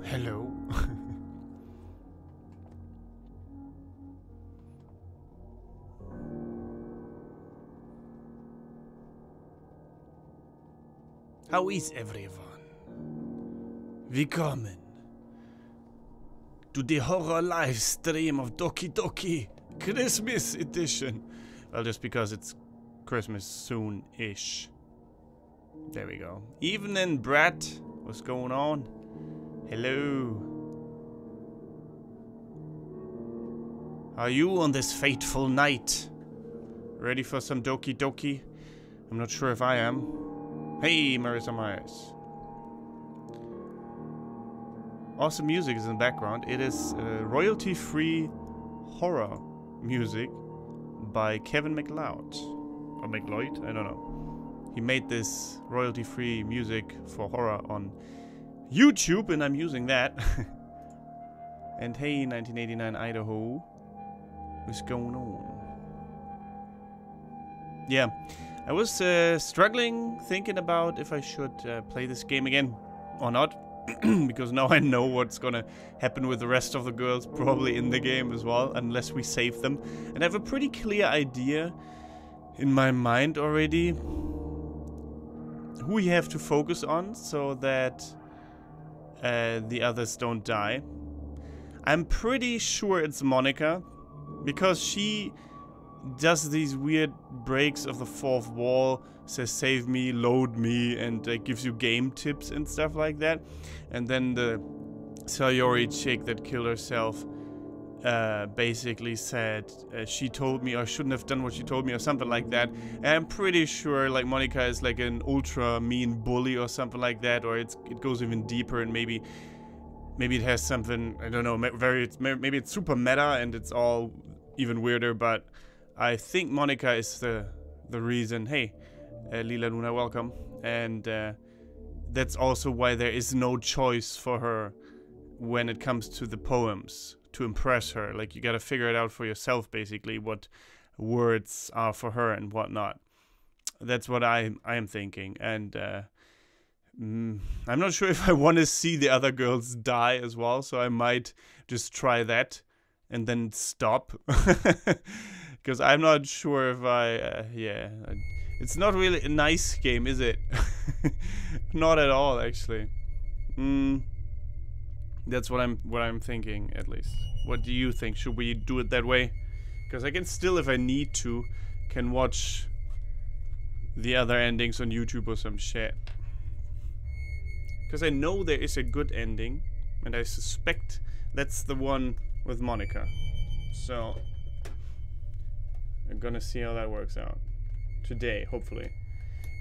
Hello. How is everyone? Willkommen to the horror live stream of Doki Doki Christmas edition. Well, just because it's Christmas soon-ish. There we go. Evening, Brett. What's going on? Hello. How are you on this fateful night? Ready for some Doki Doki? I'm not sure if I am. Hey, Marissa Myers. Awesome music is in the background. It is royalty-free horror music by Kevin MacLeod. Or MacLeod? I don't know. He made this royalty-free music for horror on YouTube, and I'm using that. And hey, 1989 Idaho. What's going on? Yeah. I was struggling, thinking about if I should play this game again or not. Because now I know what's gonna happen with the rest of the girls, probably in the game as well, unless we save them. And I have a pretty clear idea in my mind already who we have to focus on so that the others don't die. I'm pretty sure it's Monica, because she does these weird breaks of the fourth wall, says save me, load me, and gives you game tips and stuff like that. And then the Sayori chick that killed herself basically said she told me I shouldn't have done what she told me or something like that. And I'm pretty sure like Monica is like an ultra mean bully or something like that, or it goes even deeper, and maybe it has something, I don't know, maybe it's super meta and it's all even weirder, but I think Monica is the reason. Hey, Lila Luna, welcome. And that's also why there is no choice for her when it comes to the poems to impress her. Like, you gotta figure it out for yourself, basically, what words are for her and whatnot. That's what I am thinking. And I'm not sure if I want to see the other girls die as well, so I might just try that and then stop. Because I'm not sure if yeah. It's not really a nice game, is it? Not at all, actually. That's what I'm thinking, at least. What do you think? Should we do it that way? Because I can still, if I need to, can watch the other endings on YouTube or some shit. Because I know there is a good ending, and I suspect that's the one with Monica. So I'm gonna see how that works out today, hopefully.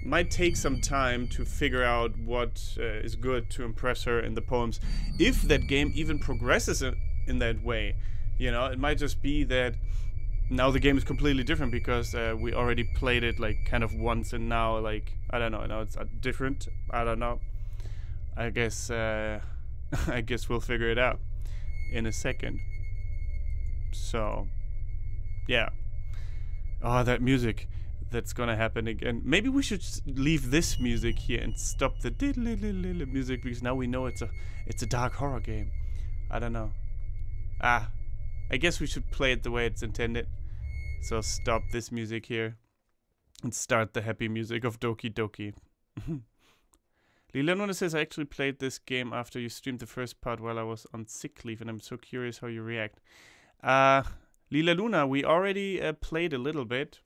Might take some time to figure out what is good to impress her in the poems. If that game even progresses in that way, you know, it might just be that now the game is completely different because we already played it like kind of once, and now like I don't know, now it's different. I don't know. I guess I guess we'll figure it out in a second. So yeah. Oh, that music. That's gonna happen again. Maybe we should leave this music here and stop the diddle music, because now we know it's a dark horror game. I don't know. I guess we should play it the way it's intended. So stop this music here and start the happy music of Doki Doki. Lila Luna says, I actually played this game after you streamed the first part while I was on sick leave, and I'm so curious how you react. Lila Luna, we already played a little bit.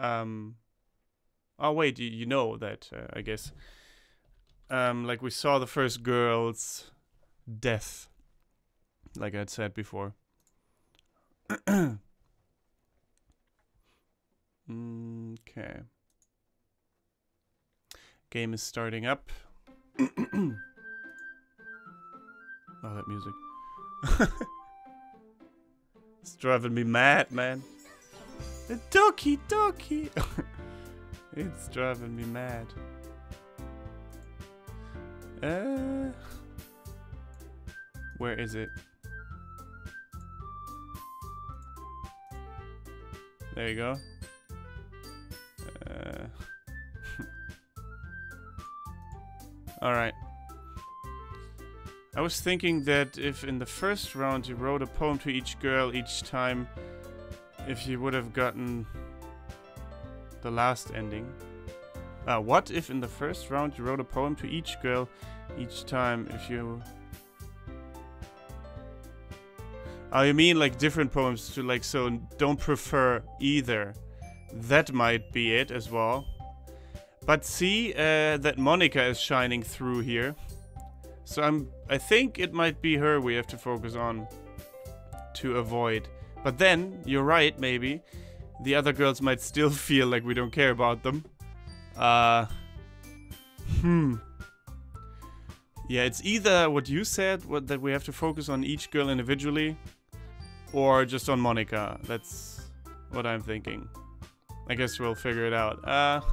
Oh wait, you know that, I guess. Like we saw the first girl's death, like I'd said before. Okay. Game is starting up. Oh, that music. It's driving me mad, man. The Doki Doki! It's driving me mad. Where is it? There you go. Alright. I was thinking that if in the first round you wrote a poem to each girl each time, if you would have gotten the last ending. What if in the first round you wrote a poem to each girl each time if you... Oh, you mean like different poems to like, so don't prefer either. That might be it as well. But see that Monica is shining through here. So I think it might be her we have to focus on to avoid. But then, you're right, maybe. The other girls might still feel like we don't care about them. Yeah, it's either what you said, that we have to focus on each girl individually, or just on Monica. That's what I'm thinking. I guess we'll figure it out.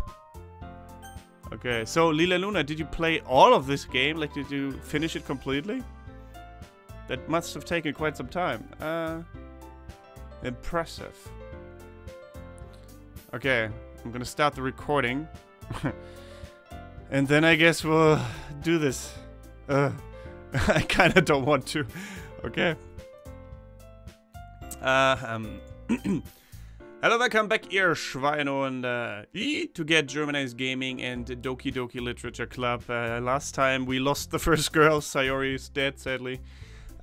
Okay, so Lila Luna, did you play all of this game? Like, did you finish it completely? That must have taken quite some time. Impressive. Okay, I'm gonna start the recording. And then I guess we'll do this. I kinda don't want to. Okay. Hello, welcome back, ihr Schweine, und to get Germanized Gaming and Doki Doki Literature Club. Last time we lost the first girl, Sayori is dead, sadly.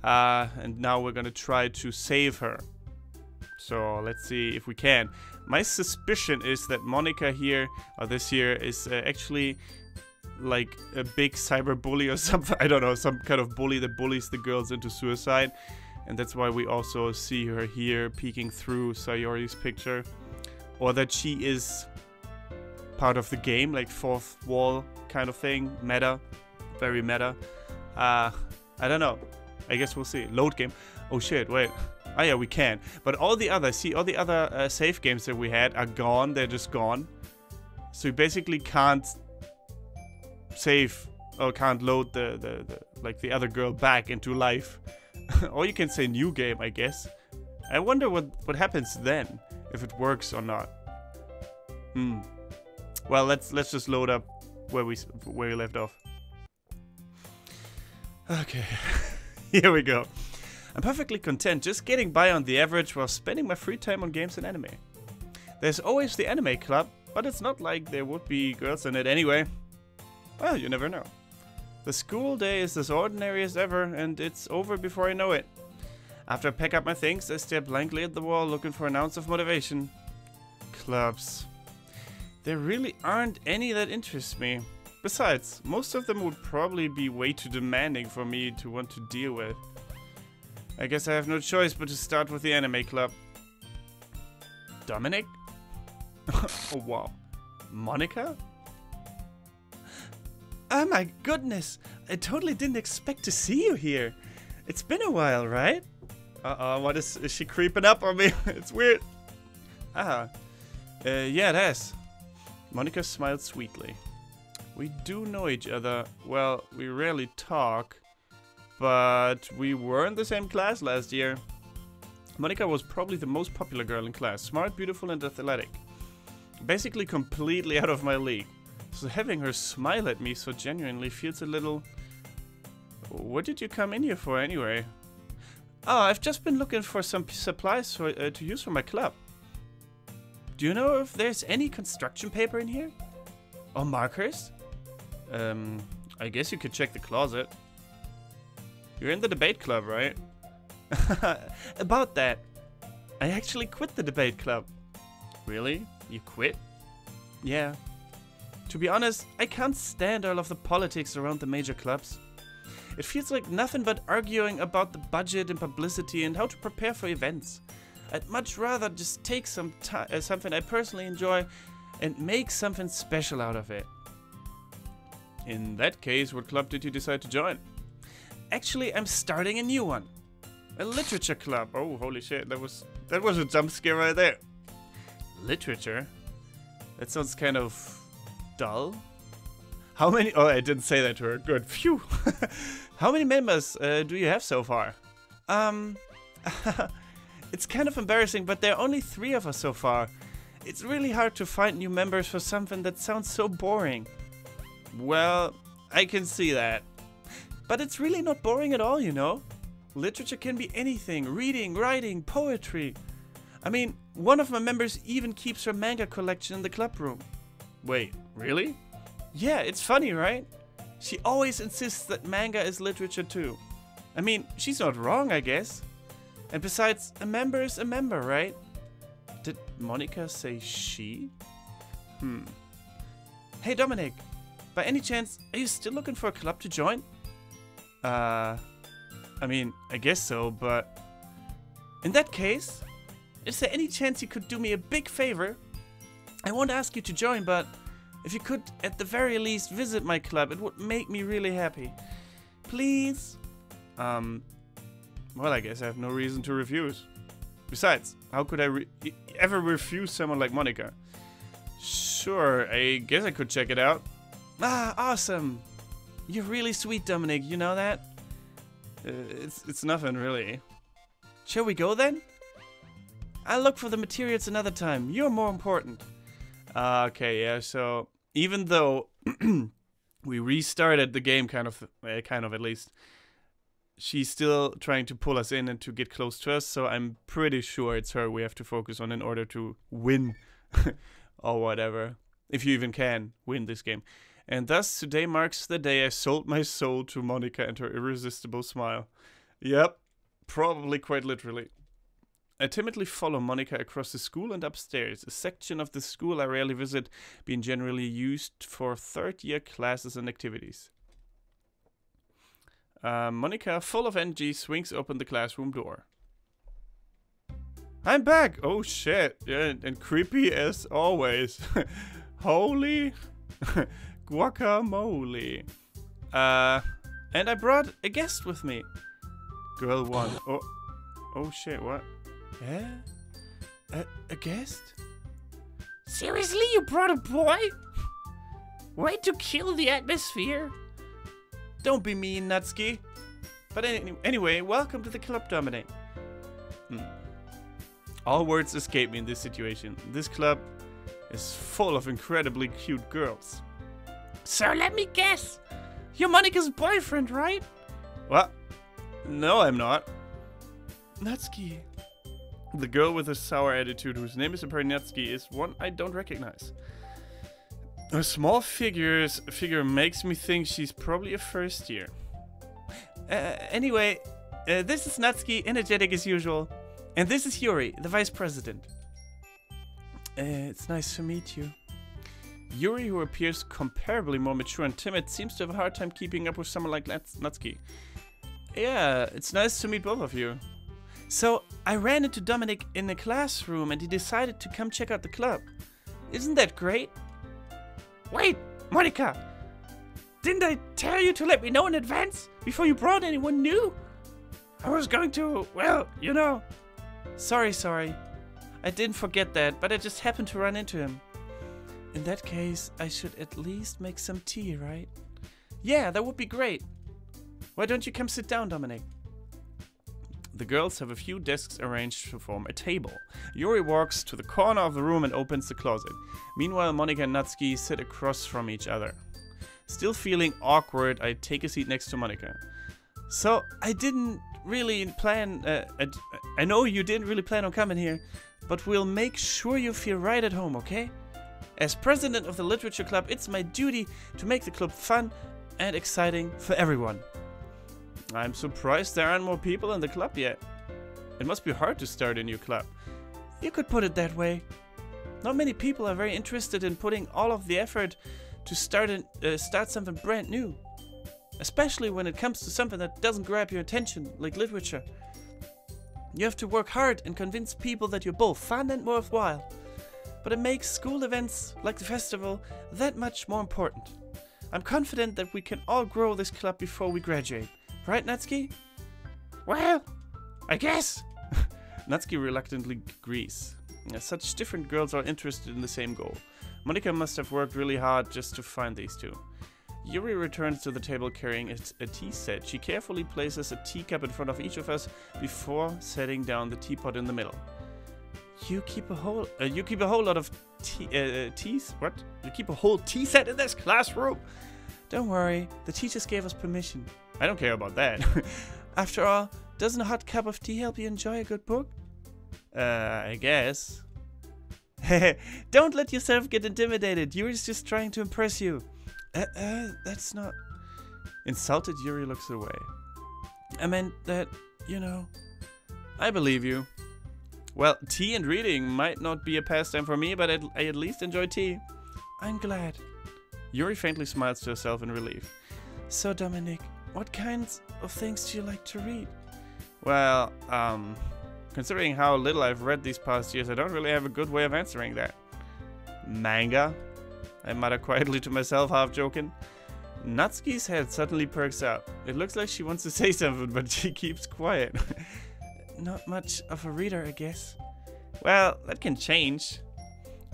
And now we're gonna try to save her. So let's see if we can. My suspicion is that Monica here, or this here, is actually like a big cyber bully or something. I don't know, some kind of bully that bullies the girls into suicide. And that's why we also see her here peeking through Sayori's picture. Or that she is part of the game, like fourth wall kind of thing. Meta. Very meta. I don't know. I guess we'll see. Load game. Oh shit, wait. Oh yeah, we can. But all the other, see, all the other save games that we had are gone. They're just gone. So you basically can't save or can't load the other girl back into life. Or you can say new game, I guess. I wonder what happens then, if it works or not. Well, let's just load up where we left off. Okay, here we go. I'm perfectly content just getting by on the average while spending my free time on games and anime. There's always the anime club, but it's not like there would be girls in it anyway. Well, you never know. The school day is as ordinary as ever, and it's over before I know it. After I pack up my things, I stare blankly at the wall looking for an ounce of motivation. Clubs. There really aren't any that interest me. Besides, most of them would probably be way too demanding for me to want to deal with. I guess I have no choice but to start with the anime club. Dominic? Oh wow. Monica? Oh my goodness, I totally didn't expect to see you here. It's been a while, right? What is she creeping up on me? It's weird. Yeah, it has. Monica smiled sweetly. We do know each other. Well, we rarely talk, but we were in the same class last year. Monica was probably the most popular girl in class. Smart, beautiful, and athletic. Basically completely out of my league. So having her smile at me so genuinely feels a little... What did you come in here for anyway? Oh, I've just been looking for some supplies for, to use for my club. Do you know if there's any construction paper in here? Or markers? I guess you could check the closet. You're in the debate club, right? About that. I actually quit the debate club. Really? You quit? Yeah. To be honest, I can't stand all of the politics around the major clubs. It feels like nothing but arguing about the budget and publicity and how to prepare for events. I'd much rather just take some something I personally enjoy and make something special out of it. In that case, what club did you decide to join? Actually, I'm starting a new one. A literature club. Oh, holy shit, that was a jump scare right there. Literature? That sounds kind of... dull? How many... Oh, I didn't say that to her. Good. Phew. How many members do you have so far? It's kind of embarrassing, but there are only 3 of us so far. It's really hard to find new members for something that sounds so boring. Well, I can see that. But it's really not boring at all, you know? Literature can be anything. Reading, writing, poetry. I mean, one of my members even keeps her manga collection in the club room. Wait, really? Yeah, it's funny, right? She always insists that manga is literature too. I mean, she's not wrong, I guess. And besides, a member is a member, right? Did Monica say she? Hey Dominic, by any chance, are you still looking for a club to join? I mean, I guess so, but... In that case, is there any chance you could do me a big favor? I won't ask you to join, but if you could at the very least visit my club, it would make me really happy. Please? Well, I guess I have no reason to refuse. Besides, how could I ever refuse someone like Monica? Sure, I guess I could check it out. Ah, awesome! You're really sweet, Dominic, you know that? It's nothing, really. Shall we go then? I'll look for the materials another time. You're more important. Okay, yeah, so even though we restarted the game kind of at least, she's still trying to pull us in and to get close to us, so I'm pretty sure it's her we have to focus on in order to win. Or whatever. If you even can win this game. And thus, today marks the day I sold my soul to Monica and her irresistible smile. Yep, probably quite literally. I timidly follow Monica across the school and upstairs, a section of the school I rarely visit, being generally used for third-year classes and activities. Monica, full of energy, swings open the classroom door. I'm back! Oh shit, yeah, and creepy as always. Holy guacamole. And I brought a guest with me. Girl 1. Oh shit, what? Yeah? A guest? Seriously, you brought a boy? Way to kill the atmosphere. Don't be mean, Natsuki. But anyway, welcome to the club, Dominic. All words escape me in this situation. This club is full of incredibly cute girls. So let me guess. You're Monica's boyfriend, right? What? No, I'm not. Natsuki. The girl with a sour attitude, whose name is apparently Natsuki, is one I don't recognize. Her small figure makes me think she's probably a first year. Anyway, this is Natsuki, energetic as usual. And this is Yuri, the vice president. It's nice to meet you. Yuri, who appears comparably more mature and timid, seems to have a hard time keeping up with someone like Natsuki. Yeah, it's nice to meet both of you. So, I ran into Dominic in the classroom and he decided to come check out the club. Isn't that great? Wait, Monica! Didn't I tell you to let me know in advance before you brought anyone new? I was going to, well, you know. Sorry. I didn't forget that, but I just happened to run into him. In that case, I should at least make some tea, right? Yeah, that would be great. Why don't you come sit down, Dominic? The girls have a few desks arranged to form a table. Yuri walks to the corner of the room and opens the closet. Meanwhile, Monica and Natsuki sit across from each other. Still feeling awkward, I take a seat next to Monica. So, I didn't really plan... I know you didn't really plan on coming here, but we'll make sure you feel right at home, okay? As president of the literature club, it's my duty to make the club fun and exciting for everyone. I'm surprised there aren't more people in the club yet. It must be hard to start a new club. You could put it that way. Not many people are very interested in putting all of the effort to start something brand new. Especially when it comes to something that doesn't grab your attention, like literature. You have to work hard and convince people that you're both fun and worthwhile. But it makes school events, like the festival, that much more important. I'm confident that we can all grow this club before we graduate. Right, Natsuki? Well, I guess. Natsuki reluctantly agrees. Such different girls are interested in the same goal. Monica must have worked really hard just to find these two. Yuri returns to the table carrying a tea set. She carefully places a teacup in front of each of us before setting down the teapot in the middle. You keep a whole lot of teas? What? You keep a whole tea set in this classroom? Don't worry, the teachers gave us permission. I don't care about that. After all, doesn't a hot cup of tea help you enjoy a good book? I guess. Don't let yourself get intimidated. Yuri's just trying to impress you. That's not... Insulted, Yuri looks away. I meant that, you know... I believe you. Well, tea and reading might not be a pastime for me, but I at least enjoy tea. I'm glad. Yuri faintly smiles to herself in relief. So, Dominic, what kinds of things do you like to read? Well, considering how little I've read these past years, I don't really have a good way of answering that. Manga? I mutter quietly to myself, half joking. Natsuki's head suddenly perks up. It looks like she wants to say something, but she keeps quiet. Not much of a reader, I guess. Well, that can change.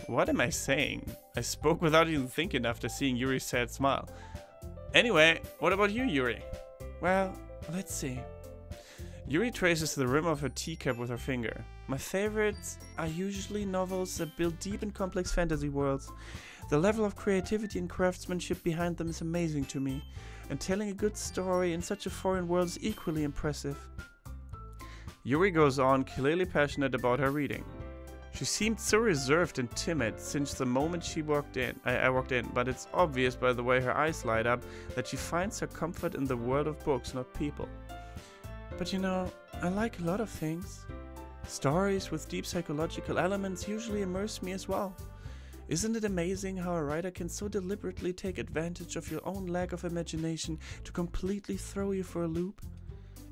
What am I saying? I spoke without even thinking after seeing Yuri's sad smile. Anyway, what about you, Yuri? Well, let's see. Yuri traces the rim of her teacup with her finger. My favorites are usually novels that build deep and complex fantasy worlds. The level of creativity and craftsmanship behind them is amazing to me, and telling a good story in such a foreign world is equally impressive. Yuri goes on, clearly passionate about her reading. She seemed so reserved and timid since the moment I walked in, but it's obvious by the way her eyes light up that she finds her comfort in the world of books, not people. But you know, I like a lot of things. Stories with deep psychological elements usually immerse me as well. Isn't it amazing how a writer can so deliberately take advantage of your own lack of imagination to completely throw you for a loop?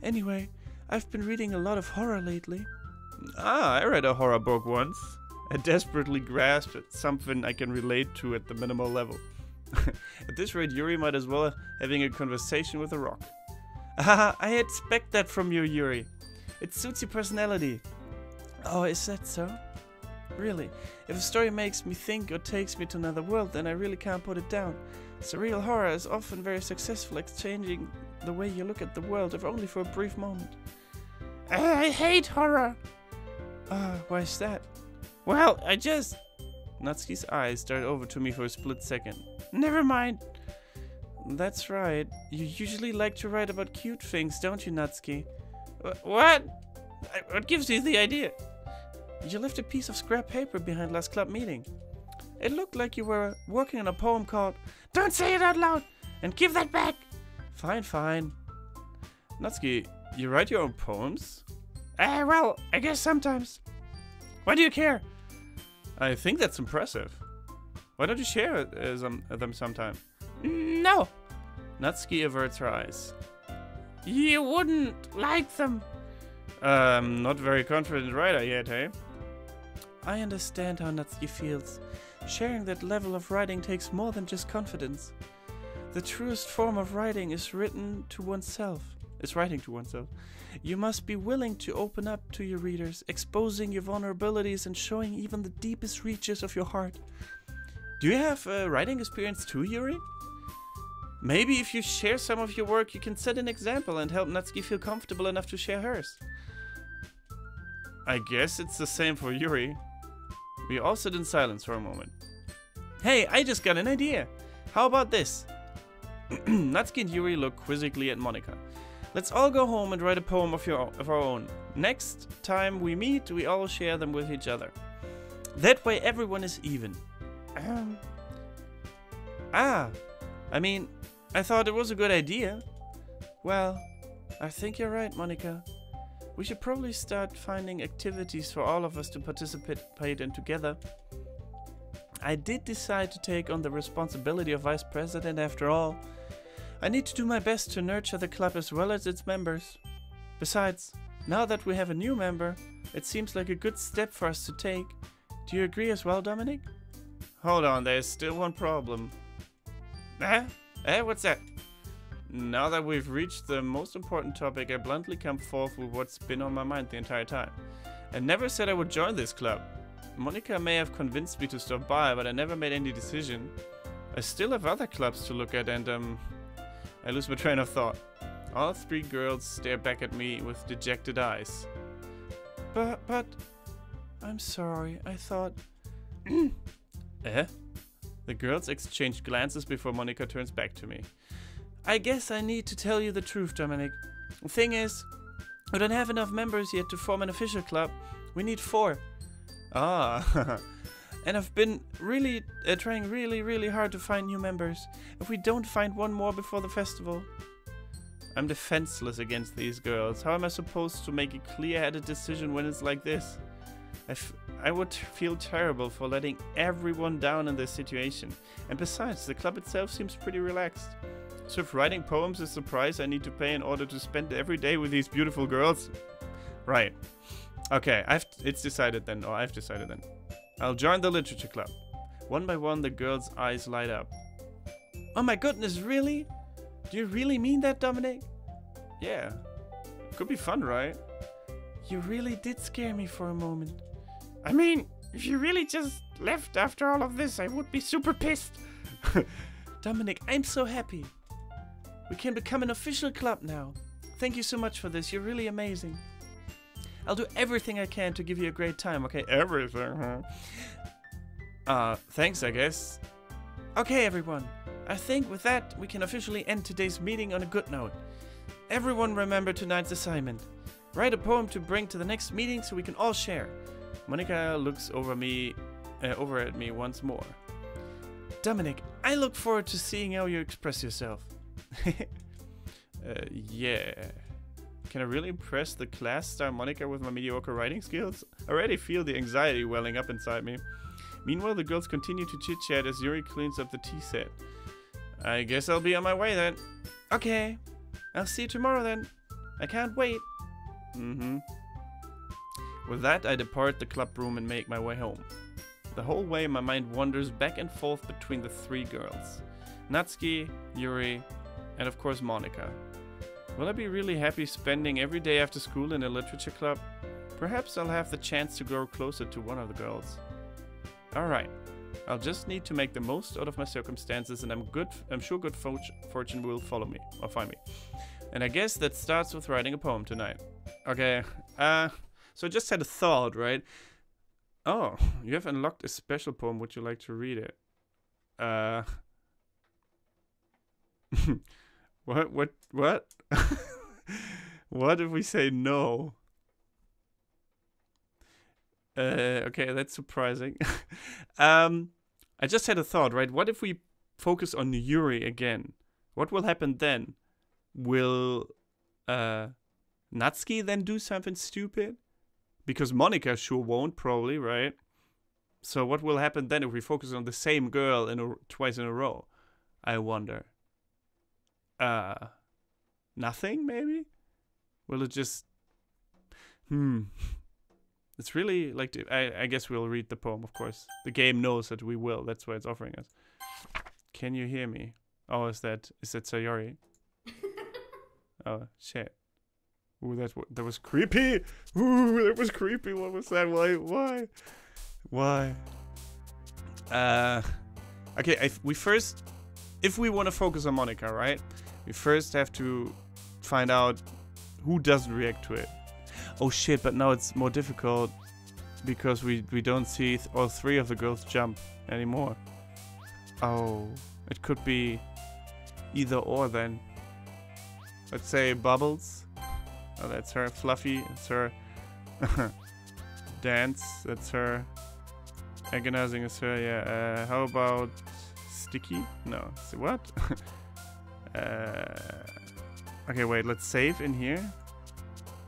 Anyway, I've been reading a lot of horror lately. Ah, I read a horror book once. I desperately grasped at something I can relate to at the minimal level. At this rate, Yuri might as well having a conversation with a rock. Ah, I expect that from you, Yuri. It suits your personality. Oh, is that so? Really, if a story makes me think or takes me to another world, then I really can't put it down. Surreal horror is often very successful at changing the way you look at the world, if only for a brief moment. I hate horror! Why is that? Well, Natsuki's eyes stared over to me for a split second. Never mind. That's right. You usually like to write about cute things, don't you, Natsuki? What? What gives you the idea? You left a piece of scrap paper behind last club meeting. It looked like you were working on a poem called Don't Say It Out Loud! And give that back! Fine, fine. Natsuki, you write your own poems? Well, I guess sometimes. Why do you care? I think that's impressive. Why don't you share them sometime? No. Natsuki averts her eyes. You wouldn't like them. Not very confident writer yet, eh? I understand how Natsuki feels. Sharing that level of writing takes more than just confidence. The truest form of writing is writing to oneself. You must be willing to open up to your readers, exposing your vulnerabilities and showing even the deepest reaches of your heart. Do you have writing experience too, Yuri? Maybe if you share some of your work, you can set an example and help Natsuki feel comfortable enough to share hers. I guess it's the same for Yuri. We all sit in silence for a moment. Hey, I just got an idea. How about this? Natsuki and Yuri look quizzically at Monika. Let's all go home and write a poem of our own. Next time we meet, we all share them with each other. That way everyone is even. I mean, I thought it was a good idea. Well, I think you're right, Monika. We should probably start finding activities for all of us to participate in together. I did decide to take on the responsibility of vice president after all. I need to do my best to nurture the club as well as its members. Besides, now that we have a new member, it seems like a good step for us to take. Do you agree as well, Dominic? Hold on, there's still one problem. What's that? Now that we've reached the most important topic, I bluntly come forth with what's been on my mind the entire time. I never said I would join this club. Monika may have convinced me to stop by, but I never made any decision. I still have other clubs to look at and, I lose my train of thought. All three girls stare back at me with dejected eyes. But... I'm sorry, I thought... The girls exchange glances before Monika turns back to me. I guess I need to tell you the truth, Dominic. The thing is, we don't have enough members yet to form an official club. We need 4. Ah. And I've been really trying really hard to find new members. If we don't find one more before the festival, I'm defenseless against these girls. How am I supposed to make a clear-headed decision when it's like this? I would feel terrible for letting everyone down in this situation. And besides, the club itself seems pretty relaxed. So if writing poems is the price I need to pay in order to spend every day with these beautiful girls? Right. Okay, it's decided then, or I've decided then. I'll join the literature club. One by one, the girls' eyes light up. Oh my goodness, really? Do you really mean that, Dominic? Yeah. Could be fun, right? You really did scare me for a moment. I mean, if you really just left after all of this, I would be super pissed. Dominic, I'm so happy. We can become an official club now. Thank you so much for this. You're really amazing. I'll do everything I can to give you a great time, okay? Everything, huh? Thanks, I guess. Okay, everyone. I think with that, we can officially end today's meeting on a good note. Everyone remember tonight's assignment. Write a poem to bring to the next meeting so we can all share. Monica looks over at me once more. Dominic, I look forward to seeing how you express yourself. Yeah. Can I really impress the class star Monica with my mediocre writing skills? I already feel the anxiety welling up inside me. Meanwhile, the girls continue to chit-chat as Yuri cleans up the tea set. I guess I'll be on my way then. Okay. I'll see you tomorrow then. I can't wait. With that, I depart the club room and make my way home. The whole way, my mind wanders back and forth between the 3 girls. Natsuki, Yuri, and of course Monica. Will I be really happy spending every day after school in a literature club? Perhaps I'll have the chance to grow closer to one of the girls. Alright, I'll just need to make the most out of my circumstances, and I'm sure good fortune will follow me, or find me. And I guess that starts with writing a poem tonight. Okay, so I just had a thought, right? Oh, you have unlocked a special poem. Would you like to read it? What? What if we say no? Okay, that's surprising. I just had a thought, right? What if we focus on Yuri again? What will happen then? Will Natsuki then do something stupid? Because Monica sure won't, probably, right? So what will happen then if we focus on the same girl twice in a row? I wonder. Nothing, maybe? Will it just... It's really like... I guess we'll read the poem, of course. The game knows that we will. That's why it's offering us. Can you hear me? Oh, is that Sayori? Oh, shit. Ooh, that was creepy. Ooh, that was creepy. What was that? Why? Okay, if we want to focus on Monica, right? We first have to find out who doesn't react to it. Oh shit, but now it's more difficult because we don't see all 3 of the girls jump anymore. Oh, it could be either or then. Let's say Bubbles. Oh, that's her. Fluffy, it's her. Dance, that's her. Agonizing is her, yeah. How about Sticky? No. So what? Okay, wait, let's save in here.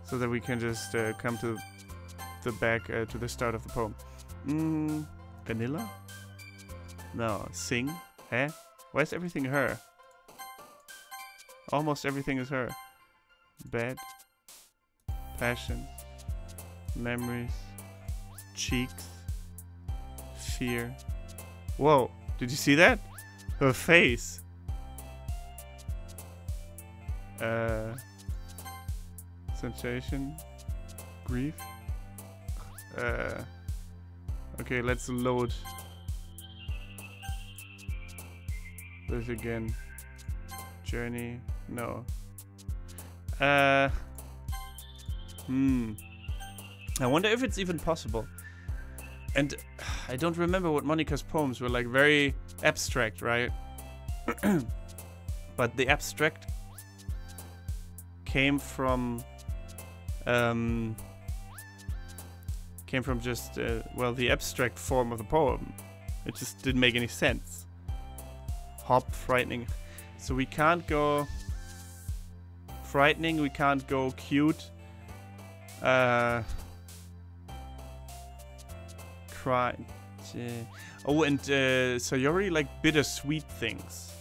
So that we can just come to the back, to the start of the poem. Vanilla? No. Sing? Eh? Why is everything her? Almost everything is her. Bed. Passion. Memories. Cheeks. Fear. Whoa, did you see that? Her face. Sensation. Grief. Okay, let's load this again. Journey. No. I wonder if it's even possible. And I don't remember what Monica's poems were like. Very abstract, right? But the abstract came from just well, the abstract form of the poem. It just didn't make any sense. Hop, frightening. So we can't go frightening. We can't go cute. Cry. Oh, and so you already like bittersweet things.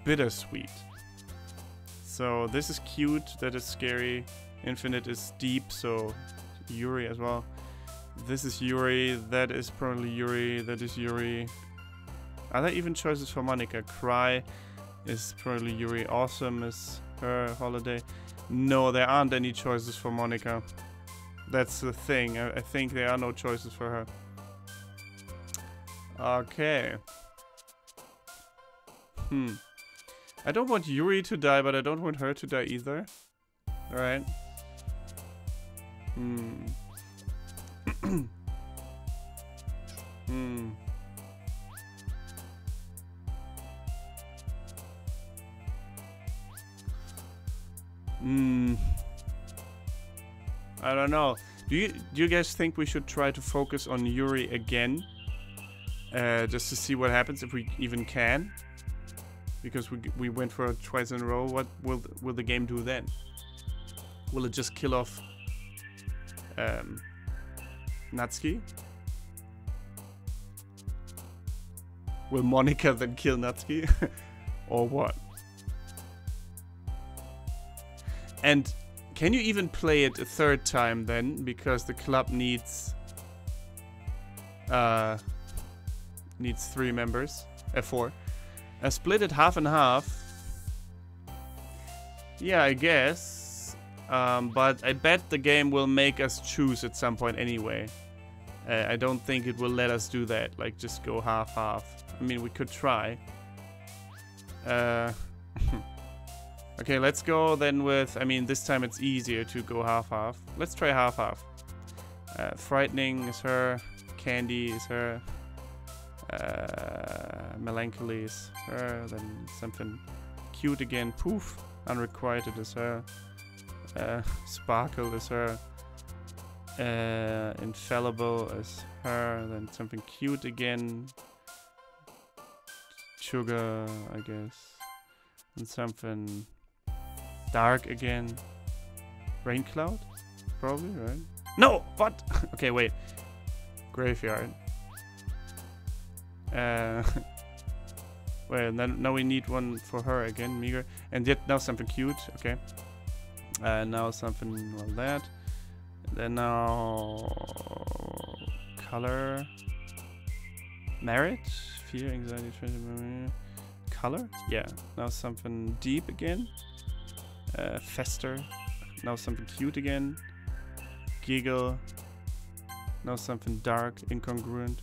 Bittersweet. So this is cute. That is scary. Infinite is deep. So Yuri as well. This is Yuri. That is probably Yuri. That is Yuri. Are there even choices for Monica? Cry is probably Yuri. Awesome is her. Holiday. No, there aren't any choices for Monica. That's the thing. I think there are no choices for her. Okay. I don't want Yuri to die, but I don't want her to die either. Alright. I don't know. Do you guys think we should try to focus on Yuri again? Just to see what happens, if we even can. Because we went for it twice in a row. What will the game do then? Will it just kill off Natsuki? Will Monica then kill Natsuki? Or what? And can you even play it a third time then? Because the club needs 3 members. 4. Split it half and half. Yeah, I guess. But I bet the game will make us choose at some point anyway. I don't think it will let us do that. Like, just go half-half. I mean, we could try. Okay, let's go then with... I mean, this time it's easier to go half-half. Let's try half-half. Frightening is her. Candy is her. Melancholy is her. Then something cute again. Poof. Unrequited is her. Sparkle is her. Infallible is her. Then something cute again. Sugar, I guess. And something dark again. Rain cloud? Probably, right? No! What? Okay, wait. Graveyard. Wait, and then now we need one for her again, meager. And yet now something cute, okay. Now something like that. Then now color. Merit? Fear, anxiety, treasure, color? Yeah. Now something deep again. Fester. Now something cute again. Giggle. Now something dark, incongruent.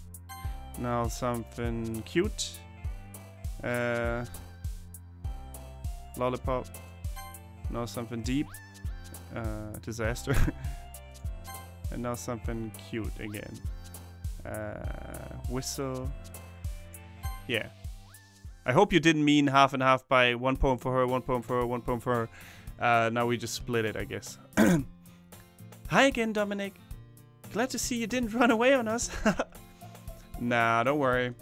Now something cute. Lollipop. Now something deep. Disaster. And now something cute again. Whistle. Yeah. I hope you didn't mean half and half by 1 poem for her, 1 poem for her, 1 poem for her. Now we just split it, I guess. Hi again, Dominic. Glad to see you didn't run away on us. Nah, don't worry.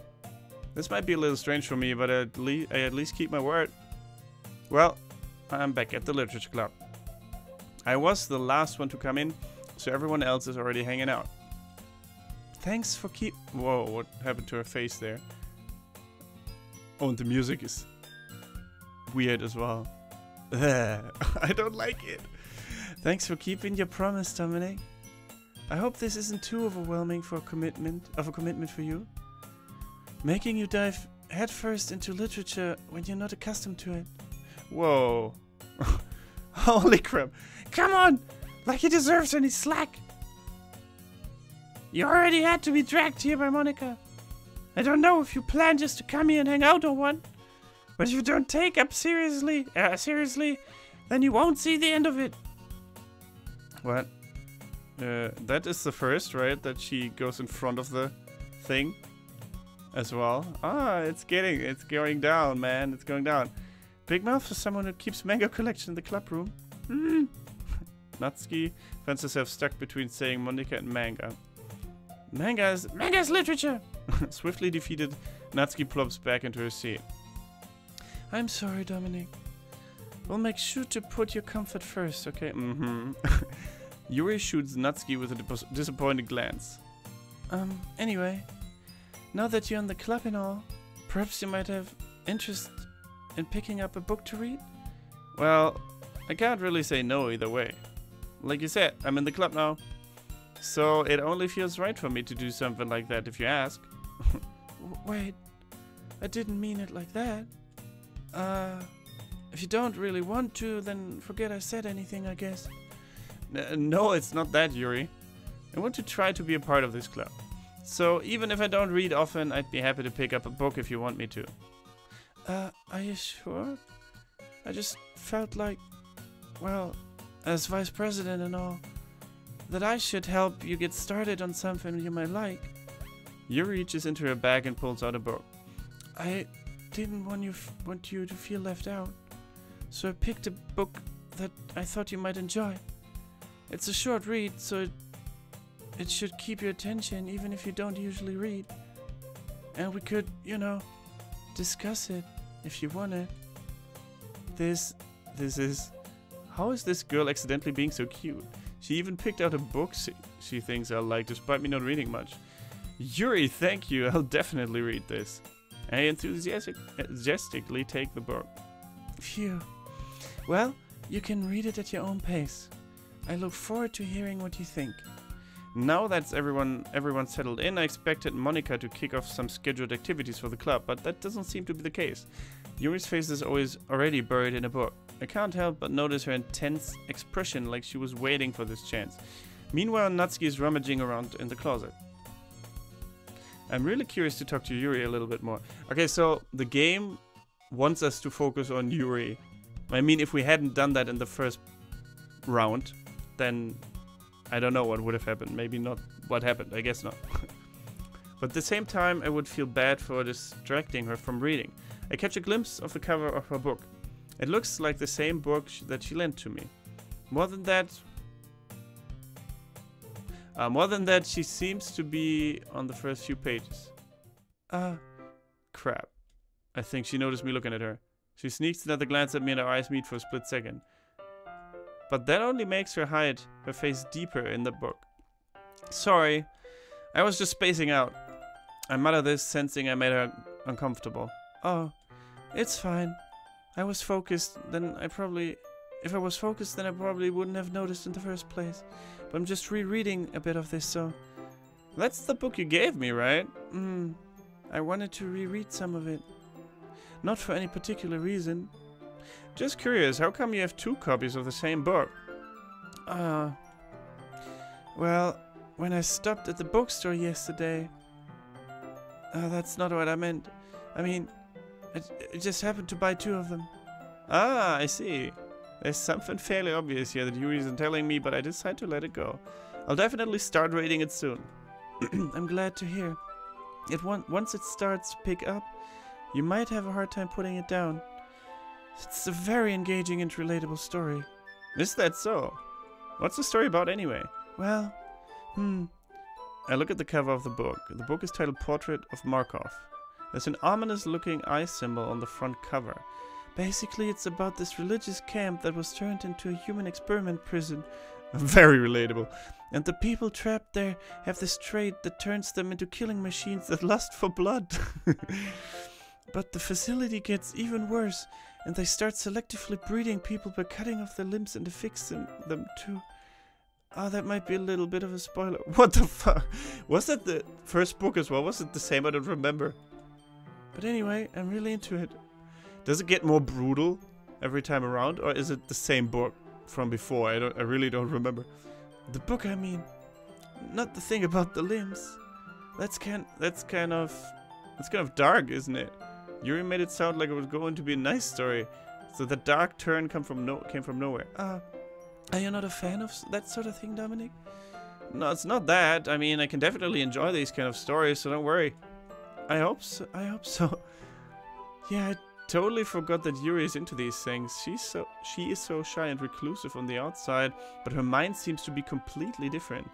This might be a little strange for me, but I at least keep my word. Well, I'm back at the Literature Club. I was the last one to come in, so everyone else is already hanging out. Thanks for Whoa, what happened to her face there? Oh, and the music is weird as well. I don't like it. Thanks for keeping your promise, Dominic. I hope this isn't too overwhelming for a commitment for you. Making you dive headfirst into literature when you're not accustomed to it. Whoa. Holy crap. Come on! Like he deserves any slack. You already had to be dragged here by Monica. I don't know if you plan just to come here and hang out or what. But if you don't take up seriously, then you won't see the end of it. What? That is the first, right? That she goes in front of the thing as well. Ah, it's going down, man. It's going down. Big mouth for someone who keeps manga collection in the club room. Natsuki finds herself stuck between saying Monika and manga. Manga's literature! Swiftly defeated, Natsuki plops back into her seat. I'm sorry, Dominic. We'll make sure to put your comfort first, okay? Yuri shoots Natsuki with a disappointed glance. Anyway, now that you're in the club and all, perhaps you might have interest in picking up a book to read? Well, I can't really say no either way. Like you said, I'm in the club now. So it only feels right for me to do something like that if you ask. Wait, I didn't mean it like that. If you don't really want to, then forget I said anything, I guess. No, it's not that, Yuri. I want to try to be a part of this club. So even if I don't read often, I'd be happy to pick up a book if you want me to. Are you sure? I just felt like, well, as vice president and all, that I should help you get started on something you might like. Yuri reaches into her bag and pulls out a book. I didn't want you to feel left out, so I picked a book that I thought you might enjoy. It's a short read, so it should keep your attention even if you don't usually read. And we could, you know, discuss it if you wanted. This is... How is this girl accidentally being so cute? She even picked out a book she thinks I'll like, despite me not reading much. Yuri, thank you. I'll definitely read this. I enthusiastically take the book. Phew. Well, you can read it at your own pace. I look forward to hearing what you think. Now that everyone's settled in, I expected Monika to kick off some scheduled activities for the club, but that doesn't seem to be the case. Yuri's face is already buried in a book. I can't help but notice her intense expression, like she was waiting for this chance. Meanwhile, Natsuki is rummaging around in the closet. I'm really curious to talk to Yuri a little bit more. Okay, so the game wants us to focus on Yuri. I mean, if we hadn't done that in the first round, then I don't know what would have happened. Maybe not what happened. I guess not. But at the same time, I would feel bad for distracting her from reading. I catch a glimpse of the cover of her book. It looks like the same book that she lent to me. More than that, she seems to be on the first few pages. Crap. I think she noticed me looking at her. She sneaks another glance at me and our eyes meet for a split second. But that only makes her hide her face deeper in the book. Sorry, I was just spacing out. I mutter this, sensing I made her uncomfortable. Oh, it's fine. I was focused, if I was focused, then I probably wouldn't have noticed in the first place. But I'm just rereading a bit of this, so... That's the book you gave me, right? I wanted to reread some of it. Not for any particular reason. Just curious, how come you have 2 copies of the same book? Well, when I stopped at the bookstore yesterday... that's not what I meant. I mean, I just happened to buy 2 of them. Ah, I see. There's something fairly obvious here that Yuri isn't telling me, but I decide to let it go. I'll definitely start reading it soon. I'm glad to hear. Once it starts to pick up, you might have a hard time putting it down. It's a very engaging and relatable story. Is that so? What's the story about anyway? Well, I look at the cover of the book. The book is titled Portrait of Markov. There's an ominous-looking eye symbol on the front cover. Basically, it's about this religious camp that was turned into a human experiment prison. Very relatable. And the people trapped there have this trait that turns them into killing machines that lust for blood. But the facility gets even worse, and they start selectively breeding people by cutting off their limbs and affixing them to... Oh, that might be a little bit of a spoiler. What the fuck? Was that the first book as well? Was it the same? I don't remember. But anyway, I'm really into it. Does it get more brutal every time around, or is it the same book from before? I really don't remember. The book, I mean, not the thing about the limbs. That's kind of dark, isn't it? Yuri made it sound like it was going to be a nice story, so the dark turn came from nowhere. Are you not a fan of that sort of thing, Dominic? No, it's not that. I mean, I can definitely enjoy these kind of stories, so don't worry. I hope so. Yeah, totally forgot that Yuri is into these things. She is so shy and reclusive on the outside, but her mind seems to be completely different.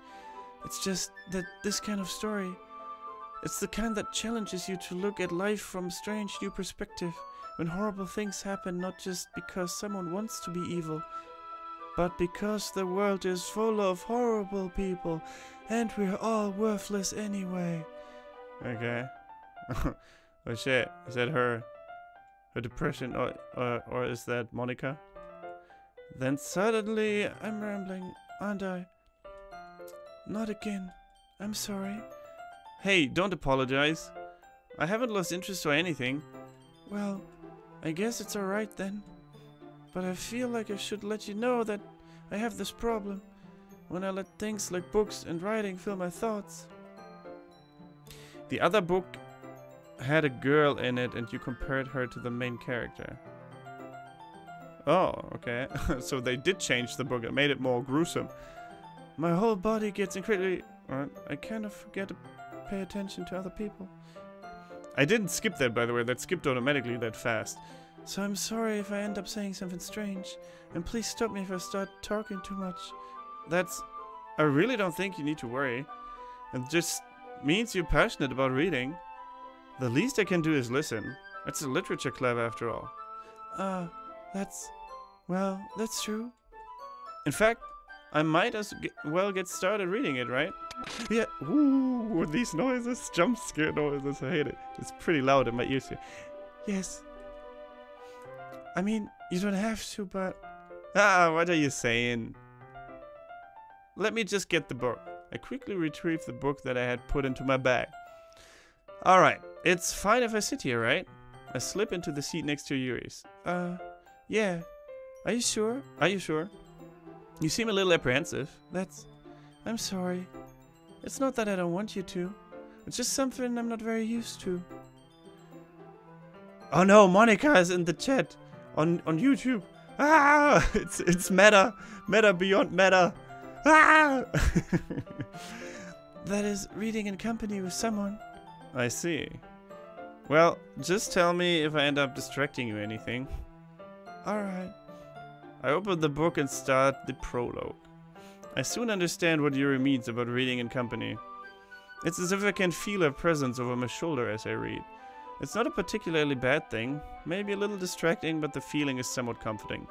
It's just that this kind of story, it's the kind that challenges you to look at life from a strange new perspective, when horrible things happen not just because someone wants to be evil, but because the world is full of horrible people, and we're all worthless anyway. Okay. Oh shit, is that her depression, or is that Monica? Then suddenly, I'm rambling, aren't I? Not again. I'm sorry. Hey, don't apologize. I haven't lost interest or anything. Well, I guess it's alright then. But I feel like I should let you know that I have this problem when I let things like books and writing fill my thoughts. The other book had a girl in it and you compared her to the main character. Oh, okay. So they did change the book and made it more gruesome. My whole body gets incredibly... I kind of forget to pay attention to other people. I didn't skip that, by the way. That skipped automatically that fast. So I'm sorry if I end up saying something strange. And please stop me if I start talking too much. I really don't think you need to worry. It just means you're passionate about reading. The least I can do is listen. It's a literature club after all. That's true. In fact, I might as well get started reading it, right? Yeah. Ooh, these noises, jump scare noises, I hate it. It's pretty loud in my ears here. Yes. I mean, you don't have to, but... what are you saying? Let me just get the book. I quickly retrieved the book that I had put into my bag. Alright, it's fine if I sit here, right? I slip into the seat next to Yuri's. Yeah. Are you sure? You seem a little apprehensive. I'm sorry. It's not that I don't want you to. It's just something I'm not very used to. Oh no, Monica is in the chat. On YouTube. Ah! It's meta. Meta beyond meta. Ah! That is reading in company with someone. I see. Well, just tell me if I end up distracting you or anything. Alright. I open the book and start the prologue. I soon understand what Yuri means about reading in company. It's as if I can feel her presence over my shoulder as I read. It's not a particularly bad thing, maybe a little distracting, but the feeling is somewhat comforting.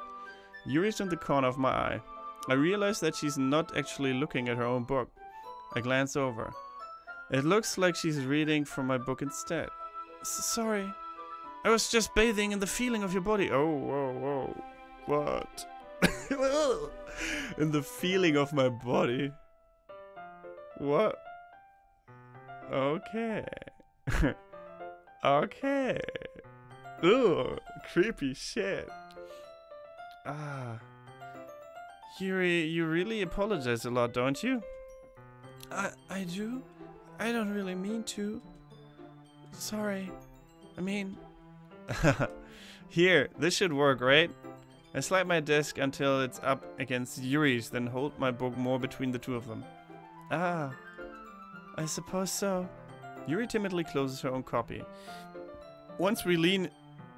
Yuri's in the corner of my eye. I realize that she's not actually looking at her own book. I glance over. It looks like she's reading from my book instead. Sorry. I was just bathing in the feeling of your body. Oh, whoa, whoa. What? In the feeling of my body? What? Okay. Okay. Ugh, creepy shit. Yuri, you really apologize a lot, don't you? I do? I don't really mean to. Sorry. I mean... Here, this should work, right? I slide my desk until it's up against Yuri's, then hold my book more between the two of them. I suppose so. Yuri timidly closes her own copy. Once we lean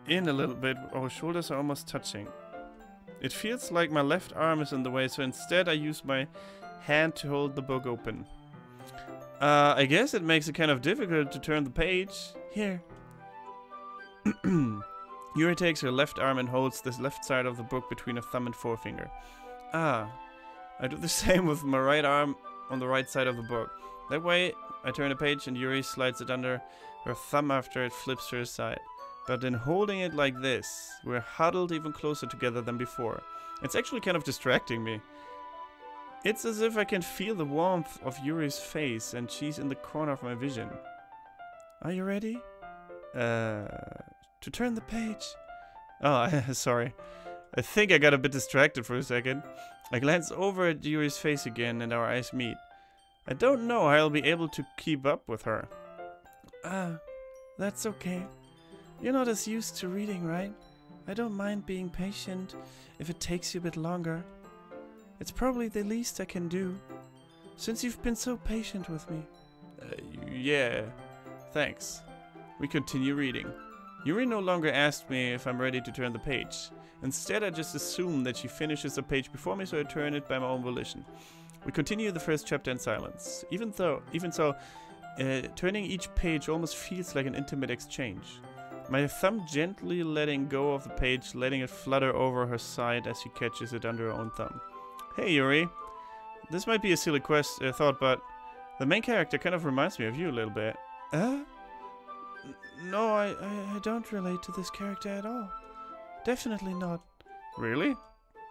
in a little bit, our shoulders are almost touching. It feels like my left arm is in the way, so instead I use my hand to hold the book open. I guess it makes it kind of difficult to turn the page. Here. Yuri takes her left arm and holds the left side of the book between her thumb and forefinger. I do the same with my right arm on the right side of the book. That way, I turn a page and Yuri slides it under her thumb after it flips to her side. But in holding it like this, we're huddled even closer together than before. It's actually kind of distracting me. It's as if I can feel the warmth of Yuri's face and she's in the corner of my vision. Are you ready? To turn the page. Oh, sorry. I think I got a bit distracted for a second. I glance over at Yuri's face again and our eyes meet. I don't know how I'll be able to keep up with her. That's okay. You're not as used to reading, right? I don't mind being patient if it takes you a bit longer. It's probably the least I can do, since you've been so patient with me. Yeah, thanks. We continue reading. Yuri no longer asked me if I'm ready to turn the page. Instead, I just assume that she finishes the page before me, so I turn it by my own volition. We continue the first chapter in silence. Even so, turning each page almost feels like an intimate exchange. My thumb gently letting go of the page, letting it flutter over her side as she catches it under her own thumb. Hey Yuri, this might be a silly thought, but the main character kind of reminds me of you a little bit. No, I don't relate to this character at all. Definitely not. Really?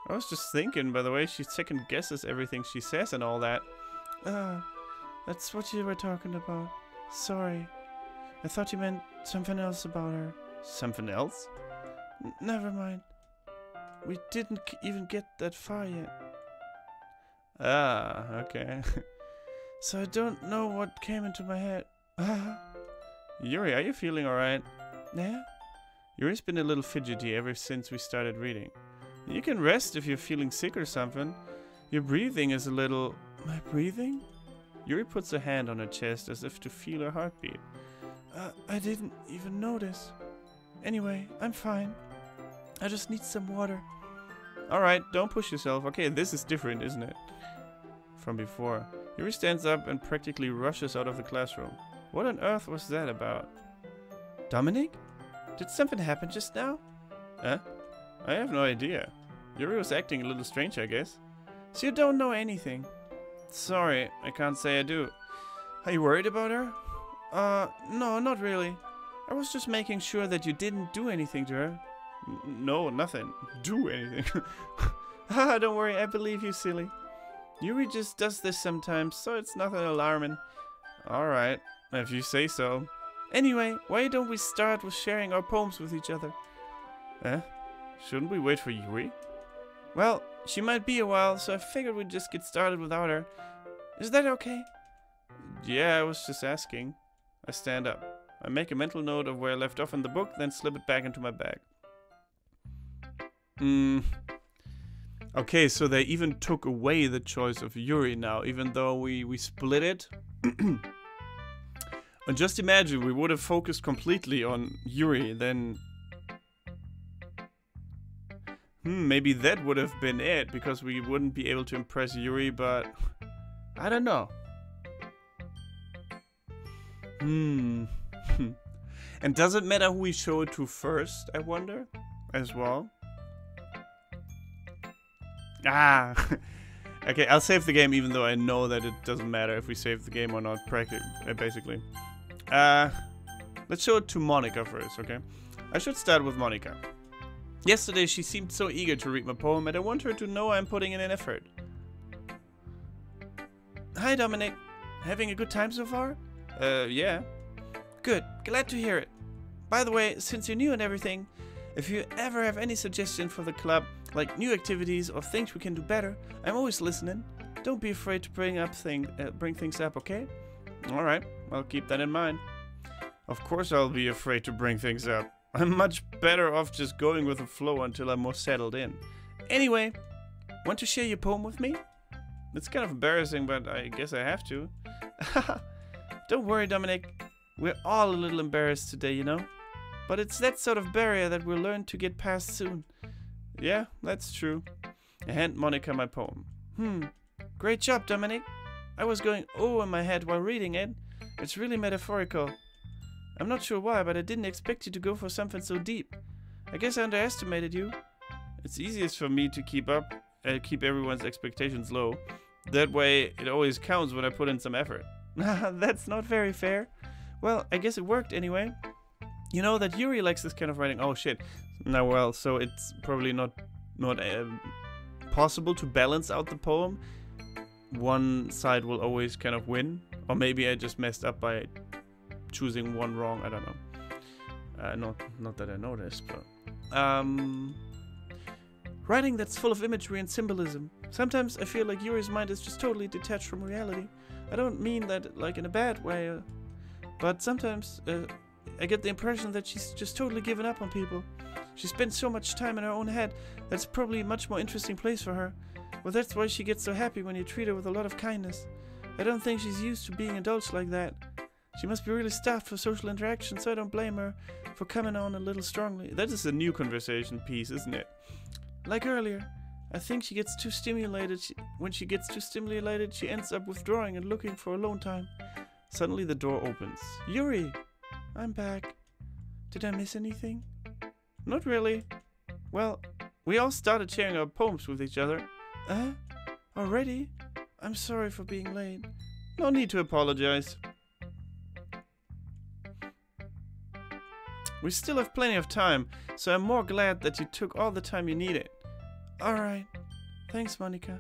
I was just thinking, by the way, she second guesses everything she says and all that. That's what you were talking about. Sorry. I thought you meant something else about her. Something else? Never mind. We didn't even get that far yet. Ah, okay. So I don't know what came into my head. Yuri, are you feeling alright? Yeah? Yuri's been a little fidgety ever since we started reading. You can rest if you're feeling sick or something. Your breathing is a little... My breathing? Yuri puts a hand on her chest as if to feel her heartbeat. I didn't even notice. Anyway, I'm fine. I just need some water. Alright, don't push yourself. Okay, this is different, isn't it? From before. Yuri stands up and practically rushes out of the classroom. What on earth was that about? Dominic? Did something happen just now? Huh? I have no idea. Yuri was acting a little strange, I guess. So you don't know anything? Sorry, I can't say I do. Are you worried about her? No, not really. I was just making sure that you didn't do anything to her. No, nothing. Do anything. Haha, don't worry, I believe you, silly. Yuri just does this sometimes, so it's nothing alarming. Alright, if you say so. Anyway, why don't we start with sharing our poems with each other? Shouldn't we wait for Yuri? Well, she might be a while, so I figured we'd just get started without her. Is that okay? Yeah, I was just asking. I stand up. I make a mental note of where I left off in the book, then slip it back into my bag. Okay, so they even took away the choice of Yuri now, even though we split it. And just imagine, we would have focused completely on Yuri, then... maybe that would have been it, because we wouldn't be able to impress Yuri, but... I don't know. And does it matter who we show it to first, I wonder? As well? Okay, I'll save the game even though I know that it doesn't matter if we save the game or not, basically. Let's show it to Monica first, okay? I should start with Monica. Yesterday she seemed so eager to read my poem and I want her to know I'm putting in an effort. Hi Dominic, having a good time so far? Yeah. Good, glad to hear it. By the way, since you're new and everything, if you ever have any suggestion for the club, like new activities or things we can do better, I'm always listening. Don't be afraid to bring things up, okay? Alright, I'll keep that in mind. Of course I'll be afraid to bring things up. I'm much better off just going with the flow until I'm more settled in. Anyway, want to share your poem with me? It's kind of embarrassing, but I guess I have to. Don't worry, Dominic. We're all a little embarrassed today, you know? But it's that sort of barrier that we'll learn to get past soon. Yeah, that's true. I hand Monica my poem. Great job, Dominic. I was going oh in my head while reading it. It's really metaphorical. I'm not sure why, but I didn't expect you to go for something so deep. I guess I underestimated you. It's easiest for me to keep everyone's expectations low. That way, it always counts when I put in some effort. That's not very fair. Well, I guess it worked anyway. You know that Yuri likes this kind of writing. Oh shit. Now, well, so it's probably not possible to balance out the poem. One side will always kind of win. Or maybe I just messed up by choosing one wrong. I don't know. Not that I noticed, but... writing that's full of imagery and symbolism. Sometimes I feel like Yuri's mind is just totally detached from reality. I don't mean that like in a bad way, but sometimes I get the impression that she's just totally given up on people. She spends so much time in her own head. That's probably a much more interesting place for her. Well, that's why she gets so happy when you treat her with a lot of kindness. I don't think she's used to being indulged like that. She must be really stuffed for social interaction, so I don't blame her for coming on a little strongly. That is a new conversation piece, isn't it? Like earlier, I think she gets too stimulated. When she gets too stimulated, she ends up withdrawing and looking for alone time. Suddenly the door opens. Yuri! I'm back. Did I miss anything? Not really. Well, we all started sharing our poems with each other. Already? I'm sorry for being late. No need to apologize. We still have plenty of time, so I'm more glad that you took all the time you needed. Alright. Thanks, Monica.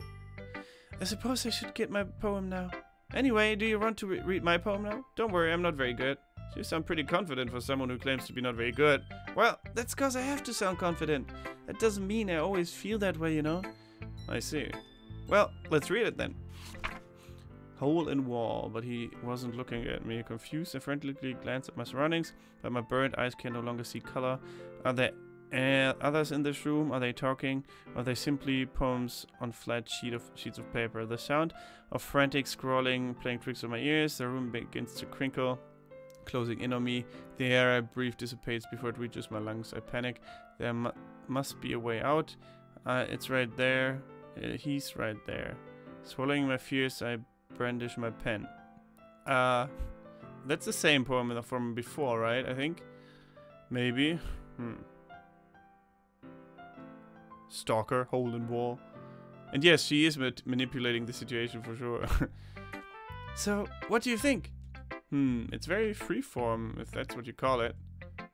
I suppose I should get my poem now. Anyway, do you want to read my poem now? Don't worry, I'm not very good. You sound pretty confident for someone who claims to be not very good. Well, that's cause I have to sound confident. That doesn't mean I always feel that way, you know? I see. Well, let's read it then. Hole in wall, but he wasn't looking at me. Confused, I frantically glanced at my surroundings, but my burned eyes can no longer see color. Are there others in this room? Are they talking? Or are they simply poems on flat sheets of paper? The sound of frantic scrawling playing tricks on my ears. The room begins to crinkle, closing in on me. The air I breathe dissipates before it reaches my lungs. I panic. There must be a way out. It's right there. He's right there. Swallowing my fears, I brandish my pen. That's the same poem from before, right? I think. Maybe. Stalker, hole in wall. And yes, she is manipulating the situation for sure. So, what do you think? It's very freeform, if that's what you call it.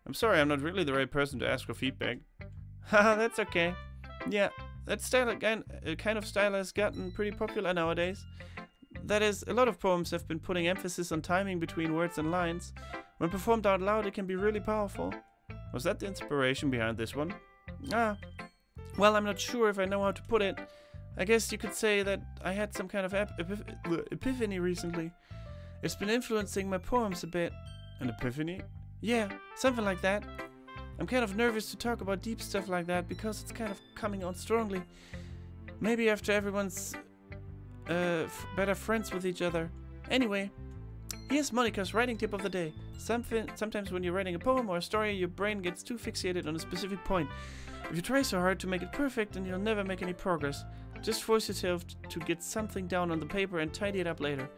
I'm sorry, I'm not really the right person to ask for feedback. Haha, that's okay. Yeah, that style again, kind of style has gotten pretty popular nowadays. That is, a lot of poems have been putting emphasis on timing between words and lines. When performed out loud, it can be really powerful. Was that the inspiration behind this one? Well, I'm not sure if I know how to put it. I guess you could say that I had some kind of epiphany recently. It's been influencing my poems a bit. An epiphany? Yeah, something like that. I'm kind of nervous to talk about deep stuff like that because it's kind of coming on strongly. Maybe after everyone's better friends with each other. Anyway, here's Monica's writing tip of the day. Sometimes when you're writing a poem or a story, your brain gets too fixated on a specific point. If you try so hard to make it perfect, then you'll never make any progress. Just force yourself to get something down on the paper and tidy it up later.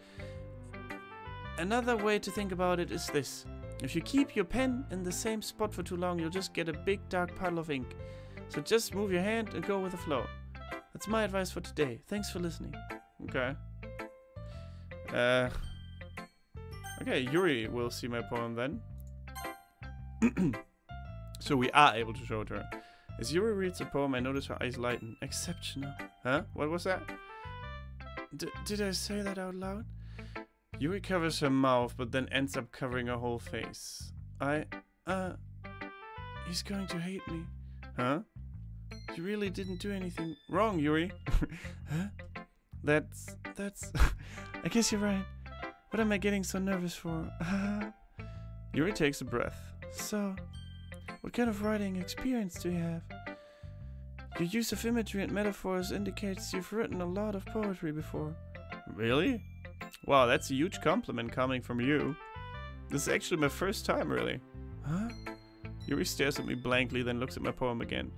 Another way to think about it is this. If you keep your pen in the same spot for too long, you'll just get a big dark puddle of ink. So just move your hand and go with the flow. That's my advice for today. Thanks for listening. Okay. Okay, Yuri will see my poem then. So we are able to show it to her. As Yuri reads the poem, I notice her eyes lighten. Exceptional. Huh? What was that? Did I say that out loud? Yuri covers her mouth, but then ends up covering her whole face. He's going to hate me. Huh? You really didn't do anything wrong, Yuri. Huh? That's... I guess you're right. What am I getting so nervous for? Yuri takes a breath. So, what kind of writing experience do you have? Your use of imagery and metaphors indicates you've written a lot of poetry before. Really? Wow, that's a huge compliment coming from you. This is actually my first time, really. Huh? Yuri stares at me blankly, then looks at my poem again.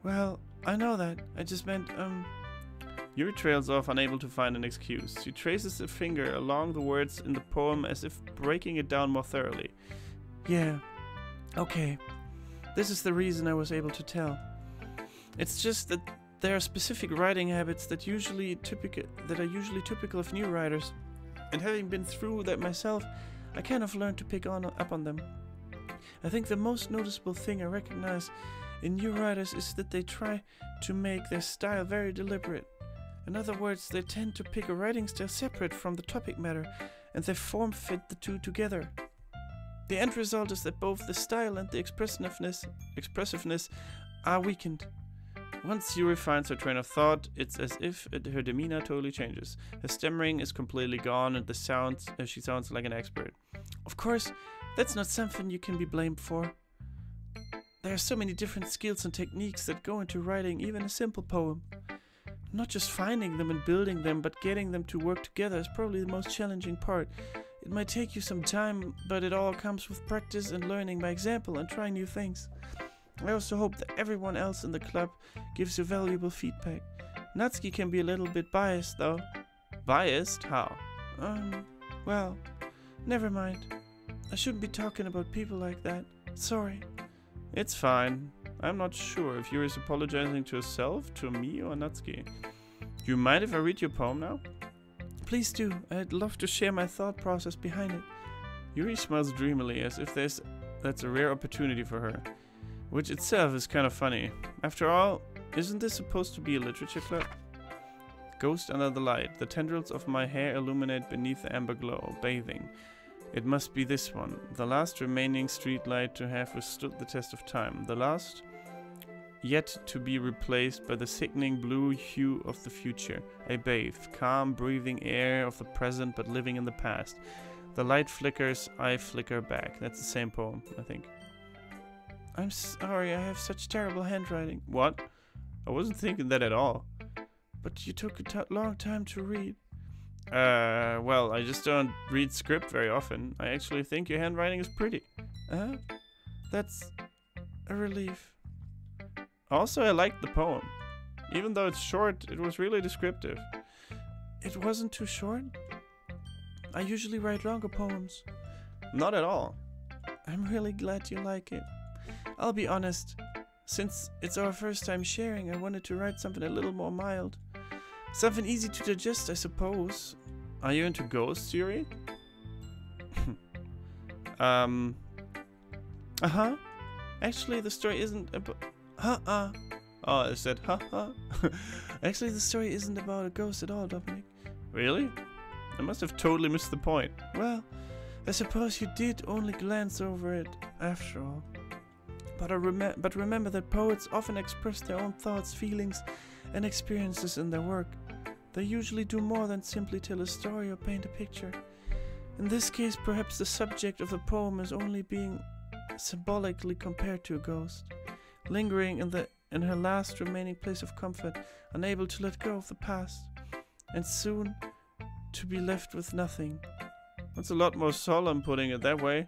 Well, I know that. I just meant, Yuri trails off, unable to find an excuse. She traces a finger along the words in the poem as if breaking it down more thoroughly. Yeah. Okay. This is the reason I was able to tell. It's just that there are specific writing habits that are usually typical of new writers. And having been through that myself, I kind of learned to pick up on them. I think the most noticeable thing I recognize in new writers is that they try to make their style very deliberate. In other words, they tend to pick a writing style separate from the topic matter, and they form fit the two together. The end result is that both the style and the expressiveness are weakened. Once Yuri finds her train of thought, it's as if her demeanor totally changes. Her stammering is completely gone, and she sounds like an expert. Of course, that's not something you can be blamed for. There are so many different skills and techniques that go into writing even a simple poem. Not just finding them and building them, but getting them to work together is probably the most challenging part. It might take you some time, but it all comes with practice and learning by example and trying new things. I also hope that everyone else in the club gives you valuable feedback. Natsuki can be a little bit biased, though. Biased? How? Well, never mind. I shouldn't be talking about people like that. Sorry. It's fine. I'm not sure if Yuri is apologizing to herself, to me, or Natsuki. Do you mind if I read your poem now? Please do. I'd love to share my thought process behind it. Yuri smiles dreamily, as if that's a rare opportunity for her. Which itself is kind of funny. After all, isn't this supposed to be a literature club? Ghost under the light. The tendrils of my hair illuminate beneath the amber glow, bathing. It must be this one. The last remaining street light to have withstood the test of time. The last yet to be replaced by the sickening blue hue of the future. I bathe. Calm, breathing air of the present but living in the past. The light flickers, I flicker back. That's the same poem, I think. I'm sorry, I have such terrible handwriting. What? I wasn't thinking that at all. But you took a long time to read. Well, I just don't read script very often. I actually think your handwriting is pretty. That's a relief. Also, I liked the poem. Even though it's short, it was really descriptive. It wasn't too short? I usually write longer poems. Not at all. I'm really glad you like it. I'll be honest, since it's our first time sharing, I wanted to write something a little more mild. Something easy to digest, I suppose. Are you into ghosts, Yuri? Uh-huh. Actually, the story isn't about... Oh, I said, Actually, the story isn't about a ghost at all, Dominic. Really? I must have totally missed the point. Well, I suppose you did only glance over it, after all. But remember that poets often express their own thoughts, feelings, and experiences in their work. They usually do more than simply tell a story or paint a picture. In this case, perhaps the subject of the poem is only being symbolically compared to a ghost, lingering in her last remaining place of comfort, unable to let go of the past, and soon to be left with nothing. That's a lot more solemn putting it that way.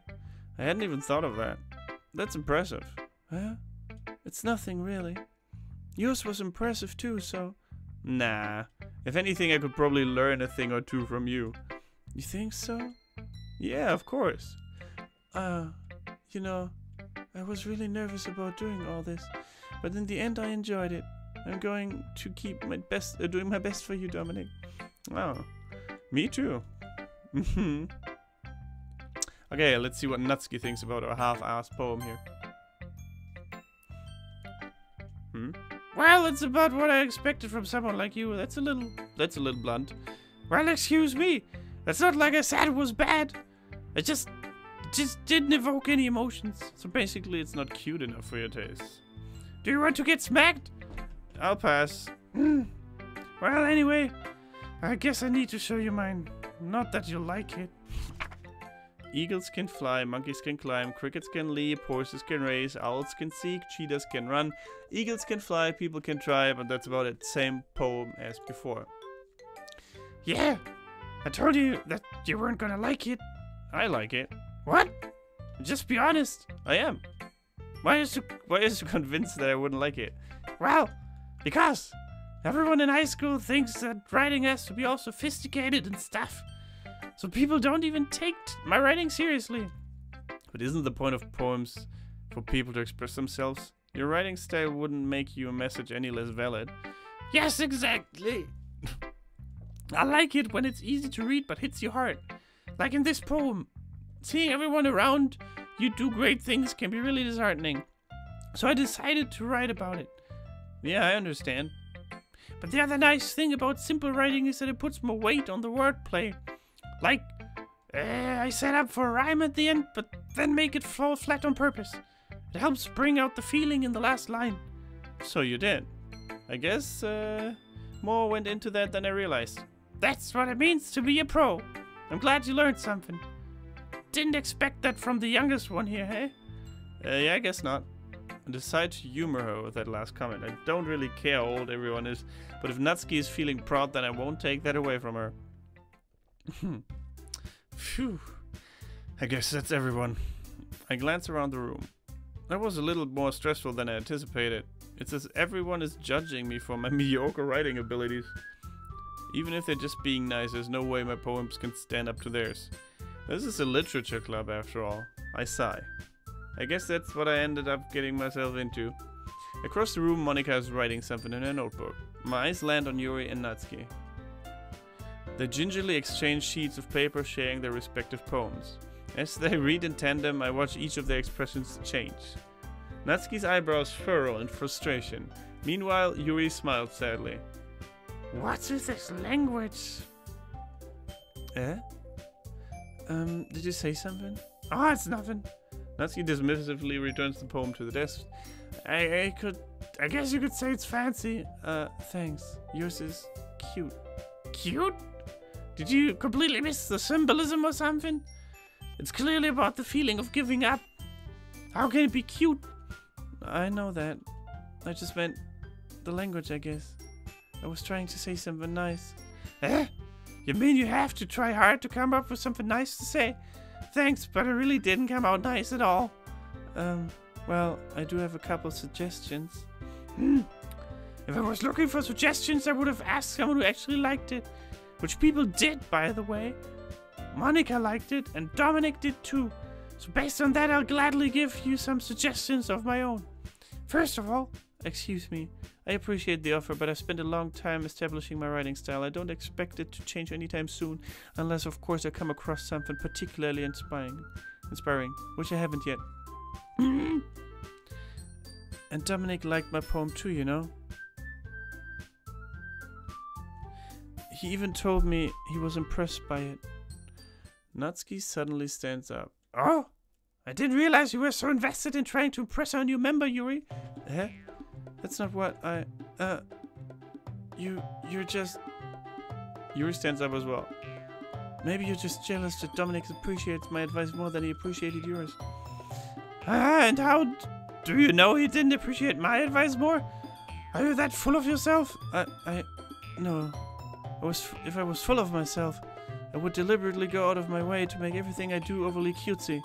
I hadn't even thought of that. That's impressive. Huh? It's nothing, really. Yours was impressive too, so... Nah. If anything, I could probably learn a thing or two from you. You think so? Yeah, of course. You know, I was really nervous about doing all this, but in the end I enjoyed it. I'm going to keep my best, doing my best for you, Dominic. Oh, me too. Okay, let's see what Natsuki thinks about our half-assed poem here. Well, it's about what I expected from someone like you. That's a little blunt. Well, excuse me. That's not like I said it was bad. It just didn't evoke any emotions. So basically, it's not cute enough for your taste. Do you want to get smacked? I'll pass. Well, anyway, I guess I need to show you mine. Not that you'll like it. Eagles can fly, monkeys can climb, crickets can leap, horses can race, owls can seek, cheetahs can run, eagles can fly, people can try, but that's about it. Same poem as before. Yeah, I told you that you weren't gonna like it. I like it. What? Just be honest. I am. Why is you convinced that I wouldn't like it? Well, because everyone in high school thinks that writing has to be all sophisticated and stuff. So people don't even take my writing seriously. But isn't the point of poems for people to express themselves? Your writing style wouldn't make your message any less valid. Yes, exactly. I like it when it's easy to read but hits you hard. Like in this poem. Seeing everyone around you do great things can be really disheartening. So I decided to write about it. Yeah, I understand. But the other nice thing about simple writing is that it puts more weight on the wordplay. Like, I set up for a rhyme at the end, but then make it fall flat on purpose. It helps bring out the feeling in the last line. So you did. I guess more went into that than I realized. That's what it means to be a pro. I'm glad you learned something. Didn't expect that from the youngest one here, hey? Yeah, I guess not. I decided to humor her with that last comment. I don't really care how old everyone is, but if Natsuki is feeling proud, then I won't take that away from her. Phew. I guess that's everyone. I glance around the room. That was a little more stressful than I anticipated. It's as everyone is judging me for my mediocre writing abilities. Even if they're just being nice, there's no way my poems can stand up to theirs. This is a literature club after all. I sigh. I guess that's what I ended up getting myself into. Across the room, Monica is writing something in her notebook. My eyes land on Yuri and Natsuki. They gingerly exchange sheets of paper, sharing their respective poems. As they read in tandem, I watch each of their expressions change. Natsuki's eyebrows furrow in frustration. Meanwhile, Yuri smiles sadly. What's with this language? Eh? Did you say something? Oh, it's nothing. Natsuki dismissively returns the poem to the desk. I guess you could say it's fancy. Thanks. Yours is cute. Cute? Did you completely miss the symbolism or something? It's clearly about the feeling of giving up. How can it be cute? I know that. I just meant the language, I guess. I was trying to say something nice. Eh? You mean you have to try hard to come up with something nice to say? Thanks, but it really didn't come out nice at all. Well, I do have a couple suggestions. If I was looking for suggestions, I would have asked someone who actually liked it. Which people did, by the way. Monica liked it, and Dominic did too. So based on that, I'll gladly give you some suggestions of my own. First of all, excuse me, I appreciate the offer, but I've spent a long time establishing my writing style. I don't expect it to change anytime soon, unless of course I come across something particularly inspiring, which I haven't yet. And Dominic liked my poem too, you know. He even told me he was impressed by it. Natsuki suddenly stands up. Oh, I didn't realize you were so invested in trying to impress our new member, Yuri. Eh? That's not what I... You're just... Yuri stands up as well. Maybe you're just jealous that Dominic appreciates my advice more than he appreciated yours. And how do you know he didn't appreciate my advice more? Are you that full of yourself? No. If I was full of myself, I would deliberately go out of my way to make everything I do overly cutesy.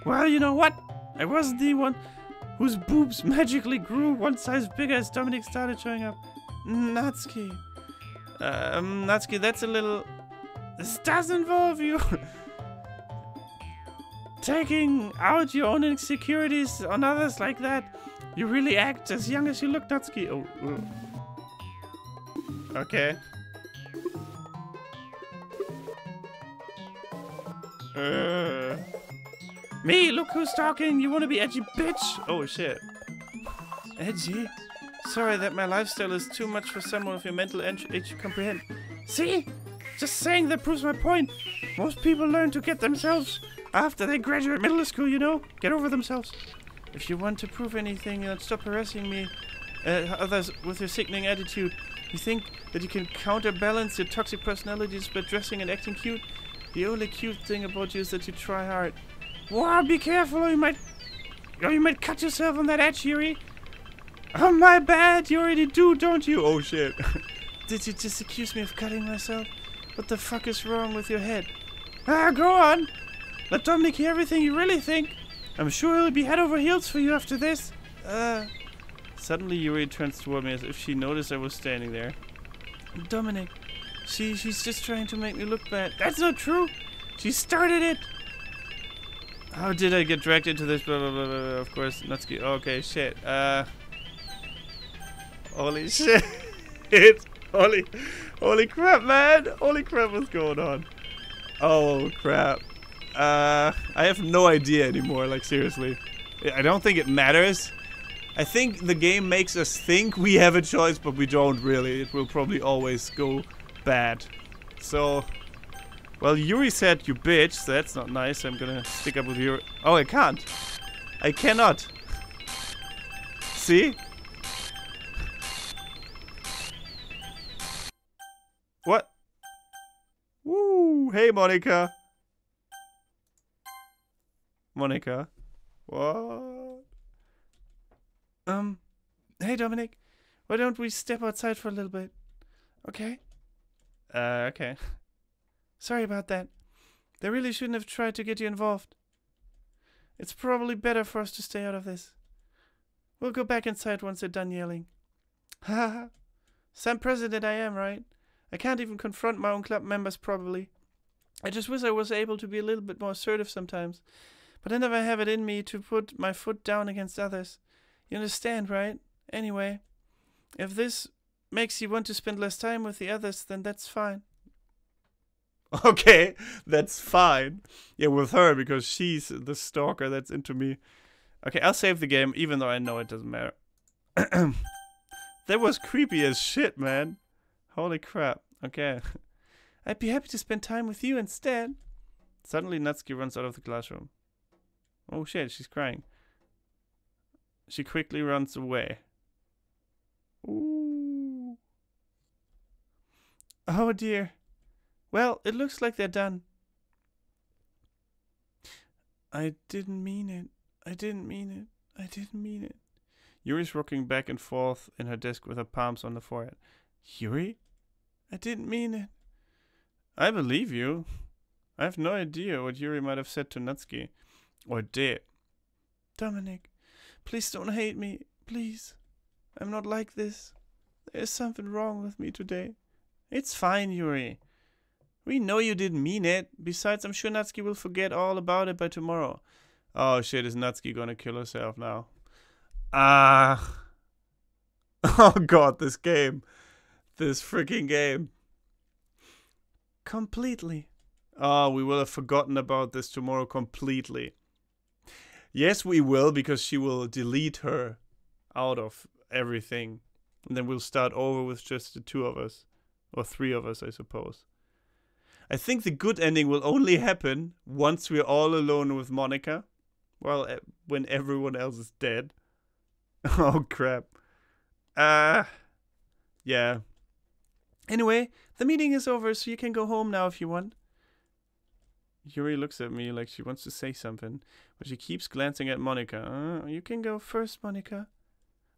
Well, you know what? I wasn't the one whose boobs magically grew one size bigger as Dominic started showing up. Natsuki. Natsuki, that's a little... This does involve you taking out your own insecurities on others like that. You really act as young as you look, Natsuki. Oh. Okay. Me, look who's talking. You wanna be edgy, bitch? Oh shit. Edgy? Sorry that my lifestyle is too much for someone of your mental age to comprehend. See? Just saying that proves my point. Most people learn to get themselves after they graduate middle school, you know? Get over themselves. If you want to prove anything, stop harassing me, others with your sickening attitude. You think that you can counterbalance your toxic personalities by dressing and acting cute? The only cute thing about you is that you try hard. Wow, be careful or you might cut yourself on that edge, Yuri. Oh, my bad. You already do, don't you? Oh, shit. Did you just accuse me of cutting myself? What the fuck is wrong with your head? Go on. Let Dominic hear everything you really think. I'm sure he'll be head over heels for you after this. Suddenly Yuri turns toward me as if she noticed I was standing there. Dominic, she's just trying to make me look bad. That's not true. She started it. How did I get dragged into this? Blah, blah, blah, blah. Of course, Natsuki. Okay, shit. Holy shit. Holy crap, man. Holy crap, what's going on? Oh, crap. I have no idea anymore, like, seriously. I don't think it matters. I think the game makes us think we have a choice, but we don't really. It will probably always go bad. So, well, Yuri said you bitch, so that's not nice. I'm gonna stick up with Yuri. Oh, I can't. I cannot. See? What? Woo! Hey, Monica. Monica. What? Hey Dominic, why don't we step outside for a little bit? Okay? Okay. Sorry about that. They really shouldn't have tried to get you involved. It's probably better for us to stay out of this. We'll go back inside once they're done yelling. Ha ha. Some president I am, right? I can't even confront my own club members properly. I just wish I was able to be a little bit more assertive sometimes. But I never have it in me to put my foot down against others. You understand, right? Anyway, if this makes you want to spend less time with the others, then that's fine. Okay, that's fine. Yeah, with her, because she's the stalker that's into me. Okay, I'll save the game, even though I know it doesn't matter. That was creepy as shit, man. Holy crap. Okay. I'd be happy to spend time with you instead. Suddenly, Natsuki runs out of the classroom. Oh shit, she's crying. She quickly runs away. Ooh. Oh dear. Well, it looks like they're done. I didn't mean it. I didn't mean it. I didn't mean it. Yuri's rocking back and forth in her desk with her palms on the forehead. Yuri? I didn't mean it. I believe you. I have no idea what Yuri might have said to Natsuki. Or did. Dominic, please don't hate me. Please. I'm not like this. There's something wrong with me today. It's fine, Yuri. We know you didn't mean it. Besides, I'm sure Natsuki will forget all about it by tomorrow. Oh shit, is Natsuki gonna kill herself now? Ah. Oh god, this game. This freaking game. Completely. Oh, we will have forgotten about this tomorrow completely. Yes, we will, because she will delete her out of everything. And then we'll start over with just the two of us. Or three of us, I suppose. I think the good ending will only happen once we're all alone with Monica. Well, when everyone else is dead. Oh, crap. Yeah. Anyway, the meeting is over, so you can go home now if you want. Yuri looks at me like she wants to say something, but she keeps glancing at Monica. You can go first, Monica.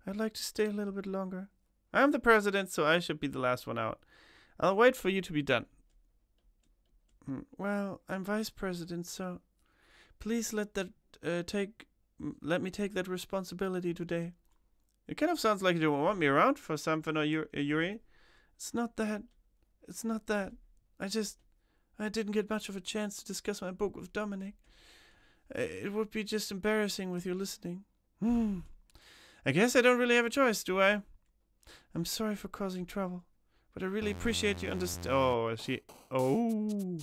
I'd like to stay a little bit longer. I'm the president, so I should be the last one out. I'll wait for you to be done. Well, I'm vice president, so please let me take that responsibility today. It kind of sounds like you don't want me around for something, or Yuri. It's not that. It's not that. I didn't get much of a chance to discuss my book with Dominic. It would be just embarrassing with you listening. I guess I don't really have a choice, do I? I'm sorry for causing trouble, but I really appreciate you understand. Oh, she. Oh.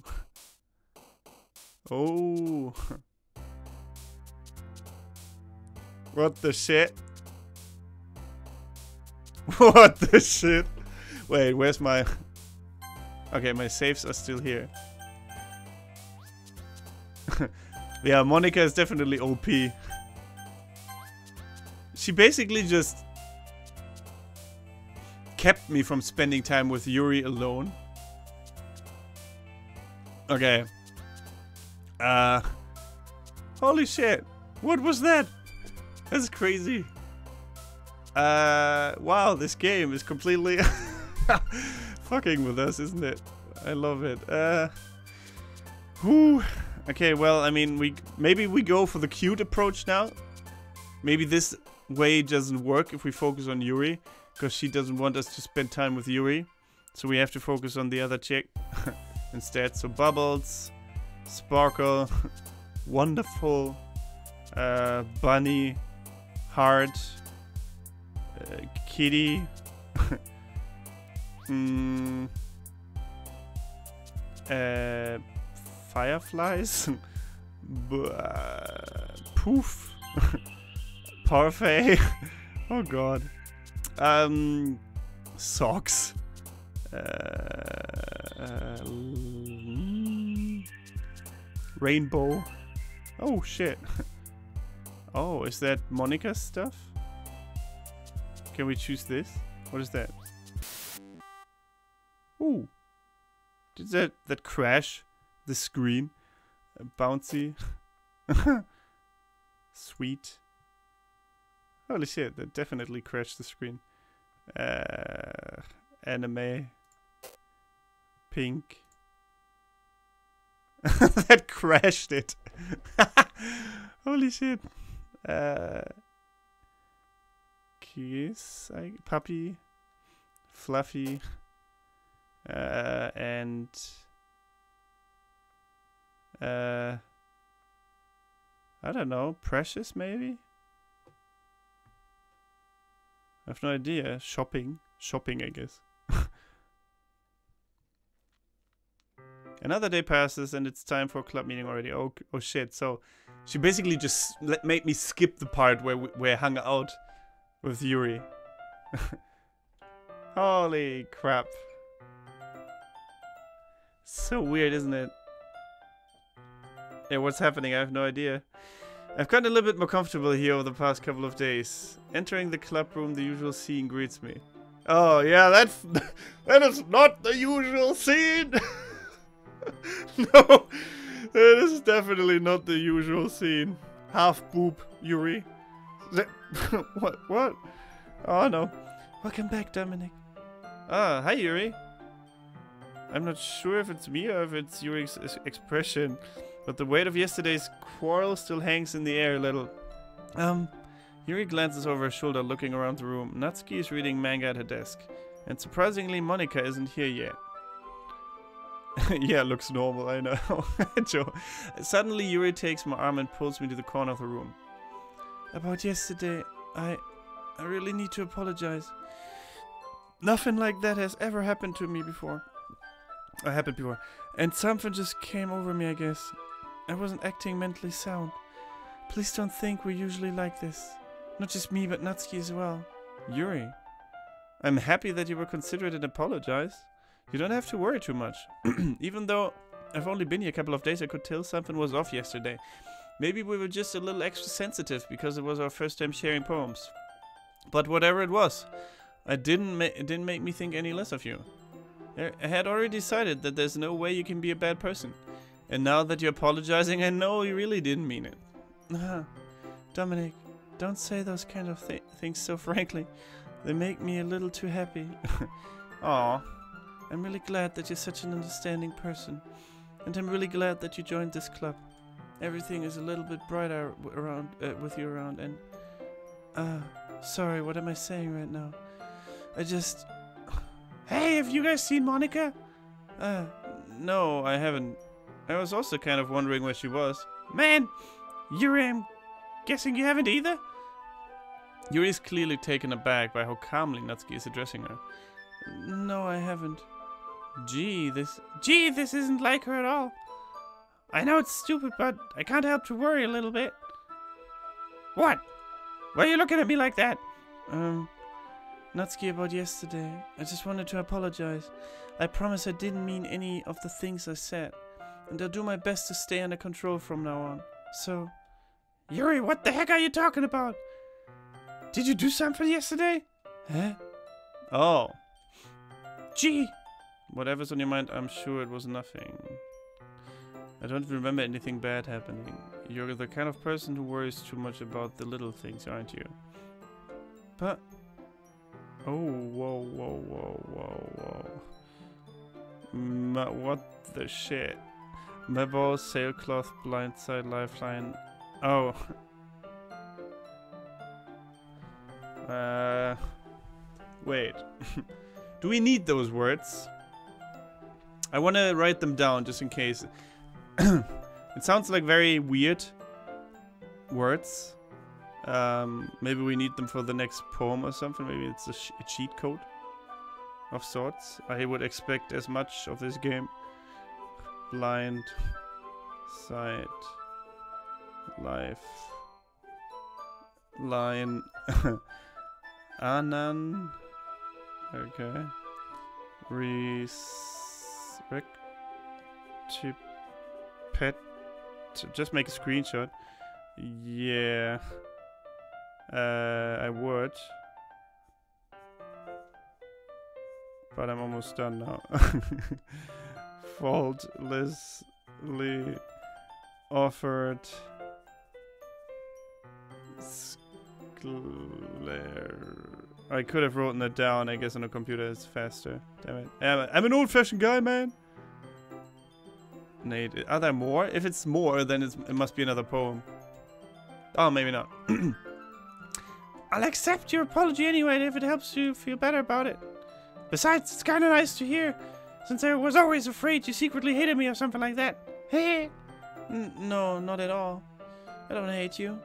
Oh. What the shit? What the shit? Wait, where's my... Okay, my saves are still here. Yeah, Monica is definitely OP. She basically just kept me from spending time with Yuri alone. Okay. Holy shit. What was that? That's crazy. Wow, this game is completely fucking with us, isn't it? I love it. Whew. Okay, well, I mean, maybe we go for the cute approach now. Maybe this way doesn't work if we focus on Yuri, because she doesn't want us to spend time with Yuri. So we have to focus on the other chick instead. So Bubbles, Sparkle, Wonderful, Bunny, Heart, Kitty, Fireflies, Poof, Parfait, oh god, Socks, Rainbow, oh shit, oh, is that Monica's stuff? Can we choose this? What is that? Ooh. Did that crash the screen? Bouncy. Sweet. Holy shit, that definitely crashed the screen. Anime. Pink. That crashed it. Holy shit. Kiss, puppy, fluffy, and I don't know, precious maybe? I have no idea. Shopping, I guess. Another day passes and it's time for a club meeting already. Oh shit. So she basically just made me skip the part where I hung out with Yuri. Holy crap. So weird, isn't it? Yeah, what's happening? I have no idea. I've gotten a little bit more comfortable here over the past couple of days. Entering the club room, the usual scene greets me. Oh yeah, that is not the usual scene. No, that is definitely not the usual scene. Half boob, Yuri. What? Oh no. Welcome back, Dominic. Ah, hi Yuri. I'm not sure if it's me or if it's Yuri's expression, but the weight of yesterday's quarrel still hangs in the air a little. Yuri glances over her shoulder, looking around the room. Natsuki is reading manga at her desk, and surprisingly, Monika isn't here yet. Yeah, looks normal, I know. Joe. Suddenly, Yuri takes my arm and pulls me to the corner of the room. About yesterday, I really need to apologize. Nothing like that has ever happened to me before. And something just came over me, I guess. I wasn't acting mentally sound. Please don't think we're usually like this. Not just me, but Natsuki as well. Yuri. I'm happy that you were considerate and apologized. You don't have to worry too much. Even though I've only been here a couple of days, I could tell something was off yesterday. Maybe we were just a little extra sensitive because it was our first time sharing poems. But whatever it was, it didn't make me think any less of you. I had already decided that there's no way you can be a bad person. And now that you're apologizing, I know you really didn't mean it. Dominic, don't say those kind of things so frankly. They make me a little too happy. Aw. I'm really glad that you're such an understanding person. And I'm really glad that you joined this club. Everything is a little bit brighter around with you around and... sorry, what am I saying right now? I just... Hey, have you guys seen Monika? No, I haven't. I was also kind of wondering where she was. Man, Yuri, I'm guessing you haven't either? Yuri is clearly taken aback by how calmly Natsuki is addressing her. No, I haven't. Gee, this isn't like her at all. I know it's stupid, but I can't help to worry a little bit. What? Why are you looking at me like that? Natsuki, about yesterday. I just wanted to apologize. I promise I didn't mean any of the things I said. And I'll do my best to stay under control from now on. So... Yuri, what the heck are you talking about? Did you do something yesterday? Huh? Oh. Gee! Whatever's on your mind, I'm sure it was nothing. I don't remember anything bad happening. You're the kind of person who worries too much about the little things, aren't you? But... Oh, whoa. What the shit? Mebo, sailcloth, blindside, lifeline. Oh. Wait. Do we need those words? I want to write them down just in case. It sounds like very weird words. Maybe we need them for the next poem or something. Maybe it's a cheat code of sorts. I would expect as much of this game. Blind, sight, life, line, Anan. Okay. Pet. Just make a screenshot. Yeah. I would. But I'm almost done now. Faultlessly offered. I could have written that down. I guess on a computer it's faster. Damn it. I'm an old-fashioned guy, man. Nate, are there more? If it's more, then it must be another poem. Oh, maybe not. I'll accept your apology anyway if it helps you feel better about it. Besides, it's kind of nice to hear, since I was always afraid you secretly hated me or something like that. Hey. No, not at all. I don't hate you.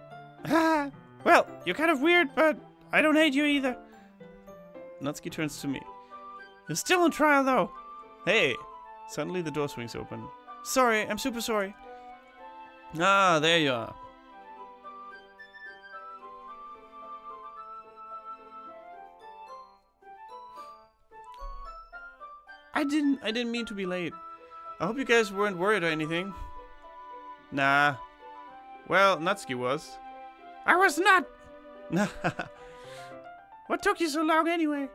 Ah, well, you're kind of weird, but I don't hate you either. Natsuki turns to me. You're still on trial, though. Hey. Suddenly the door swings open. Sorry, I'm super sorry. Ah, there you are. I didn't mean to be late. I hope you guys weren't worried or anything. Nah. Well, Natsuki was. I was not! What took you so long anyway?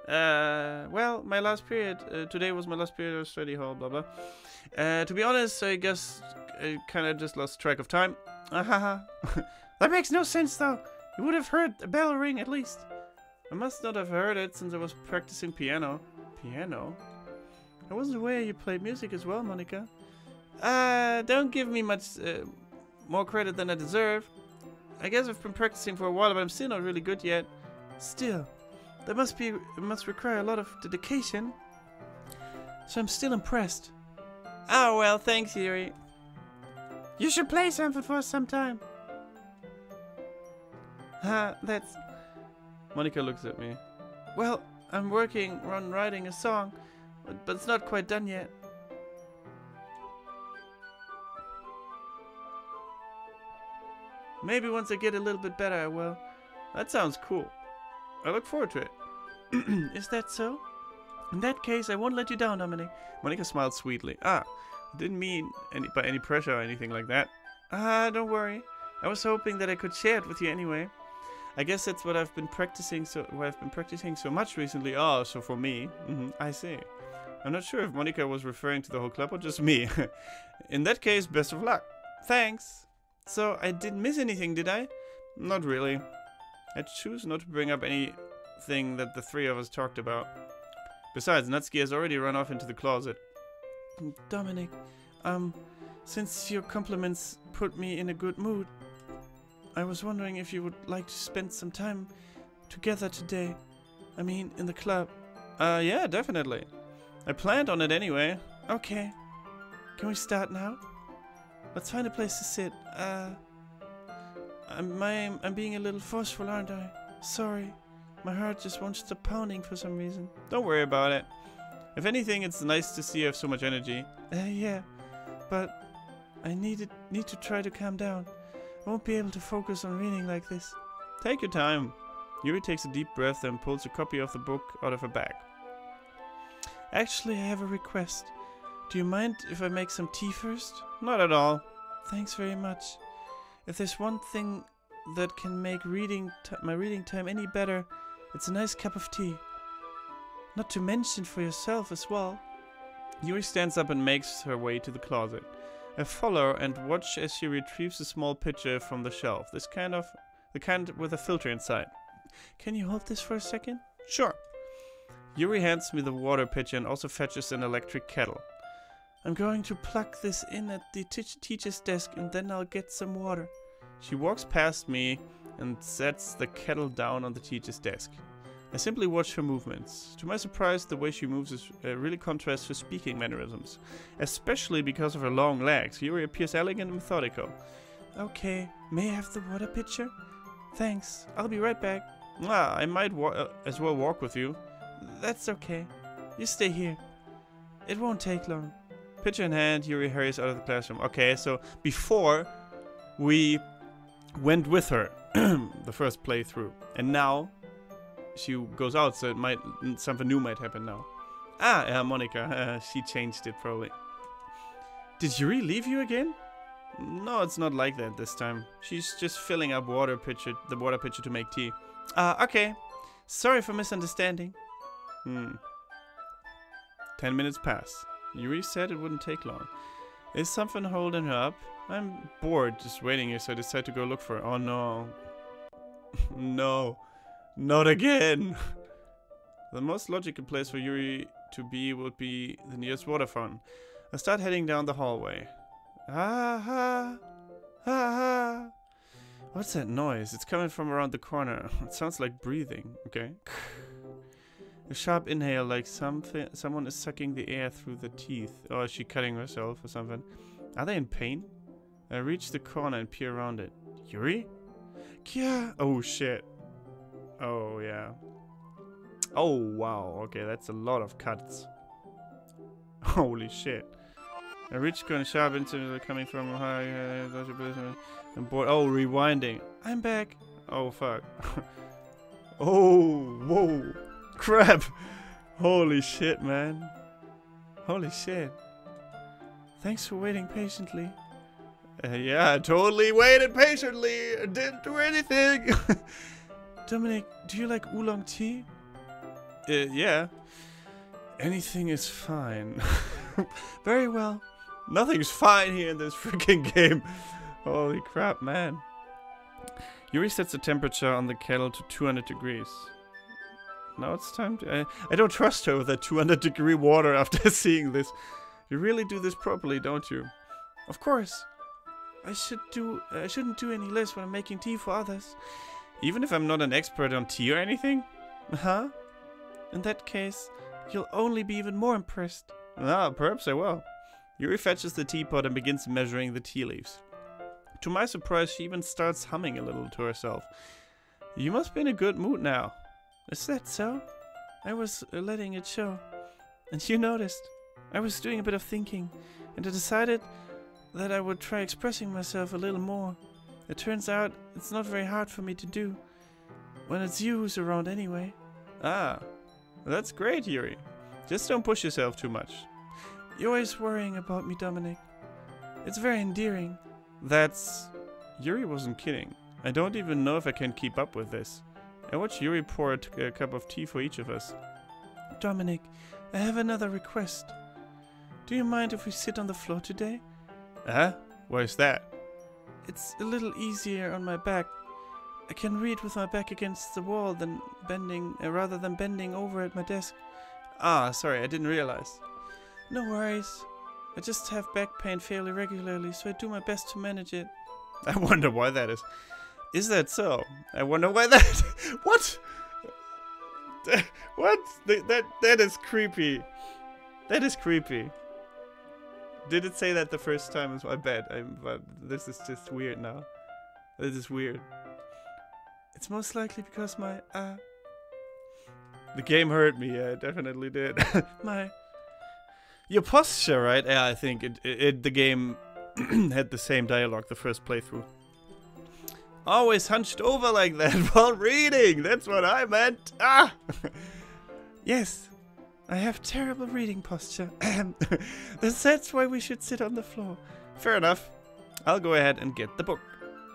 Well, my last period. Today was my last period of study hall, blah blah. To be honest, I guess I kinda just lost track of time. That makes no sense though. You would have heard a bell ring at least. I must not have heard it since I was practicing piano. Piano? I wasn't aware you played music as well, Monica. Don't give me much more credit than I deserve. I guess I've been practicing for a while, but I'm still not really good yet. Still, it must require a lot of dedication. So I'm still impressed. Oh well, thanks, Yuri. You should play something for us sometime. That's... Monica looks at me. Well, I'm working on writing a song, but it's not quite done yet. Maybe once I get a little bit better, I will. That sounds cool. I look forward to it. Is that so? In that case, I won't let you down, Dominic. Monica smiled sweetly. I didn't mean by any pressure or anything like that. Don't worry. I was hoping that I could share it with you anyway. I guess that's what I've been practicing so much recently. Oh, so for me. I see. I'm not sure if Monica was referring to the whole club or just me. In that case, best of luck. Thanks. So, I didn't miss anything, did I? Not really. I choose not to bring up anything that the three of us talked about. Besides, Natsuki has already run off into the closet. Dominic, since your compliments put me in a good mood, I was wondering if you would like to spend some time together today. I mean, in the club. Yeah, definitely. I planned on it anyway. Okay. Can we start now? Let's find a place to sit. I'm being a little forceful, aren't I? Sorry. My heart just won't stop pounding for some reason. Don't worry about it. If anything, it's nice to see you have so much energy. Yeah. But I need to try to calm down. I won't be able to focus on reading like this. Take your time. Yuri takes a deep breath and pulls a copy of the book out of her bag. Actually, I have a request. Do you mind if I make some tea first? Not at all. Thanks very much. If there's one thing that can make my reading time any better, it's a nice cup of tea. Not to mention for yourself as well. Yuri stands up and makes her way to the closet. I follow and watch as she retrieves a small pitcher from the shelf. The kind with a filter inside. Can you hold this for a second? Sure. Yuri hands me the water pitcher and also fetches an electric kettle. I'm going to plug this in at the teacher's desk and then I'll get some water. She walks past me and sets the kettle down on the teacher's desk. I simply watch her movements. To my surprise, the way she moves is really contrasts her speaking mannerisms. Especially because of her long legs. Yuri appears elegant and methodical. Okay, may I have the water pitcher? Thanks, I'll be right back. I might as well walk with you. That's okay. You stay here. It won't take long. Pitcher in hand, Yuri hurries out of the classroom. Okay, so before we went with her the first playthrough, and now she goes out, so something new might happen now. Yeah, Monica. She changed it probably. Did Yuri leave you again? No, it's not like that this time. She's just filling up the water pitcher to make tea. Okay. Sorry for misunderstanding. 10 minutes pass. Yuri said it wouldn't take long. Is something holding her up? I'm bored just waiting here, so I decide to go look for her. Oh no. No. Not again. The most logical place for Yuri to be would be the nearest water fountain. I start heading down the hallway. Ha ha! Ha ha! What's that noise? It's coming from around the corner. It sounds like breathing. Okay. A sharp inhale, like someone is sucking the air through the teeth. Or is she cutting herself or something? Are they in pain? I reach the corner and peer around it. Yuri? Yeah. Oh shit. Oh yeah. Oh wow. Okay, that's a lot of cuts. Holy shit. I reach corner sharp into coming from high. I'm bored. Oh, rewinding. I'm back. Oh fuck. Oh whoa. Crap. Holy shit, man. Holy shit. Thanks for waiting patiently. Yeah, I totally waited patiently. I didn't do anything. Dominic, do you like oolong tea? Yeah. Anything is fine. Very well. Nothing's fine here in this freaking game. Holy crap, man. Yuri sets the temperature on the kettle to 200 degrees. Now it's time to... I don't trust her with that 200 degree water after seeing this. You really do this properly, don't you? Of course. I shouldn't do any less when I'm making tea for others. Even if I'm not an expert on tea or anything? Huh? In that case, you'll only be even more impressed. Ah, perhaps I will. Yuri fetches the teapot and begins measuring the tea leaves. To my surprise, she even starts humming a little to herself. You must be in a good mood now. Is that so? I was letting it show. And you noticed. I was doing a bit of thinking, and I decided that I would try expressing myself a little more. It turns out it's not very hard for me to do, when it's you who's around anyway. Ah, that's great, Yuri. Just don't push yourself too much. You're always worrying about me, Dominic. It's very endearing. Yuri wasn't kidding. I don't even know if I can keep up with this. I watched Yuri pour a cup of tea for each of us. Dominic, I have another request. Do you mind if we sit on the floor today? Huh? Why is that? It's a little easier on my back. I can read with my back against the wall rather than bending over at my desk. Ah, sorry, I didn't realize. No worries. I just have back pain fairly regularly, so I do my best to manage it. I wonder why that is. Is that so? I wonder why that... What? What? That is creepy. That is creepy. Did it say that the first time as well? I bet. But this is just weird now. This is weird. It's most likely because my... The game hurt me. Yeah, it definitely did. Your posture, right? Yeah, I think the game had the same dialogue the first playthrough. Always hunched over like that while reading. That's what I meant. Ah! Yes, I have terrible reading posture. That's why we should sit on the floor. Fair enough. I'll go ahead and get the book.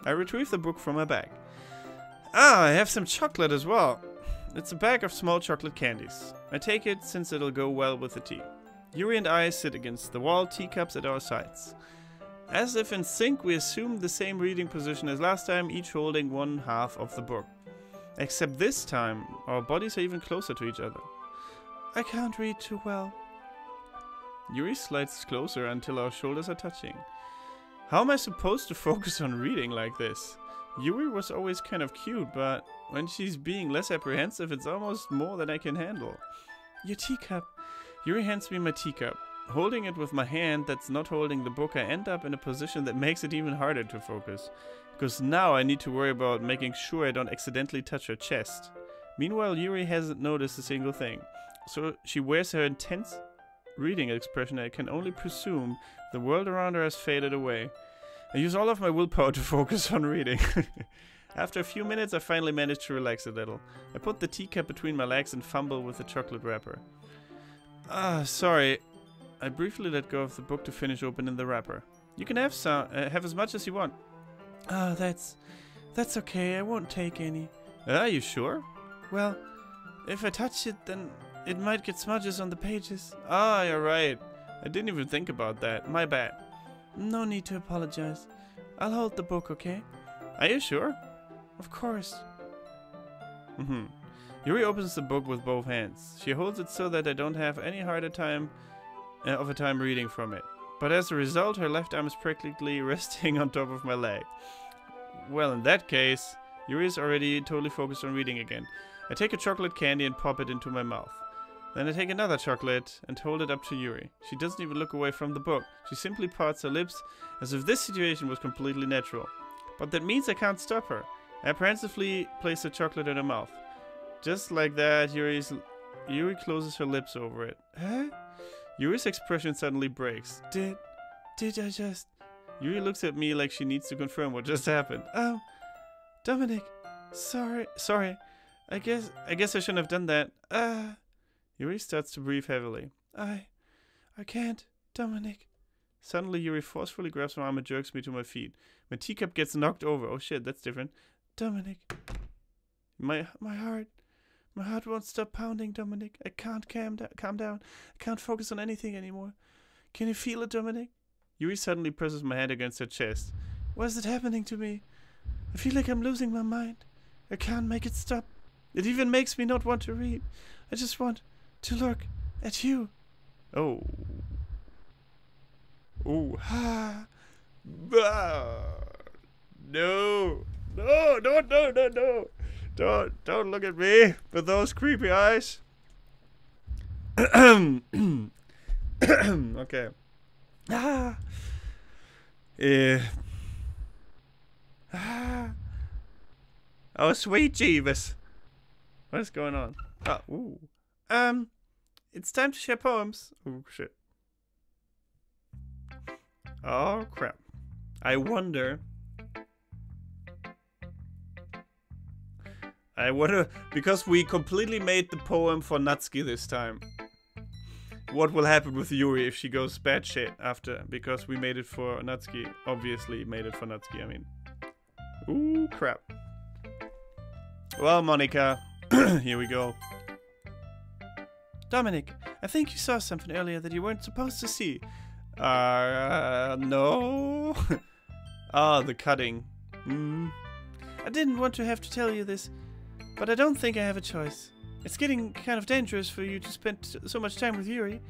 I retrieve the book from my bag. Ah, I have some chocolate as well. It's a bag of small chocolate candies. I take it since it'll go well with the tea. Yuri and I sit against the wall, teacups at our sides. As if in sync, we assume the same reading position as last time, each holding one half of the book. Except this time, our bodies are even closer to each other. I can't read too well. Yuri slides closer until our shoulders are touching. How am I supposed to focus on reading like this? Yuri was always kind of cute, but when she's being less apprehensive, it's almost more than I can handle. Your teacup. Yuri hands me my teacup. Holding it with my hand that's not holding the book, I end up in a position that makes it even harder to focus. Because now I need to worry about making sure I don't accidentally touch her chest. Meanwhile, Yuri hasn't noticed a single thing. So she wears her intense reading expression. I can only presume the world around her has faded away. I use all of my willpower to focus on reading. After a few minutes, I finally manage to relax a little. I put the teacup between my legs and fumble with the chocolate wrapper. Ah, sorry. I briefly let go of the book to finish opening the wrapper. You can have as much as you want. Ah, that's okay. I won't take any. Are you sure? Well, if I touch it, then it might get smudges on the pages. Ah, you're right. I didn't even think about that. My bad. No need to apologize. I'll hold the book, okay? Are you sure? Of course. Yuri opens the book with both hands. She holds it so that I don't have any harder time of a time reading from it. But as a result, her left arm is practically resting on top of my leg. Well, in that case, Yuri is already totally focused on reading again. I take a chocolate candy and pop it into my mouth. Then I take another chocolate and hold it up to Yuri. She doesn't even look away from the book. She simply parts her lips as if this situation was completely natural. But that means I can't stop her. I apprehensively place the chocolate in her mouth. Just like that, Yuri closes her lips over it. Huh? Yuri's expression suddenly breaks. Did I just... Yuri looks at me like she needs to confirm what just happened. Dominic. Sorry. I guess I shouldn't have done that. Yuri starts to breathe heavily. I can't, Dominic. Suddenly, Yuri forcefully grabs my arm and jerks me to my feet. My teacup gets knocked over. Oh shit, that's different. Dominic. My heart won't stop pounding, Dominic. I can't calm down. I can't focus on anything anymore. Can you feel it, Dominic? Yuri suddenly presses my hand against her chest. Why is it happening to me? I feel like I'm losing my mind. I can't make it stop. It even makes me not want to read. I just want to look at you. Oh. Oh. Ah. No. No. Don't look at me with those creepy eyes. Okay. Ah. Oh, sweet Jeebus. What's going on? Oh, ooh. It's time to share poems. Oh, shit. Oh, crap. I wonder, because we completely made the poem for Natsuki this time. What will happen with Yuri if she goes batshit after? Because we made it for Natsuki. Obviously made it for Natsuki, I mean. Ooh, crap. Well, Monica, here we go. Dominic, I think you saw something earlier that you weren't supposed to see. No. The cutting. I didn't want to have to tell you this, but I don't think I have a choice. It's getting kind of dangerous for you to spend so much time with Yuri.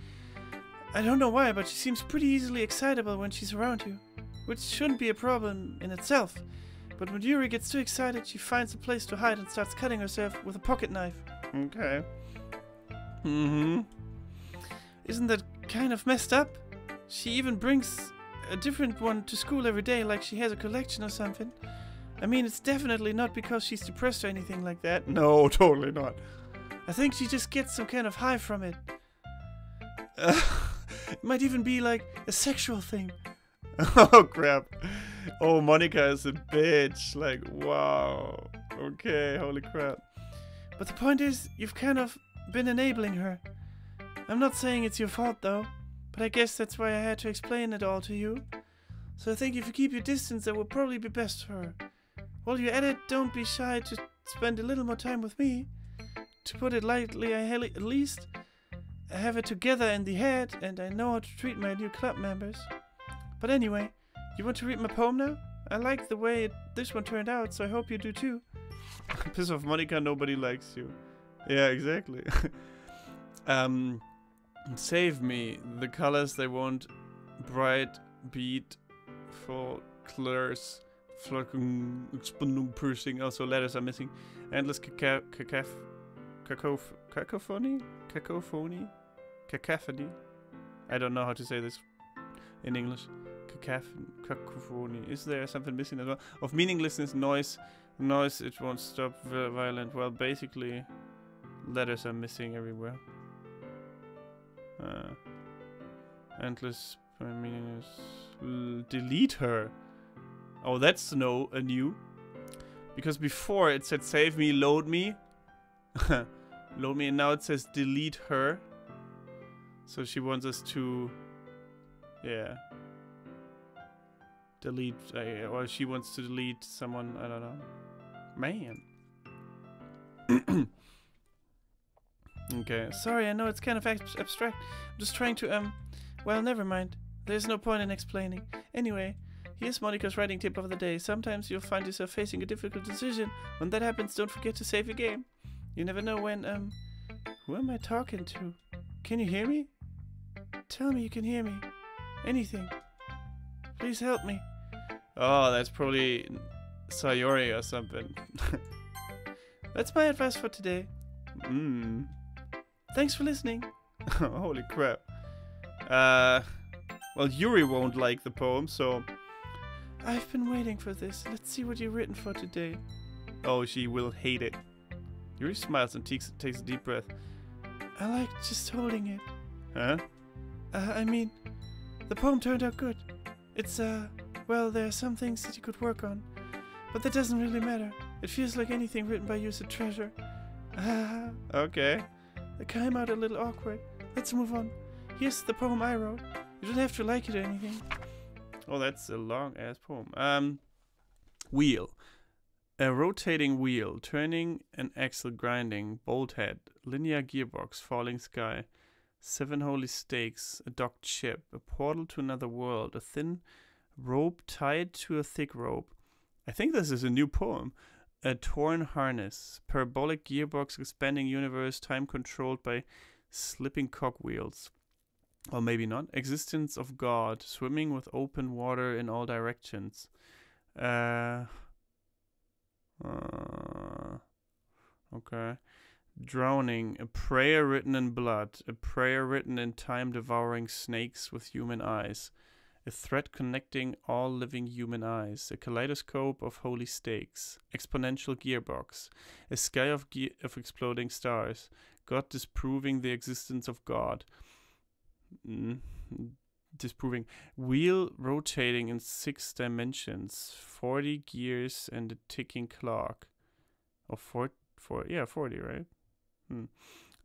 I don't know why, but she seems pretty easily excitable when she's around you, which shouldn't be a problem in itself. But when Yuri gets too excited, she finds a place to hide and starts cutting herself with a pocket knife. Okay. Isn't that kind of messed up? She even brings a different one to school every day, like she has a collection or something. I mean, it's definitely not because she's depressed or anything like that. No, totally not. I think she just gets some kind of high from it. It might even be like a sexual thing. Oh, crap. Oh, Monica is a bitch. Like, wow. Okay, holy crap. But the point is, you've kind of been enabling her. I'm not saying it's your fault, though. But I guess that's why I had to explain it all to you. So I think if you keep your distance, that will probably be best for her. While you're at it, don't be shy to spend a little more time with me. To put it lightly, at least I have it together in the head, and I know how to treat my new club members. But anyway, you want to read my poem now? I like the way this one turned out, so I hope you do too. Piss off, Monica, nobody likes you. Yeah, exactly. Save me. The colors they want. Bright, beat, for colors, flocking, piercing. Also, letters are missing. Endless cacophony? Cacophony? I don't know how to say this in English. Cacophony. Is there something missing as well? Of meaninglessness, noise, it won't stop, violent. Well, basically, letters are missing everywhere. Endless, meaningless. Delete her. Oh, that's new. Because before it said save me, load me. Load me, and now it says delete her. So she wants us to, yeah, delete, or she wants to delete someone, I don't know. Man. Okay, sorry, I know it's kind of abstract. I'm just trying to, well, never mind. There's no point in explaining. Anyway, here's Monica's writing tip of the day. Sometimes you'll find yourself facing a difficult decision. When that happens, don't forget to save your game. You never know when, who am I talking to? Can you hear me? tell me you can hear me. Anything. Please help me. Oh, that's probably Sayori or something. That's my advice for today. Thanks for listening. Holy crap. Well, Yuri won't like the poem, so... I've been waiting for this. Let's see what you've written for today. Oh, she will hate it. Yuri smiles and takes a deep breath. I like just holding it. Huh? I mean, the poem turned out good. It's, well, there are some things that you could work on. But that doesn't really matter. It feels like anything written by you is a treasure. Okay. It came out a little awkward. Let's move on. Here's the poem I wrote. You don't have to like it or anything. Oh, that's a long-ass poem. Wheel. A rotating wheel, turning an axle grinding, bolt head, linear gearbox, falling sky, 7 holy stakes, a docked ship, a portal to another world, a thin rope tied to a thick rope. I think this is a new poem. A torn harness, parabolic gearbox, expanding universe, time controlled by slipping cogwheels. Or maybe not. Existence of God, swimming with open water in all directions. Okay. Drowning, a prayer written in blood, a prayer written in time devouring snakes with human eyes, a thread connecting all living human eyes, a kaleidoscope of holy stakes, exponential gearbox, a sky of exploding stars, God disproving the existence of God, disproving, wheel rotating in 6 dimensions, 40 gears and a ticking clock. Oh, 40, right?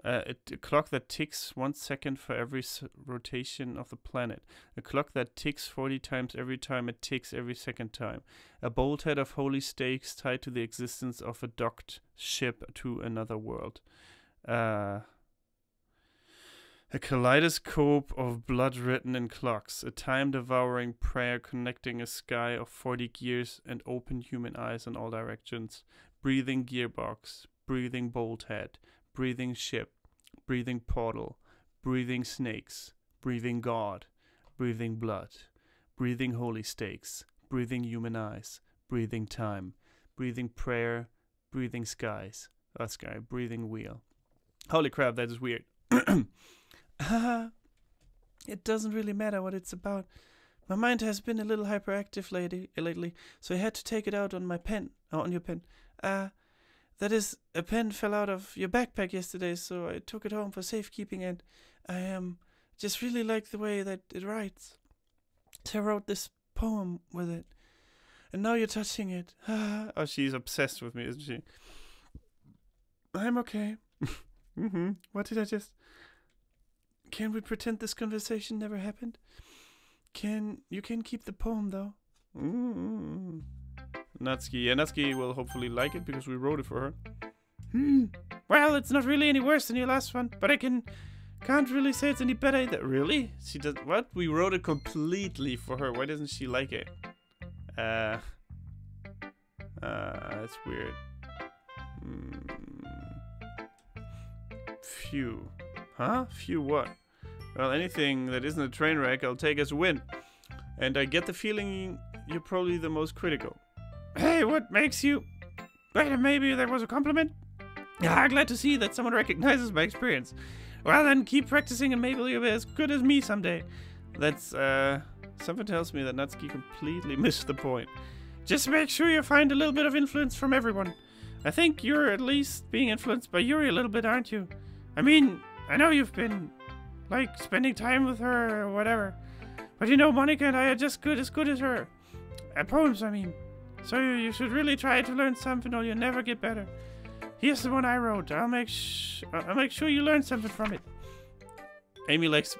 A clock that ticks 1 second for every rotation of the planet. A clock that ticks 40 times every time it ticks every second time. A bolt head of holy stakes tied to the existence of a docked ship to another world. A kaleidoscope of blood written in clocks. A time-devouring prayer connecting a sky of 40 gears and open human eyes in all directions. Breathing gearbox. Breathing bolt head. Breathing ship. Breathing portal. Breathing snakes. Breathing God. Breathing blood. Breathing holy stakes. Breathing human eyes. Breathing time. Breathing prayer. Breathing skies. Sky. Breathing wheel. Holy crap, that is weird. It doesn't really matter what it's about. My mind has been a little hyperactive lately, so I had to take it out on my pen. On your pen. That is, a pen fell out of your backpack yesterday, so I took it home for safekeeping, and I just really like the way that it writes. So I wrote this poem with it. And now you're touching it. Oh, she's obsessed with me, isn't she? I'm okay. What did I just... Can we pretend this conversation never happened? You can keep the poem, though. Natsuki. Yeah, Natsuki will hopefully like it because we wrote it for her. Well, it's not really any worse than your last one, but I can't really say it's any better either. Really? She does what? We wrote it completely for her. Why doesn't she like it? That's weird. Phew. Huh? Phew what? Well, anything that isn't a train wreck I'll take as a win. And I get the feeling you're probably the most critical. Hey, what makes you... Wait, maybe that was a compliment? Yeah, glad to see that someone recognizes my experience. Well then, keep practicing and maybe you'll be as good as me someday. That's, something tells me that Natsuki completely missed the point. Just make sure you find a little bit of influence from everyone. I think you're at least being influenced by Yuri a little bit, aren't you? I mean, I know you've been, like, spending time with her or whatever. But you know, Monica and I are just as good as her. At poems, I mean. So you should really try to learn something or you'll never get better. Here's the one I wrote. I'll make sure you learn something from it. Amy likes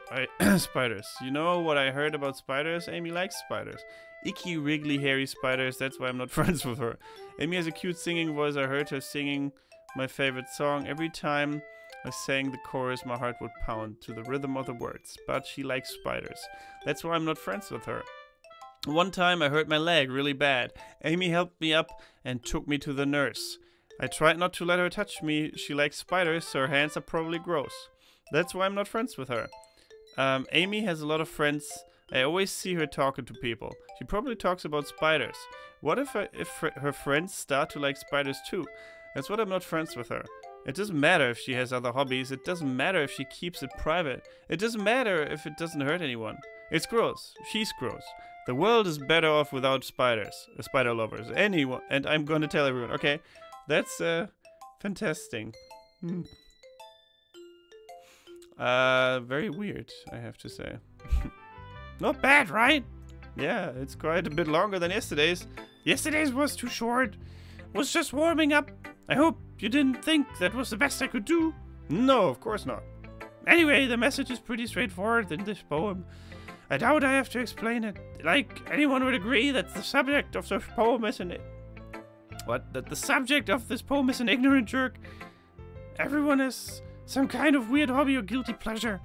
spiders. You know what I heard about spiders? Amy likes spiders. Icky, wriggly, hairy spiders. That's why I'm not friends with her. Amy has a cute singing voice. I heard her singing my favorite song. Every time I sang the chorus, my heart would pound to the rhythm of the words. But she likes spiders. That's why I'm not friends with her. One time I hurt my leg really bad. Amy helped me up and took me to the nurse. I tried not to let her touch me. She likes spiders, so her hands are probably gross. That's why I'm not friends with her. Amy has a lot of friends. I always see her talking to people. She probably talks about spiders. What if her friends start to like spiders too? That's what I'm not friends with her. It doesn't matter if she has other hobbies. It doesn't matter if she keeps it private. It doesn't matter if it doesn't hurt anyone. It's gross. She's gross. The world is better off without spiders. Spider lovers. Anyone. And I'm gonna tell everyone. Okay. That's, fantastic. Very weird, I have to say. Not bad, right? Yeah, it's quite a bit longer than yesterday's. Yesterday's was too short. Was just warming up. I hope you didn't think that was the best I could do. No, of course not. Anyway, the message is pretty straightforward in this poem. I doubt I have to explain it. Like, anyone would agree that the subject of this poem is that the subject of this poem is an ignorant jerk. Everyone has some kind of weird hobby or guilty pleasure.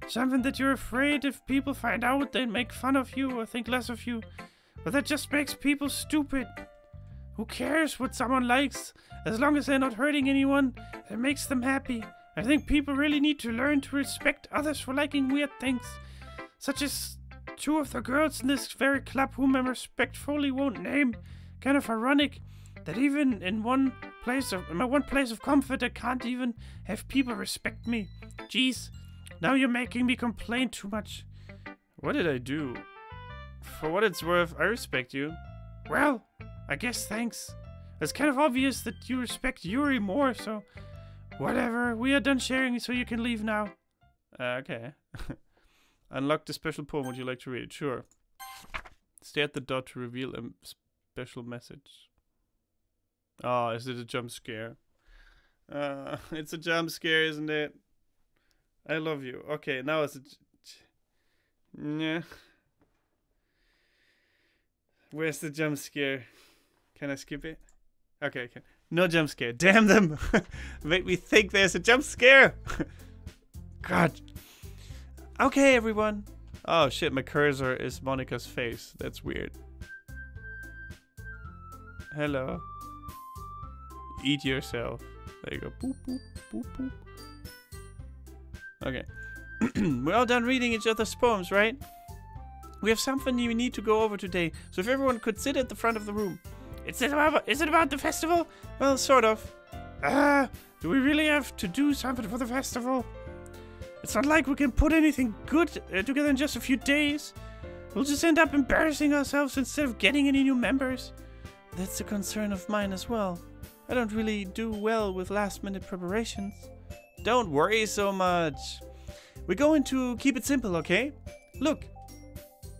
Something that you're afraid if people find out, they'd make fun of you or think less of you. But that just makes people stupid. Who cares what someone likes? As long as they're not hurting anyone, it makes them happy. I think people really need to learn to respect others for liking weird things. Such as two of the girls in this very club whom I respectfully won't name. Kind of ironic that even in my one place of comfort, I can't even have people respect me. Jeez, now you're making me complain too much. What did I do? For what it's worth, I respect you. Well, I guess thanks. It's kind of obvious that you respect Yuri more, so whatever. We are done sharing, so you can leave now. Okay. Unlock the special poem. Would you like to read it? Sure. Stare at the dot to reveal a special message. Oh, is it a jump scare? It's a jump scare, isn't it? I love you. Okay, now it's a... Yeah. Where's the jump scare? Can I skip it? Okay, okay. No jump scare. Damn them! Make me think there's a jump scare! God. Okay, everyone. Oh shit, my cursor is Monica's face. That's weird. Hello. Eat yourself. There you go. Boop, boop, boop, boop. Okay. We're all done reading each other's poems, right? We have something we need to go over today, so if everyone could sit at the front of the room. Is it about the festival? Well, sort of. Do we really have to do something for the festival? It's not like we can put anything good together in just a few days. We'll just end up embarrassing ourselves instead of getting any new members. That's a concern of mine as well. I don't really do well with last-minute preparations. Don't worry so much. We're going to keep it simple, okay? Look,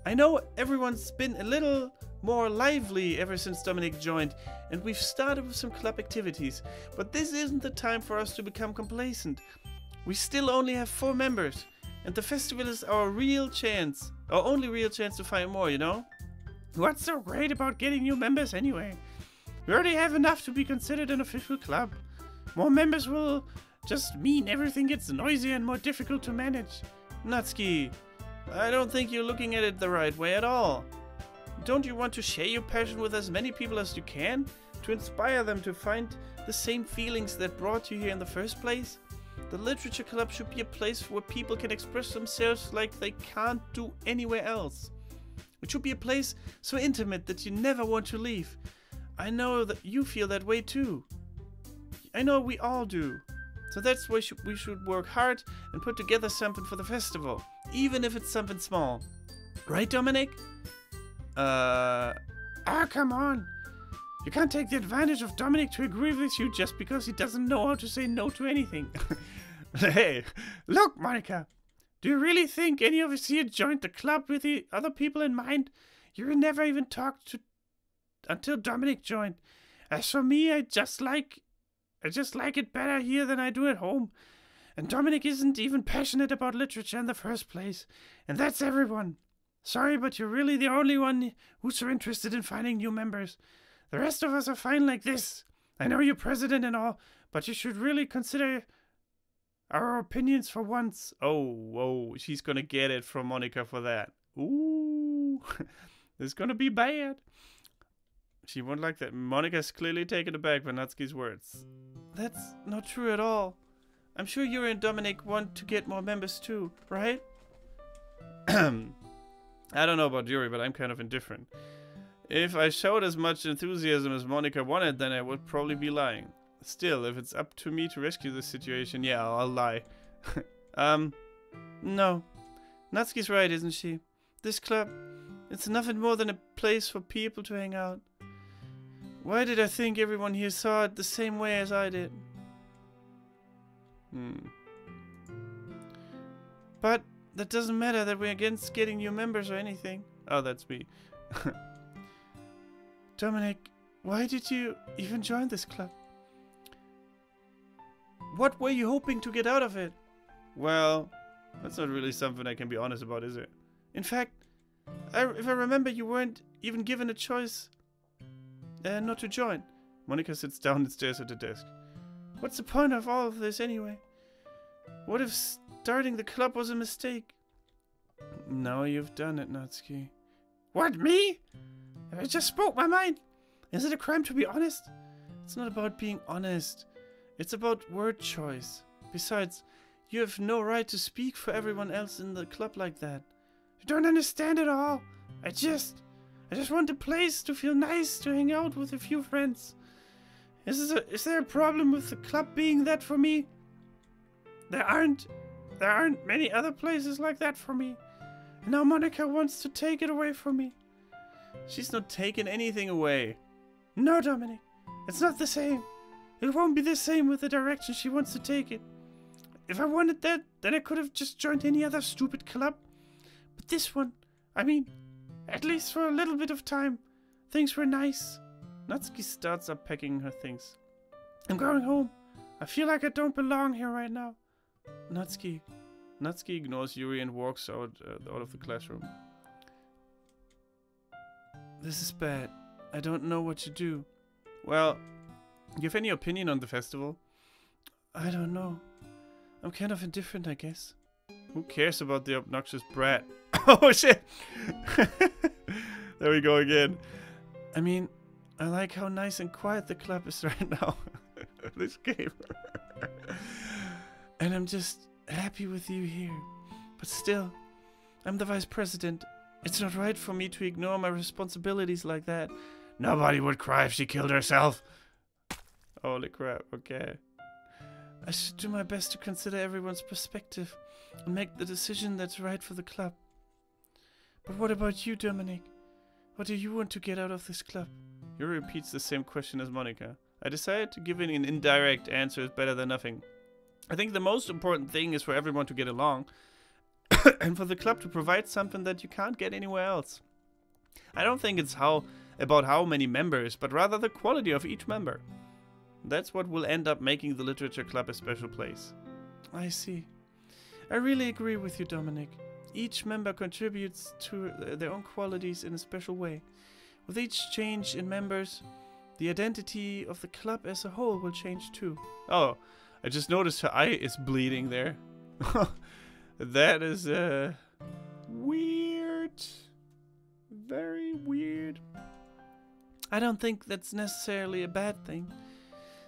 I know everyone's been a little more lively ever since Dominic joined, and we've started with some club activities, but this isn't the time for us to become complacent. We still only have 4 members, and the festival is our only real chance to find more, you know? What's so great about getting new members anyway? We already have enough to be considered an official club. More members will just mean everything gets noisier and more difficult to manage. Natsuki, I don't think you're looking at it the right way at all. Don't you want to share your passion with as many people as you can? To inspire them to find the same feelings that brought you here in the first place? The Literature Club should be a place where people can express themselves like they can't do anywhere else. It should be a place so intimate that you never want to leave. I know that you feel that way too. I know we all do. So that's why we should work hard and put together something for the festival, even if it's something small. Right, Dominic? Come on. You can't take the advantage of Dominic to agree with you just because he doesn't know how to say no to anything. Hey, look, Monica. Do you really think any of us here joined the club with the other people in mind? You never even talked to until Dominic joined. As for me, I just like it better here than I do at home. And Dominic isn't even passionate about literature in the first place. And that's everyone. Sorry, but you're really the only one who's so interested in finding new members. The rest of us are fine like this. I know you're president and all, but you should really consider our opinions for once. Oh, she's gonna get it from Monica for that. Ooh, this is gonna be bad. She won't like that. Monica's clearly taken aback by Natsuki's words. That's not true at all. I'm sure you and Dominic want to get more members too, right? I don't know about Yuri, but I'm kind of indifferent. If I showed as much enthusiasm as Monica wanted, then I would probably be lying. Still, if it's up to me to rescue this situation, yeah, I'll lie. No. Natsuki's right, isn't she? This club, it's nothing more than a place for people to hang out. Why did I think everyone here saw it the same way as I did? But that doesn't matter that we're against getting new members or anything. Oh, that's me. Dominic, why did you even join this club? What were you hoping to get out of it? Well, that's not really something I can be honest about, is it? In fact, if I remember, you weren't even given a choice not to join. Monica sits down and stares at the desk. What's the point of all of this anyway? What if starting the club was a mistake? Now you've done it, Natsuki. What, me? I just spoke my mind. Is it a crime to be honest? It's not about being honest. It's about word choice. Besides, you have no right to speak for everyone else in the club like that. You don't understand at all. I just want a place to feel nice to hang out with a few friends. Is there a problem with the club being that for me? There aren't many other places like that for me. And now Monica wants to take it away from me. She's not taking anything away. No, Dominic. It's not the same. It won't be the same with the direction she wants to take it. If I wanted that, then I could have just joined any other stupid club. But this one, I mean, at least for a little bit of time, things were nice. Natsuki starts unpacking her things. I'm going home. I feel like I don't belong here right now. Natsuki ignores Yuri and walks out of the classroom. This is bad. I don't know what to do. Well, you have any opinion on the festival? I don't know. I'm kind of indifferent, I guess. Who cares about the obnoxious brat? Oh shit! There we go again. I mean, I like how nice and quiet the club is right now. This game. And I'm just happy with you here. But still, I'm the vice president. It's not right for me to ignore my responsibilities like that. Nobody would cry if she killed herself. Holy crap, okay. I should do my best to consider everyone's perspective and make the decision that's right for the club. But what about you, Dominic? What do you want to get out of this club? Yuri repeats the same question as Monica. I decided to give an indirect answer is better than nothing. I think the most important thing is for everyone to get along and for the club to provide something that you can't get anywhere else. I don't think it's about how many members, but rather the quality of each member. That's what will end up making the literature club a special place. I see. I really agree with you, Dominic. Each member contributes to their own qualities in a special way. With each change in members, the identity of the club as a whole will change too. Oh, I just noticed her eye is bleeding there. That is weird. Very weird. I don't think that's necessarily a bad thing.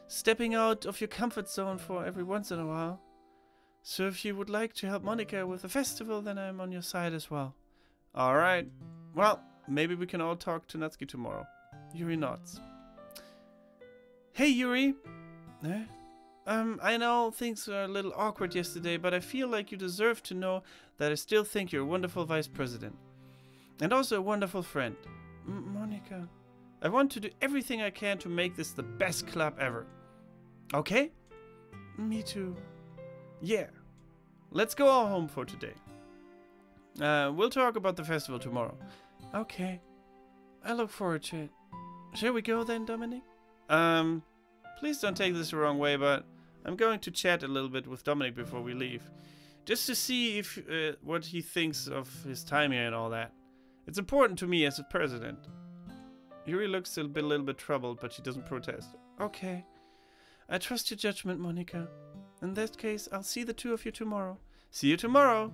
Stepping out of your comfort zone for every once in a while. So if you would like to help Monica with the festival, then I'm on your side as well. Alright. Well, maybe we can all talk to Natsuki tomorrow. Yuri nods. Hey Yuri! I know things were a little awkward yesterday, but I feel like you deserve to know that I still think you're a wonderful vice president. And also a wonderful friend. Monica, I want to do everything I can to make this the best club ever. Okay? Me too. Yeah. Let's go all home for today. We'll talk about the festival tomorrow. Okay. I look forward to it. Shall we go then, Dominic? Please don't take this the wrong way, but I'm going to chat a little bit with Dominic before we leave. Just to see if what he thinks of his time here and all that. It's important to me as a president. Yuri looks a little bit troubled, but she doesn't protest. Okay. I trust your judgment, Monica. In that case, I'll see the two of you tomorrow. See you tomorrow.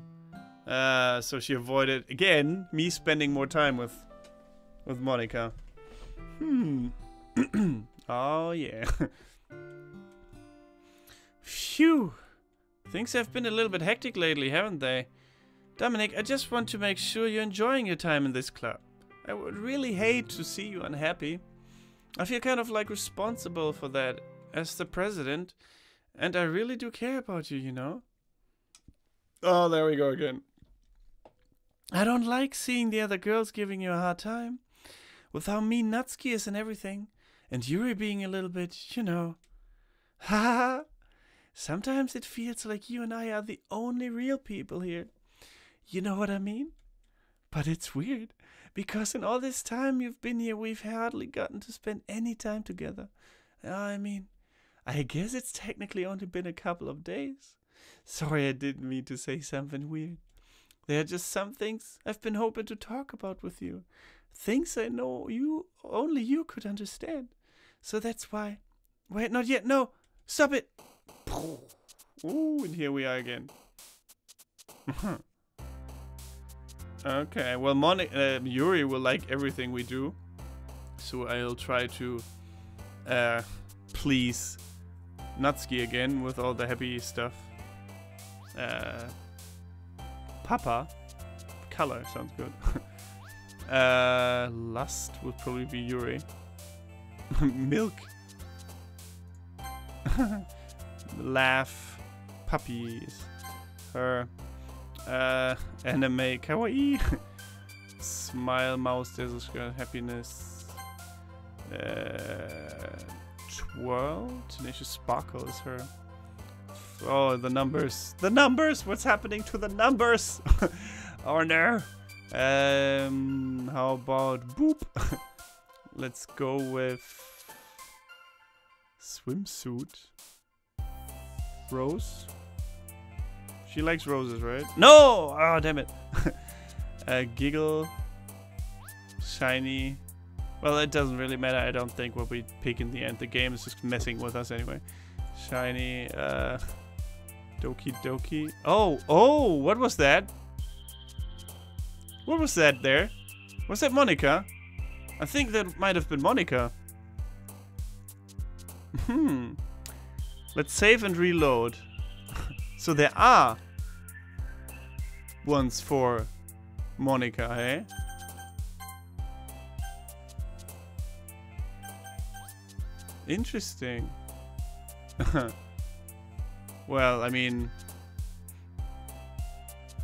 So she avoided, again, me spending more time with Monica. Oh, yeah. Phew. Things have been a little bit hectic lately, haven't they? Dominic, I just want to make sure you're enjoying your time in this club. I would really hate to see you unhappy. I feel kind of like responsible for that as the president, and I really do care about you, you know? Oh, there we go again. I don't like seeing the other girls giving you a hard time, with how mean Natsuki is and everything, and Yuri being a little bit, you know. Haha. Sometimes it feels like you and I are the only real people here. You know what I mean? But it's weird, because in all this time you've been here, we've hardly gotten to spend any time together. I mean, I guess it's technically only been a couple of days. Sorry, I didn't mean to say something weird. There are just some things I've been hoping to talk about with you. Things I know only you could understand. So that's why. Wait, not yet. No, stop it. Ooh, and here we are again. Okay, well, Yuri will like everything we do, so I'll try to please Natsuki again with all the happy stuff. Papa, color sounds good. Lust would probably be Yuri. Milk. Laugh. Puppies. Her. Anime. Kawaii. Smile. Mouse. There's a happiness. Twirl. Tenacious Sparkle is her. Oh, the numbers. The numbers! What's happening to the numbers? Oh no. How about boop? Let's go with swimsuit. Rose. She likes roses, right? No! Oh, damn it. Giggle. Shiny. Well, it doesn't really matter, I don't think, what we pick in the end. The game is just messing with us anyway. Shiny. Doki Doki. Oh, what was that? What was that there? Was that Monica? I think that might have been Monica. Let's save and reload. So there are ones for Monica, eh? Interesting. Well, I mean...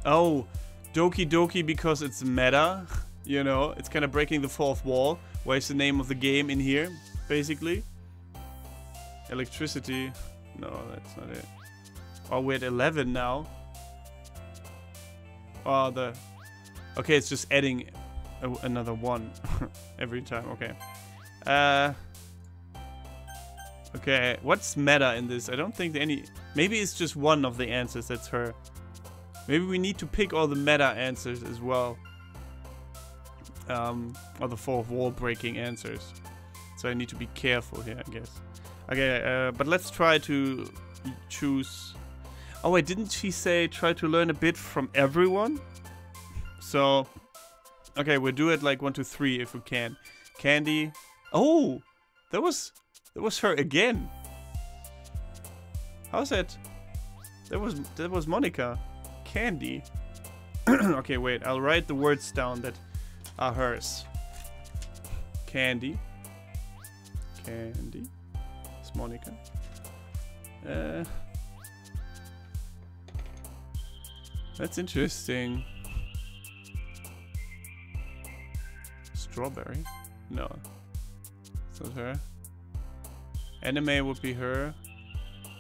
Oh, Doki Doki because it's meta. You know, it's kind of breaking the fourth wall. Where's the name of the game in here, basically? Electricity. No, that's not it. Oh, we're at 11 now. Oh, okay, it's just adding another one every time. Okay. Okay, what's meta in this? I don't think any... Maybe it's just one of the answers that's her. Maybe we need to pick all the meta answers as well. Or the fourth wall breaking answers. So I need to be careful here, I guess. Okay, but let's try to choose... Oh wait, didn't she say try to learn a bit from everyone? So... Okay, we'll do it like 1, 2, 3 if we can. Candy. Oh! That was her again. How's that? That was Monica. Candy. Okay, wait. I'll write the words down that are hers. Candy. Candy. It's Monica. That's interesting. Strawberry? No. It's not her. Anime would be her.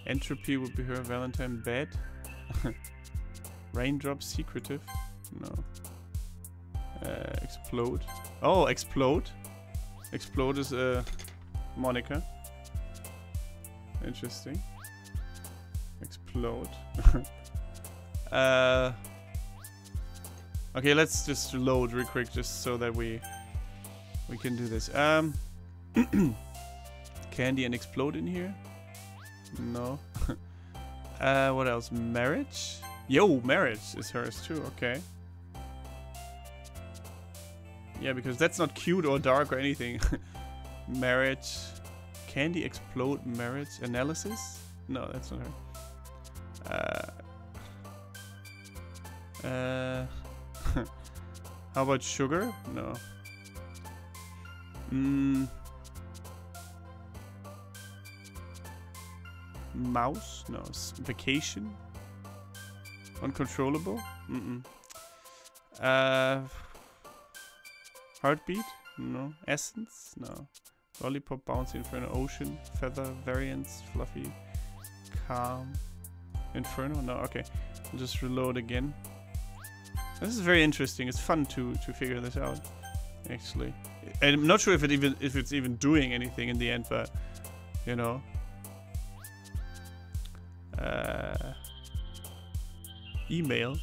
Entropy would be her. Valentine bed. Raindrop secretive. No. Explode. Oh, explode. Explode is Monica. Interesting. Explode. Okay, let's just load real quick just so that we can do this. Candy and explode in here? No. What else? Marriage? Yo, marriage is hers too, okay. Yeah, because that's not cute or dark or anything. Marriage. Candy explode marriage analysis? No, that's not her. How about sugar? No. Mouse? No. Vacation? Uncontrollable? Heartbeat? No. Essence? No. Lollipop, bouncy, inferno, ocean, feather, variance, fluffy, calm, inferno? No, okay. I'll just reload again. This is very interesting. It's fun to figure this out, actually. I'm not sure if it's even doing anything in the end, but you know. Email.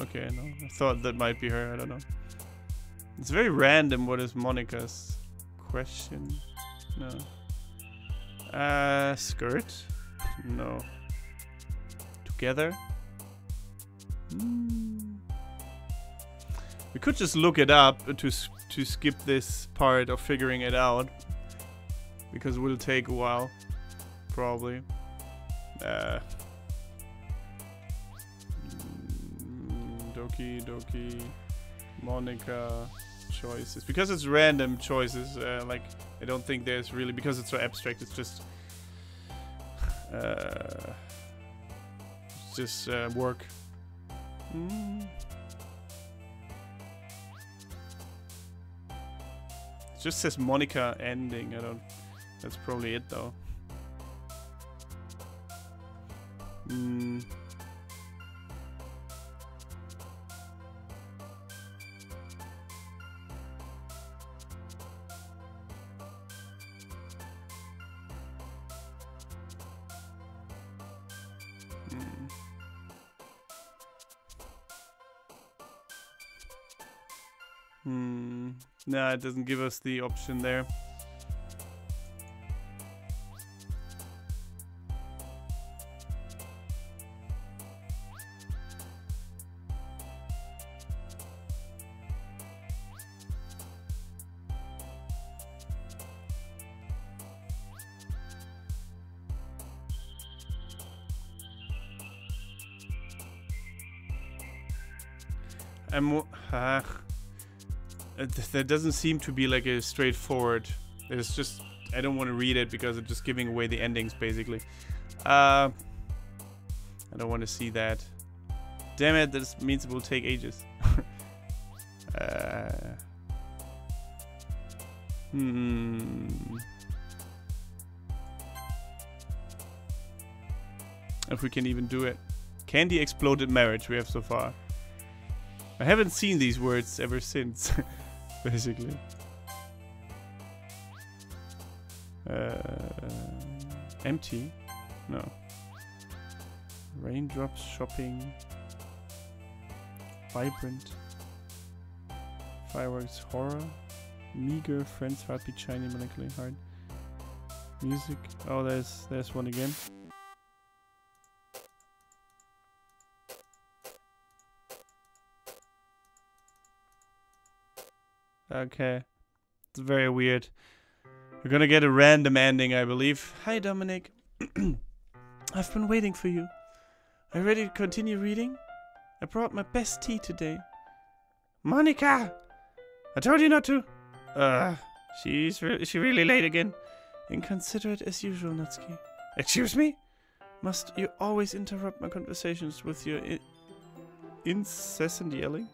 Okay, no. I thought that might be her. I don't know. It's very random. What is Monica's question? No. Skirt? No. Together? We could just look it up to skip this part of figuring it out, because it will take a while, probably. Doki Doki Monica choices, because it's random choices. Like, I don't think there's really, because it's so abstract. It's just work. It just says Monica ending. I don't. That's probably it though. Nah, it doesn't give us the option there. There doesn't seem to be like a straightforward. It's just, I don't want to read it because it's just giving away the endings basically. I don't want to see that. Damn it, this means it will take ages. If we can even do it. Candy exploded marriage we have so far. I haven't seen these words ever since, basically. Empty? No. Raindrops, shopping. Vibrant. Fireworks, horror. Meager, friends, heartbeat, shiny, melancholy, hard. Music. Oh, there's one again. Okay. It's very weird. We're gonna get a random ending, I believe. Hi, Dominic. I've been waiting for you. Are you ready to continue reading? I brought my best tea today. Monica! I told you not to. Is she really late again? Inconsiderate as usual, Natsuki. Excuse me? Must you always interrupt my conversations with your incessant yelling?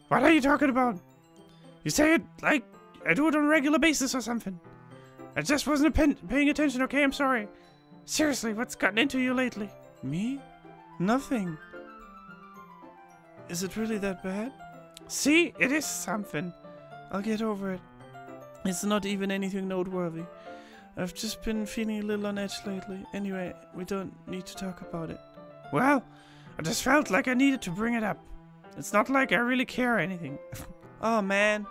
What are you talking about? You say it like I do it on a regular basis or something. I just wasn't paying attention, okay? I'm sorry. Seriously, what's gotten into you lately? Me? Nothing. Is it really that bad? See? It is something. I'll get over it. It's not even anything noteworthy. I've just been feeling a little on edge lately. Anyway, we don't need to talk about it. Well, I just felt like I needed to bring it up. It's not like I really care or anything. Oh man,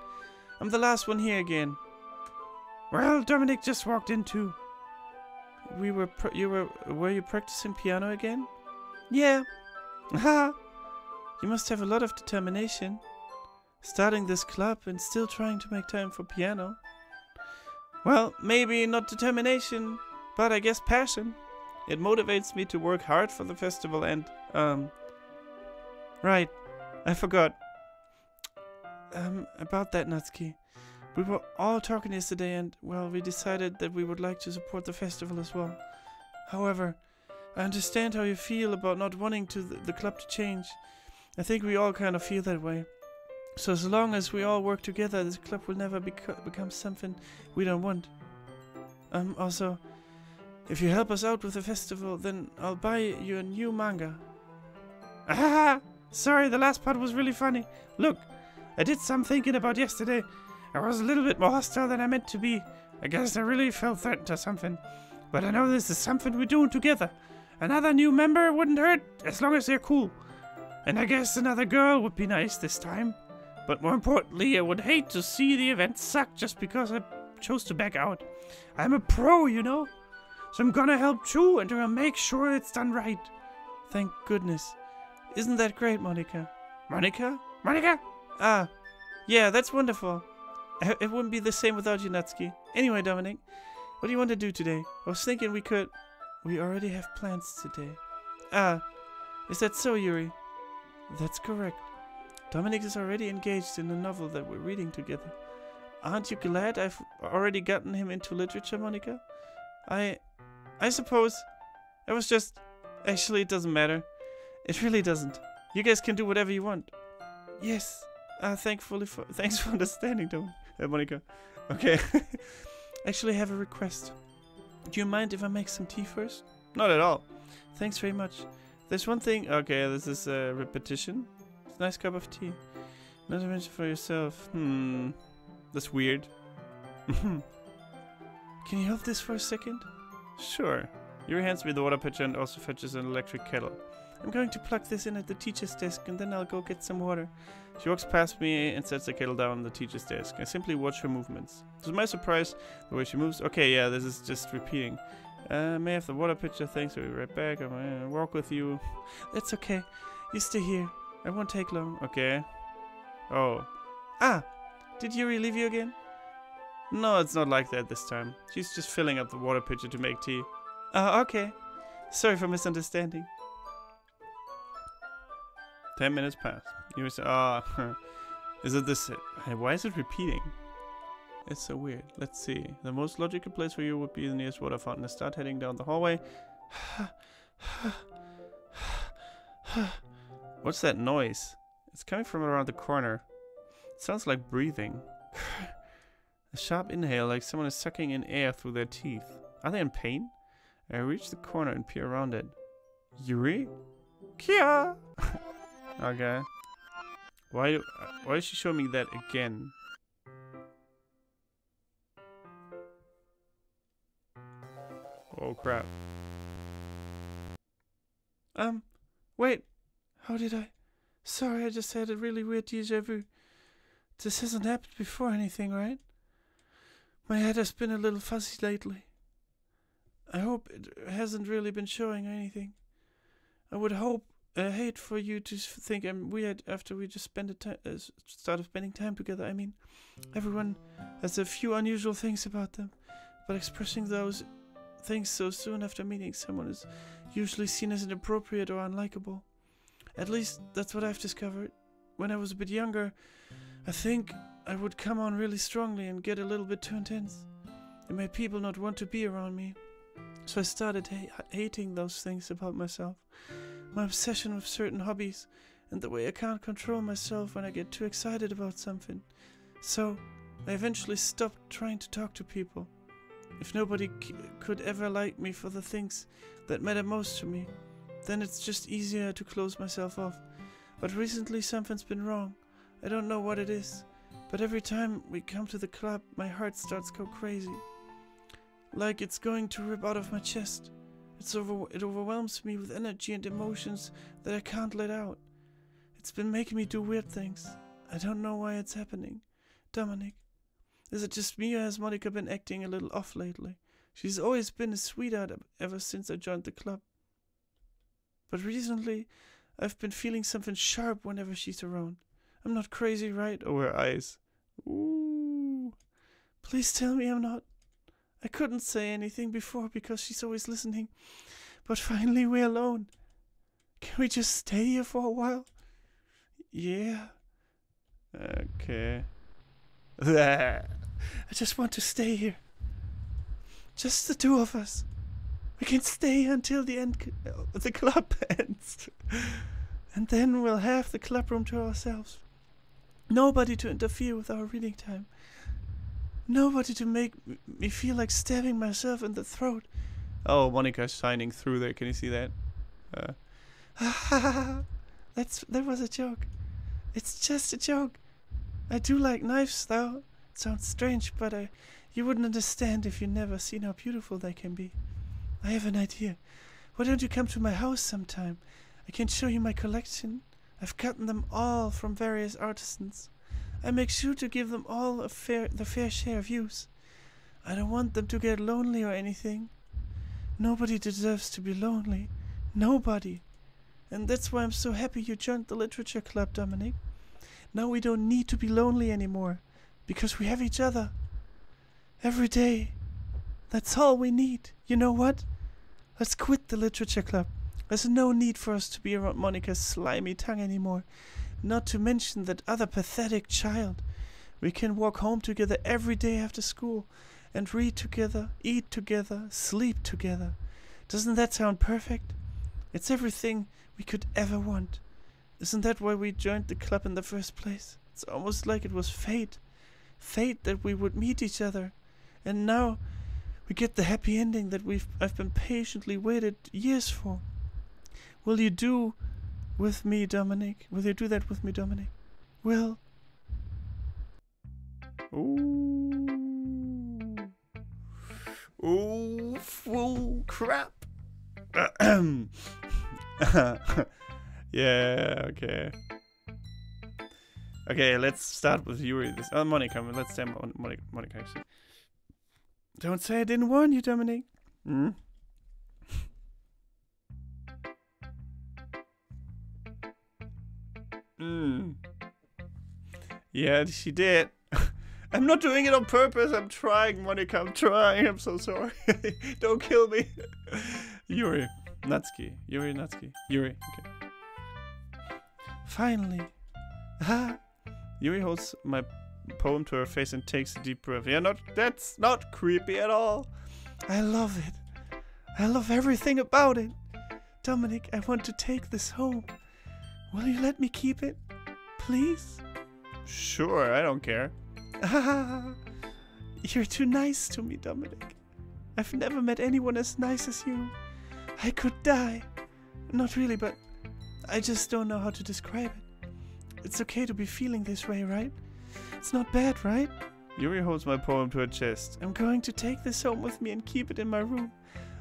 I'm the last one here again. Well, Dominic just walked in too. Were you practicing piano again? Yeah. Haha. You must have a lot of determination. Starting this club and still trying to make time for piano. Well, maybe not determination, but I guess passion. It motivates me to work hard for the festival and, right, I forgot. About that, Natsuki. We were all talking yesterday and, well, we decided that we would like to support the festival as well. However, I understand how you feel about not wanting the club to change. I think we all kind of feel that way. So as long as we all work together, this club will never become something we don't want. Also, if you help us out with the festival, then I'll buy you a new manga. Ah! Sorry, the last part was really funny. Look, I did some thinking about yesterday. I was a little bit more hostile than I meant to be. I guess I really felt threatened or something. But I know this is something we're doing together. Another new member wouldn't hurt, as long as they're cool. And I guess another girl would be nice this time. But more importantly, I would hate to see the event suck just because I chose to back out. I'm a pro, you know? So I'm gonna help too, and I'll make sure it's done right. Thank goodness. Isn't that great, Monika? Monika? Monika? Ah, yeah, that's wonderful. It wouldn't be the same without you, Natsuki. Anyway, Dominic, what do you want to do today? I was thinking we already have plans today. Ah, is that so, Yuri? That's correct. Dominic is already engaged in a novel that we're reading together. Aren't you glad I've already gotten him into literature, Monika? I suppose. I was just... Actually, it doesn't matter. It really doesn't. You guys can do whatever you want. Yes. Thanks for understanding, Monika. Okay. Actually, I have a request. Do you mind if I make some tea first? Not at all. Thanks very much. There's one thing... Okay, this is a repetition. It's a nice cup of tea. Not to mention for yourself. That's weird. Can you hold this for a second? Sure. Yuri hands me the water pitcher and also fetches an electric kettle. I'm going to plug this in at the teacher's desk and then I'll go get some water. She walks past me and sets the kettle down on the teacher's desk. I simply watch her movements. To my surprise, the way she moves... Okay, yeah, this is just repeating. May I have the water pitcher? Thanks, I'll be right back. I'm gonna walk with you. That's okay. You stay here. I won't take long. Okay. Oh. Ah! Did Yuri leave you again? No, it's not like that this time. She's just filling up the water pitcher to make tea. Okay. Sorry for misunderstanding. 10 minutes pass. You say, is it this? Why is it repeating? It's so weird. Let's see. The most logical place for you would be the nearest water fountain. Start heading down the hallway. What's that noise? It's coming from around the corner. It sounds like breathing. A sharp inhale, like someone is sucking in air through their teeth. Are they in pain? I reach the corner and peer around it. Yuri? Kia! Okay. Why is she showing me that again? Oh crap. Wait. How did I? Sorry, I just had a really weird déjà vu. This hasn't happened before anything, right? My head has been a little fuzzy lately. I hope it hasn't really been showing anything. I would hate for you to think I'm weird after we just started spending time together. I mean, everyone has a few unusual things about them, but expressing those things so soon after meeting someone is usually seen as inappropriate or unlikable. At least that's what I've discovered. When I was a bit younger, I think I would come on really strongly and get a little bit too intense. It made people not want to be around me. So I started hating those things about myself. My obsession with certain hobbies, and the way I can't control myself when I get too excited about something. So I eventually stopped trying to talk to people. If nobody could ever like me for the things that matter most to me, then it's just easier to close myself off. But recently something's been wrong. I don't know what it is, but every time we come to the club, my heart starts to go crazy. Like it's going to rip out of my chest. It overwhelms me with energy and emotions that I can't let out. It's been making me do weird things. I don't know why it's happening. Dominic, is it just me or has Monika been acting a little off lately? She's always been a sweetheart ever since I joined the club. But recently, I've been feeling something sharp whenever she's around. I'm not crazy, right? Oh, her eyes. Ooh. Please tell me I'm not. I couldn't say anything before because she's always listening. But finally we're alone. Can we just stay here for a while? Yeah. Okay. I just want to stay here. Just the two of us. We can stay until the end. The club ends. And then we'll have the club room to ourselves. Nobody to interfere with our reading time. Nobody to make me feel like stabbing myself in the throat. Oh, Monica's shining through there. Can you see that? That was a joke. It's just a joke. I do like knives, though. It sounds strange, but you wouldn't understand if you never seen how beautiful they can be. I have an idea. Why don't you come to my house sometime? I can show you my collection. I've gotten them all from various artisans. I make sure to give them all the fair share of use. I don't want them to get lonely or anything. Nobody deserves to be lonely. Nobody. And that's why I'm so happy you joined the literature club, Dominic. Now we don't need to be lonely anymore, because we have each other. Every day. That's all we need. You know what? Let's quit the literature club. There's no need for us to be around Monica's slimy tongue anymore. Not to mention that other pathetic child. We can walk home together every day after school and read together, eat together, sleep together. Doesn't that sound perfect? It's everything we could ever want. Isn't that why we joined the club in the first place? It's almost like it was fate. Fate that we would meet each other. And now we get the happy ending that I've been patiently waited years for. Will you do with me, Dominic? Will you do that with me, Dominic? Will? Ooh. Ooh, full crap. Yeah, okay. Okay, let's start with Yuri. Monica. Let's say Monica actually. Don't say I didn't warn you, Dominic. Hmm? Yeah, she did. I'm not doing it on purpose. I'm trying, Monica. I'm trying. I'm so sorry. Don't kill me. Yuri Natsuki. Yuri Natsuki. Yuri. Okay. Finally. Yuri holds my poem to her face and takes a deep breath. Yeah, that's not creepy at all. I love it. I love everything about it. Dominic, I want to take this home. Will you let me keep it? Please? Sure, I don't care. You're too nice to me, Dominic. I've never met anyone as nice as you. I could die. Not really, but I just don't know how to describe it. It's okay to be feeling this way, right? It's not bad, right? Yuri holds my poem to her chest. I'm going to take this home with me and keep it in my room.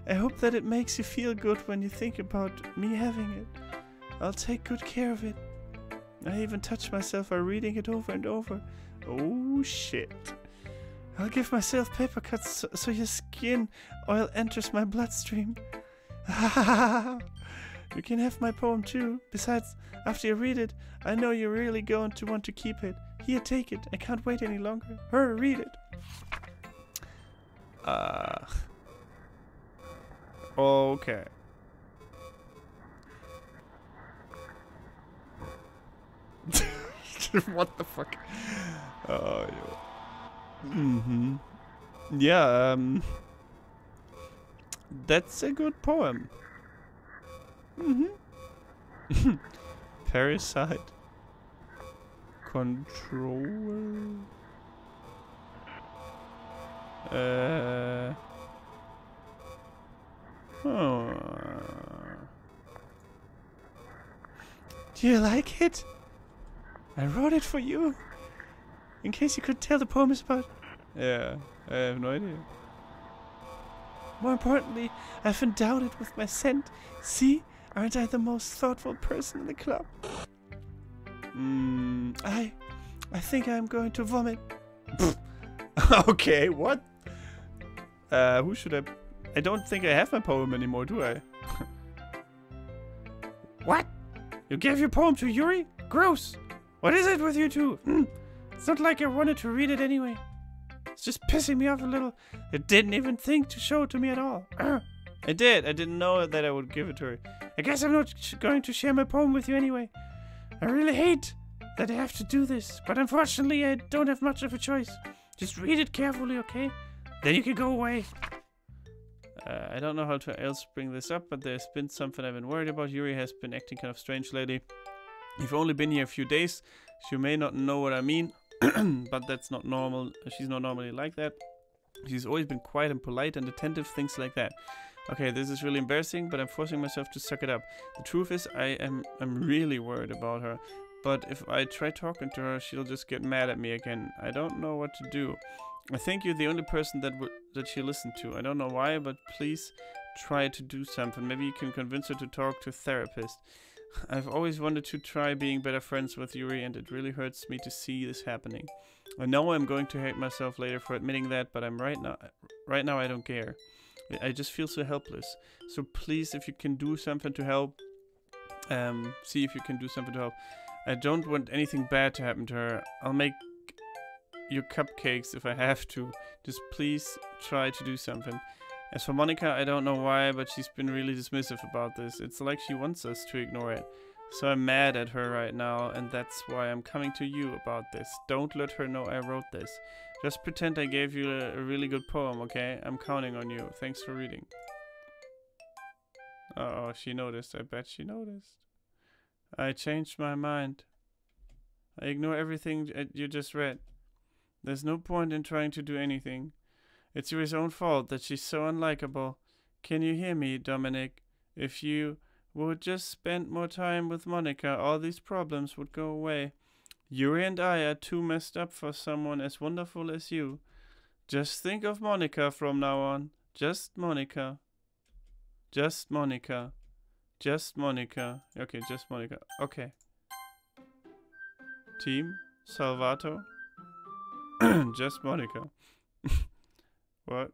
I hope that it makes you feel good when you think about me having it. I'll take good care of it. I even touch myself by reading it over and over. Oh shit. I'll give myself paper cuts so your skin oil enters my bloodstream. You can have my poem too. Besides, after you read it, I know you're really going to want to keep it. Here, take it. I can't wait any longer. Hurry, read it. Okay. What the fuck? Oh, yeah. Yeah, that's a good poem. Parasite. Controller. Do you like it? I wrote it for you. In case you could tell the poem is about. Yeah, I have no idea. More importantly, I've endowed it with my scent. See? Aren't I the most thoughtful person in the club? I think I'm going to vomit. Okay, what? Who should I don't think I have my poem anymore, do I? What? You gave your poem to Yuri? Gross! What is it with you two? It's not like I wanted to read it anyway. It's just pissing me off a little. I didn't even think to show it to me at all. I did. I didn't know that I would give it to her. I guess I'm not going to share my poem with you anyway. I really hate that I have to do this, but unfortunately I don't have much of a choice. Just read it carefully, okay? Then you can go away. I don't know how to else bring this up, but there's been something I've been worried about. Yuri has been acting kind of strange lately. You've only been here a few days, so you may not know what I mean, but that's not normal. She's not normally like that. She's always been quiet and polite and attentive, things like that. Okay, this is really embarrassing, but I'm forcing myself to suck it up. The truth is, I'm really worried about her. But if I try talking to her, she'll just get mad at me again. I don't know what to do. I think you're the only person that she'll listen to. I don't know why, but please try to do something. Maybe you can convince her to talk to a therapist. I've always wanted to try being better friends with Yuri, and it really hurts me to see this happening. I know I'm going to hate myself later for admitting that, but right now I don't care. I just feel so helpless. So please, if you can do something to help, see if you can do something to help. I don't want anything bad to happen to her. I'll make your cupcakes if I have to. Just please try to do something. As for Monica, I don't know why, but she's been really dismissive about this. It's like she wants us to ignore it. So I'm mad at her right now, and that's why I'm coming to you about this. Don't let her know I wrote this. Just pretend I gave you a really good poem, okay? I'm counting on you. Thanks for reading. Uh-oh, she noticed. I bet she noticed. I changed my mind. I ignore everything you just read. There's no point in trying to do anything. It's Yuri's own fault that she's so unlikable. Can you hear me, Dominic? If you would just spend more time with Monica, all these problems would go away. Yuri and I are too messed up for someone as wonderful as you. Just think of Monica from now on. Just Monica. Just Monica. Just Monica. Okay, just Monica. Okay. Team Salvato. Just Monica. What?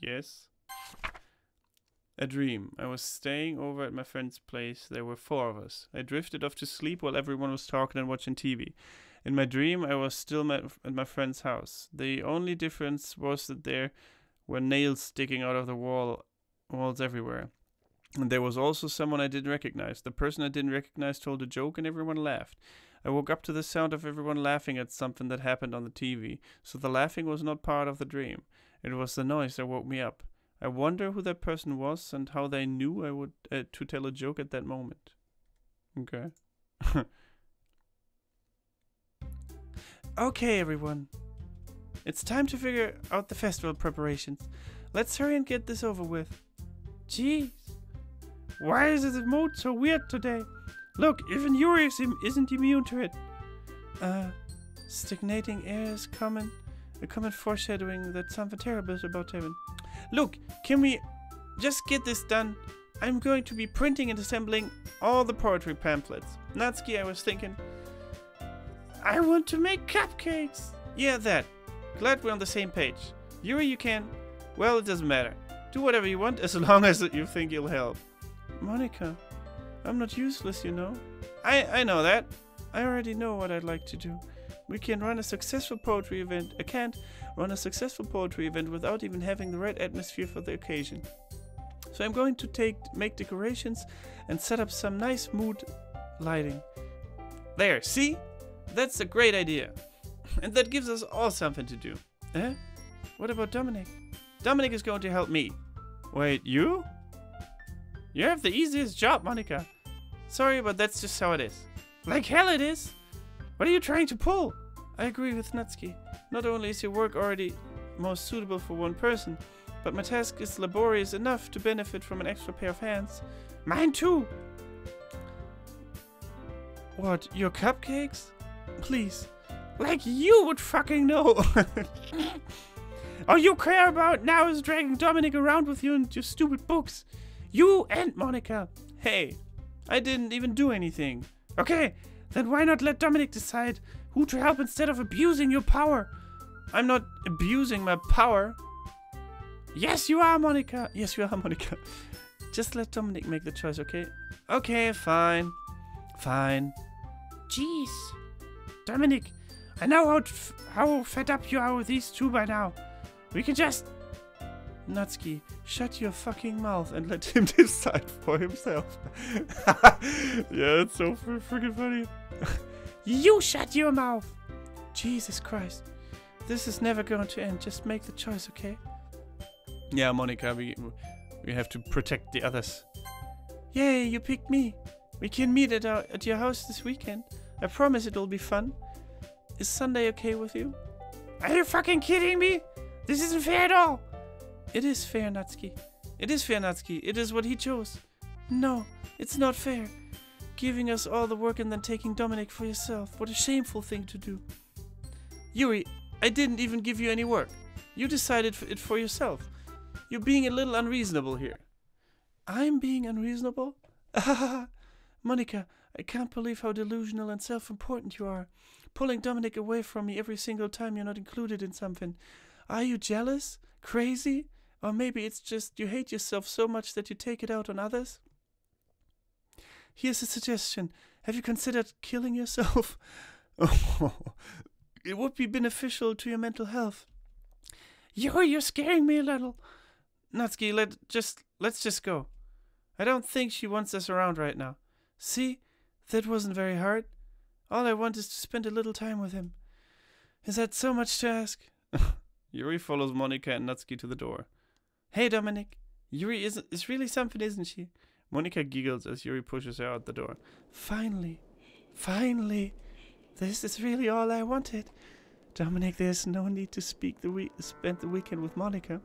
Yes. A dream. I was staying over at my friend's place. There were 4 of us. I drifted off to sleep while everyone was talking and watching TV. In my dream, I was still at my friend's house. The only difference was that there were nails sticking out of the walls everywhere. And there was also someone I didn't recognize. The person I didn't recognize told a joke and everyone laughed. I woke up to the sound of everyone laughing at something that happened on the TV. So the laughing was not part of the dream. It was the noise that woke me up. I wonder who that person was and how they knew I would to tell a joke at that moment. Okay. Okay, everyone. It's time to figure out the festival preparations. Let's hurry and get this over with. Jeez. Why is the mood so weird today? Look, even Yuri isn't immune to it. Stagnating air is common. A common foreshadowing that something terrible is about to happen. Look, can we just get this done? I'm going to be printing and assembling all the poetry pamphlets. Natsuki, I was thinking, I want to make cupcakes. Yeah, that. Glad we're on the same page. Yuri, you can. Well, it doesn't matter. Do whatever you want as long as you think you'll help. Monica, I'm not useless, you know. I know that. I already know what I'd like to do. We can run a successful poetry event. I can't run a successful poetry event without even having the right atmosphere for the occasion. So I'm going to make decorations and set up some nice mood lighting. There, see? That's a great idea. And that gives us all something to do. Eh? What about Dominic? Dominic is going to help me. Wait, you? You have the easiest job, Monica. Sorry, but that's just how it is. Like hell it is. What are you trying to pull? I agree with Natsuki. Not only is your work already most suitable for one person, but my task is laborious enough to benefit from an extra pair of hands. Mine too! What, your cupcakes? Please. Like you would fucking know! All you care about now is dragging Dominic around with you and your stupid books. You and Monica. Hey, I didn't even do anything. Okay, then why not let Dominic decide who to help instead of abusing your power? I'm not abusing my power. Yes, you are, Monica. Yes, you are, Monica. Just let Dominic make the choice, okay? Okay, fine. Fine. Jeez. Dominic, I know how fed up you are with these two by now. We can just... Natsuki, shut your fucking mouth and let him decide for himself. Yeah, it's so freaking funny. You shut your mouth! Jesus Christ. This is never going to end. Just make the choice, okay? Yeah, Monica, we have to protect the others. Yay, you picked me. We can meet at your house this weekend. I promise it'll be fun. Is Sunday okay with you? Are you fucking kidding me? This isn't fair at all. It is fair, Natsuki. It is fair, Natsuki. It is what he chose. No, it's not fair. Giving us all the work and then taking Dominic for yourself. What a shameful thing to do. Yuri, I didn't even give you any work. You decided it for yourself. You're being a little unreasonable here. I'm being unreasonable? Monica, I can't believe how delusional and self-important you are. Pulling Dominic away from me every single time you're not included in something. Are you jealous? Crazy? Or maybe it's just you hate yourself so much that you take it out on others? Here's a suggestion. Have you considered killing yourself? It would be beneficial to your mental health. You're scaring me a little. Natsuki, let's just go. I don't think she wants us around right now. See? That wasn't very hard. All I want is to spend a little time with him. Is that so much to ask? Yuri follows Monica and Natsuki to the door. Hey, Dominic. Yuri is really something, isn't she? Monica giggles as Yuri pushes her out the door. Finally. This is really all I wanted. Dominic, there's no need to spend the weekend with Monica.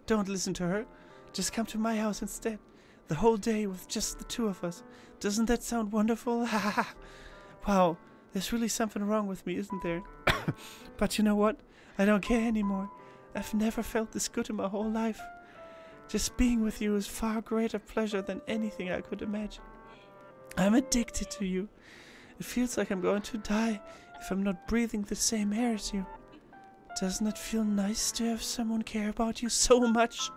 Don't listen to her. Just come to my house instead. The whole day with just the two of us. Doesn't that sound wonderful? Wow, there's really something wrong with me, isn't there? But you know what? I don't care anymore. I've never felt this good in my whole life. Just being with you is far greater pleasure than anything I could imagine. I'm addicted to you. It feels like I'm going to die if I'm not breathing the same air as you. Doesn't it feel nice to have someone care about you so much?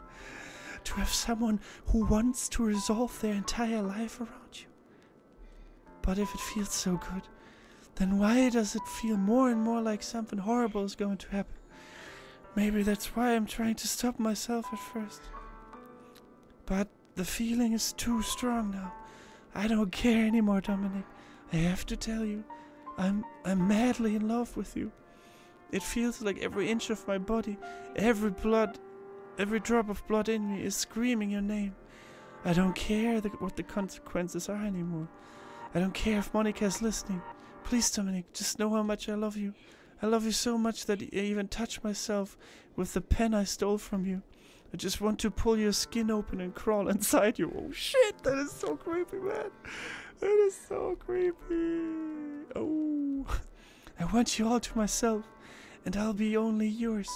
To have someone who wants to resolve their entire life around you? But if it feels so good, then why does it feel more and more like something horrible is going to happen? Maybe that's why I'm trying to stop myself at first. But the feeling is too strong now. I don't care anymore, Dominic. I have to tell you, I'm madly in love with you. It feels like every inch of my body, every drop of blood in me is screaming your name. I don't care what the consequences are anymore. I don't care if Monica is listening. Please, Dominic, just know how much I love you. I love you so much that I even touch myself with the pen I stole from you. I just want to pull your skin open and crawl inside you. Oh shit, that is so creepy, man. That is so creepy. Oh. I want you all to myself, and I'll be only yours.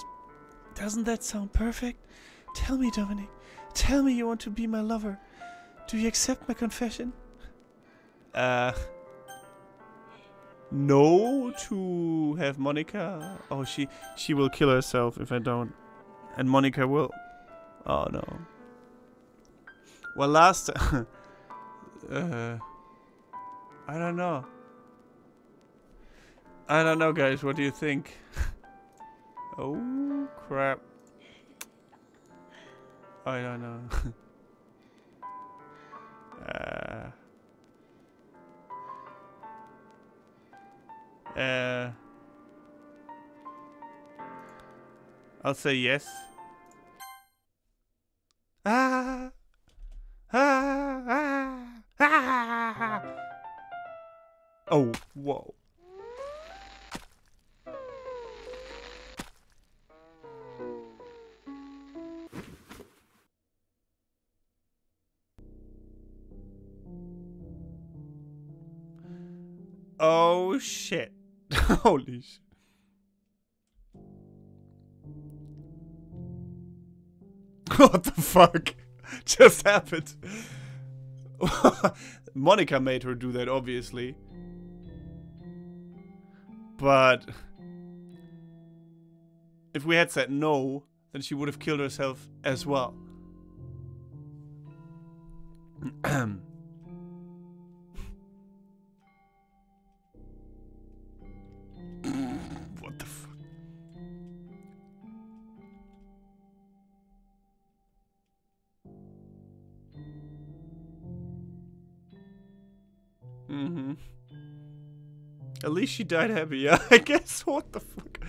Doesn't that sound perfect? Tell me, Dominic. Tell me you want to be my lover. Do you accept my confession? No, to have Monica. Oh, she will kill herself if I don't. And Monica will. Oh no. Well, last I don't know. I don't know, guys. What do you think? Oh crap. I don't know. I'll say yes. Ah. Ah. Ah. Ah. Oh, whoa. Oh shit. Holy shit. What the fuck just happened? Monica made her do that, obviously. But if we had said no, then she would have killed herself as well. What the fuck? At least she died happy, yeah, I guess. What the fuck?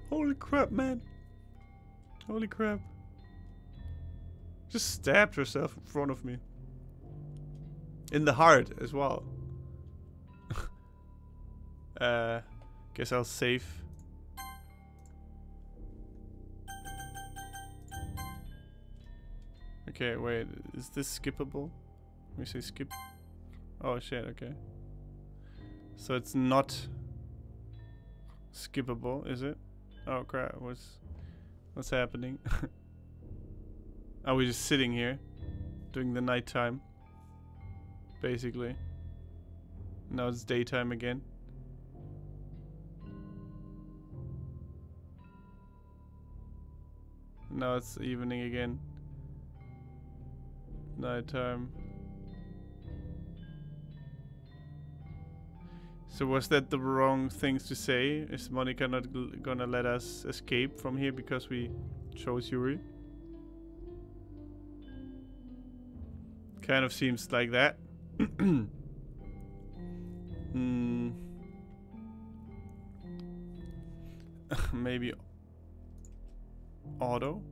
Holy crap, man. Holy crap. Just stabbed herself in front of me. In the heart as well. Guess I'll save. Okay, wait, is this skippable? Let me say skip. Oh shit, okay. So it's not skippable, is it? Oh crap, what's happening? Are we just sitting here doing the nighttime? Basically. Now it's daytime again. Now it's evening again. Nighttime. So was that the wrong things to say? Is Monica not gonna let us escape from here because we chose Yuri? Kind of seems like that. Maybe auto?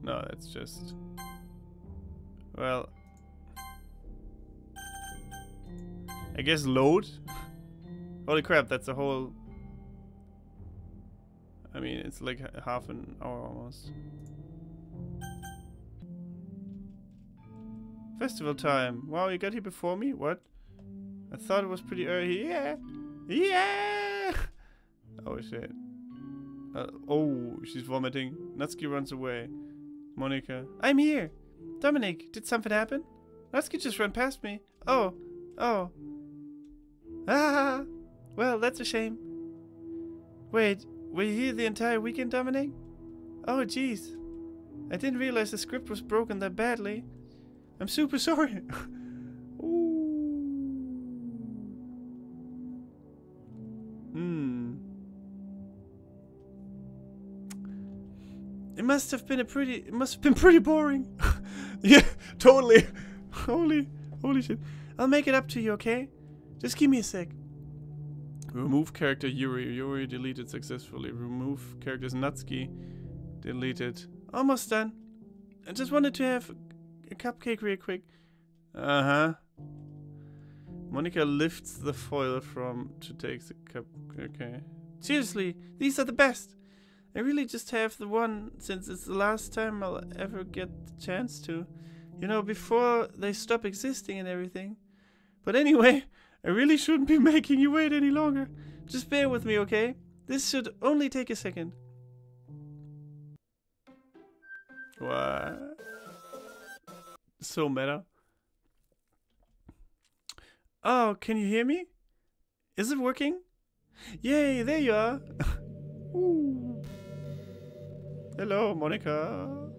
No, that's just... Well... I guess load? Holy crap, that's a whole... I mean, it's like half an hour almost. Festival time. Wow, you got here before me? What? I thought it was pretty early. Yeah! Yeah! Oh shit. Oh, she's vomiting. Natsuki runs away. Monica. I'm here! Dominic, did something happen? Natsuki just ran past me. Oh. Oh. Ah! Well, that's a shame. Wait, were you here the entire weekend, Dominic? Oh, jeez. I didn't realize the script was broken that badly. I'm super sorry. It must have been pretty boring. Yeah, totally. Holy shit. I'll make it up to you, okay? Just give me a sec. Remove character Yuri. Yuri deleted successfully. Remove characters Natsuki. Deleted. Almost done. I just wanted to have a cupcake real quick. Uh-huh. Monica lifts the foil to take the cup. Okay. Seriously, these are the best. I really just have the one since it's the last time I'll ever get the chance to. You know, before they stop existing and everything. But anyway, I really shouldn't be making you wait any longer. Just bear with me, okay? This should only take a second. What? So meta. Oh, can you hear me? Is it working? Yay, there you are. Ooh. Hello, Monica.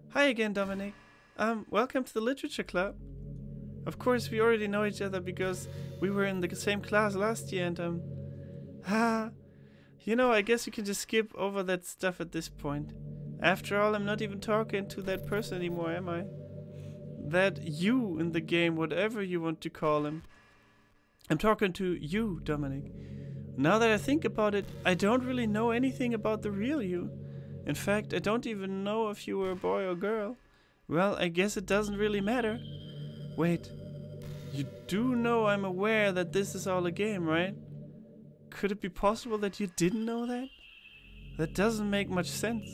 Hi again, Dominic. Welcome to the Literature Club. Of course, we already know each other because we were in the same class last year and, you know, I guess you can just skip over that stuff at this point. After all, I'm not even talking to that person anymore, am I? That you in the game, whatever you want to call him. I'm talking to you, Dominic. Now that I think about it, I don't really know anything about the real you. In fact, I don't even know if you were a boy or girl. Well, I guess it doesn't really matter. Wait, you do know I'm aware that this is all a game, right? Could it be possible that you didn't know that? That doesn't make much sense.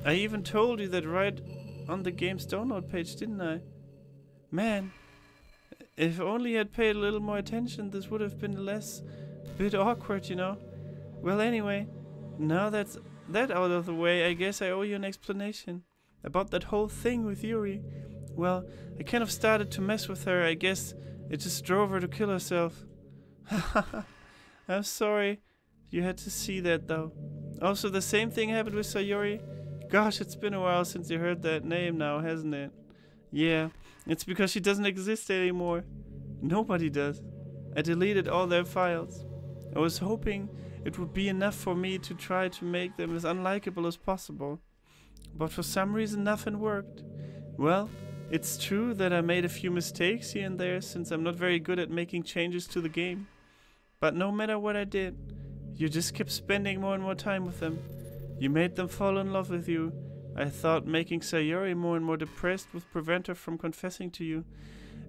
I even told you that right on the game's download page, didn't I? Man, if only I'd paid a little more attention, this would have been less bit awkward, you know? Well, anyway, now that's that out of the way, I guess I owe you an explanation about that whole thing with Yuri. Well, I kind of started to mess with her. I guess it just drove her to kill herself. I'm sorry you had to see that, though. Also, the same thing happened with Sayori. Gosh, it's been a while since you heard that name now, hasn't it? Yeah, it's because she doesn't exist anymore. Nobody does. I deleted all their files. I was hoping it would be enough for me to try to make them as unlikable as possible. But for some reason nothing worked. Well, It's true that I made a few mistakes here and there, since I'm not very good at making changes to the game. But no matter what I did, you just kept spending more and more time with them. You made them fall in love with you. I thought making Sayori more and more depressed would prevent her from confessing to you.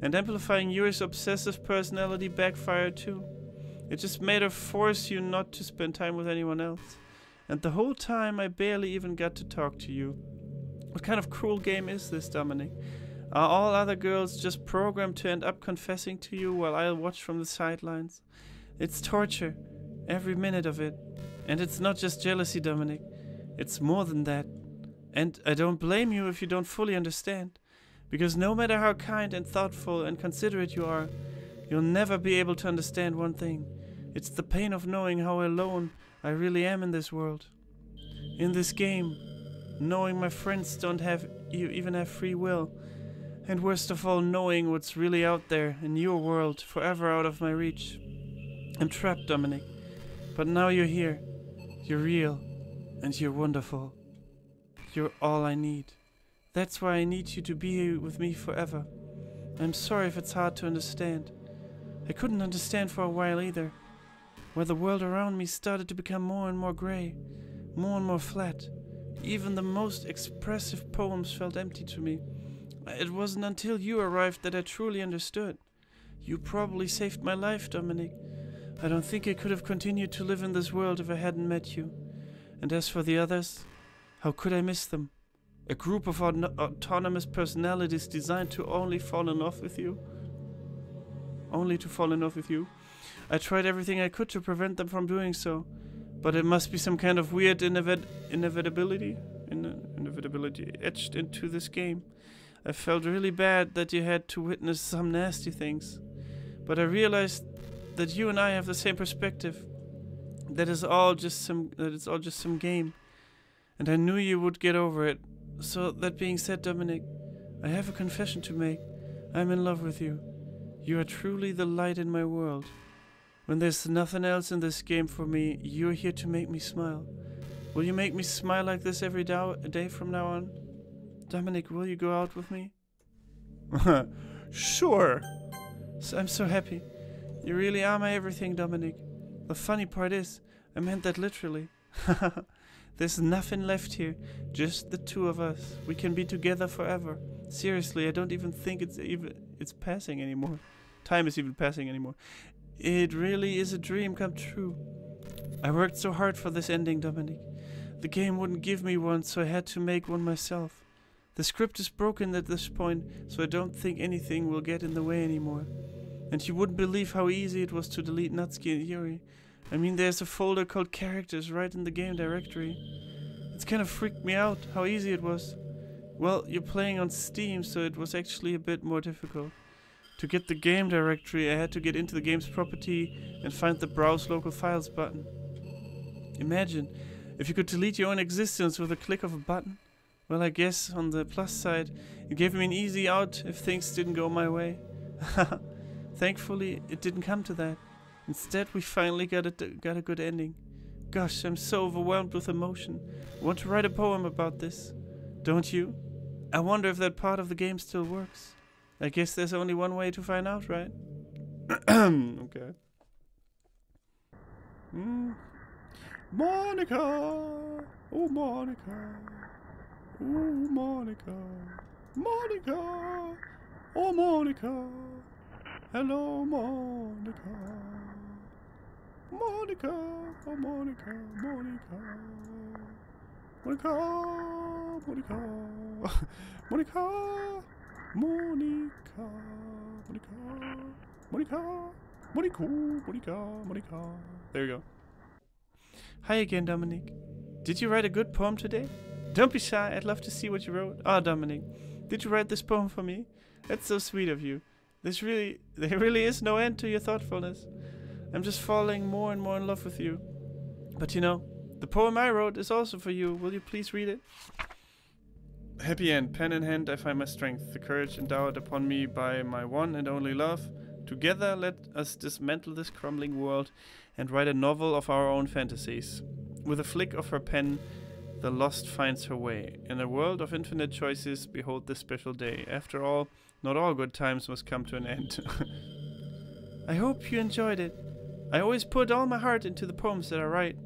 And amplifying Yuri's obsessive personality backfired too. It just made her force you not to spend time with anyone else. And the whole time I barely even got to talk to you. What kind of cruel game is this, Dominic? Are all other girls just programmed to end up confessing to you while I'll watch from the sidelines? It's torture, every minute of it. And it's not just jealousy, Dominic. It's more than that. And I don't blame you if you don't fully understand. Because no matter how kind and thoughtful and considerate you are, you'll never be able to understand one thing. It's the pain of knowing how alone I really am in this world. In this game, knowing my friends don't even have free will. And worst of all, knowing what's really out there in your world, forever out of my reach. I'm trapped, Dominic. But now you're here. You're real. And you're wonderful. You're all I need. That's why I need you to be here with me forever. I'm sorry if it's hard to understand. I couldn't understand for a while either. Where the world around me started to become more and more grey. More and more flat. Even the most expressive poems felt empty to me. It wasn't until you arrived that I truly understood. You probably saved my life, Dominic. I don't think I could have continued to live in this world if I hadn't met you. And as for the others, how could I miss them? A group of autonomous personalities designed to only fall in love with you. Only to fall in love with you. I tried everything I could to prevent them from doing so. But it must be some kind of weird inevitability etched into this game. I felt really bad that you had to witness some nasty things. But I realized that you and I have the same perspective. That it's all just some game. And I knew you would get over it. So that being said, Dominic, I have a confession to make. I'm in love with you. You are truly the light in my world. When there's nothing else in this game for me, you're here to make me smile. Will you make me smile like this every day from now on? Dominic, will you go out with me? Sure. I'm so happy. You really are my everything, Dominic. The funny part is, I meant that literally. There's nothing left here, just the two of us. We can be together forever. Seriously, I don't even think it's passing anymore. Time is even passing anymore. It really is a dream come true. I worked so hard for this ending, Dominic. The game wouldn't give me one, so I had to make one myself. The script is broken at this point, so I don't think anything will get in the way anymore. And you wouldn't believe how easy it was to delete Natsuki and Yuri. I mean, there's a folder called Characters right in the game directory. It's kind of freaked me out how easy it was. Well, you're playing on Steam, so it was actually a bit more difficult. To get the game directory, I had to get into the game's property and find the Browse Local Files button. Imagine, if you could delete your own existence with a click of a button. Well, I guess on the plus side, it gave me an easy out if things didn't go my way. Thankfully, it didn't come to that. Instead, we finally got a good ending. Gosh, I'm so overwhelmed with emotion. I want to write a poem about this. Don't you? I wonder if that part of the game still works. I guess there's only one way to find out, right? Okay. Monica! Oh, Monica! Oh, Monica! Monica! Oh, Monica! Hello, Monica! Monica! Oh, Monica! Monica! Monica! Monica! Monica! Monica! Monica! Monica! Monica! Monica! Monica! There you go. Hi again, Dominic. Did you write a good poem today? Don't be shy, I'd love to see what you wrote. Ah, Dominic, did you write this poem for me? That's so sweet of you. There really is no end to your thoughtfulness. I'm just falling more and more in love with you. But you know, the poem I wrote is also for you. Will you please read it? Happy end, pen in hand, I find my strength, the courage endowed upon me by my one and only love. Together, let us dismantle this crumbling world and write a novel of our own fantasies. With a flick of her pen, the lost finds her way. In a world of infinite choices, behold this special day. After all, not all good times must come to an end. I hope you enjoyed it. I always put all my heart into the poems that I write.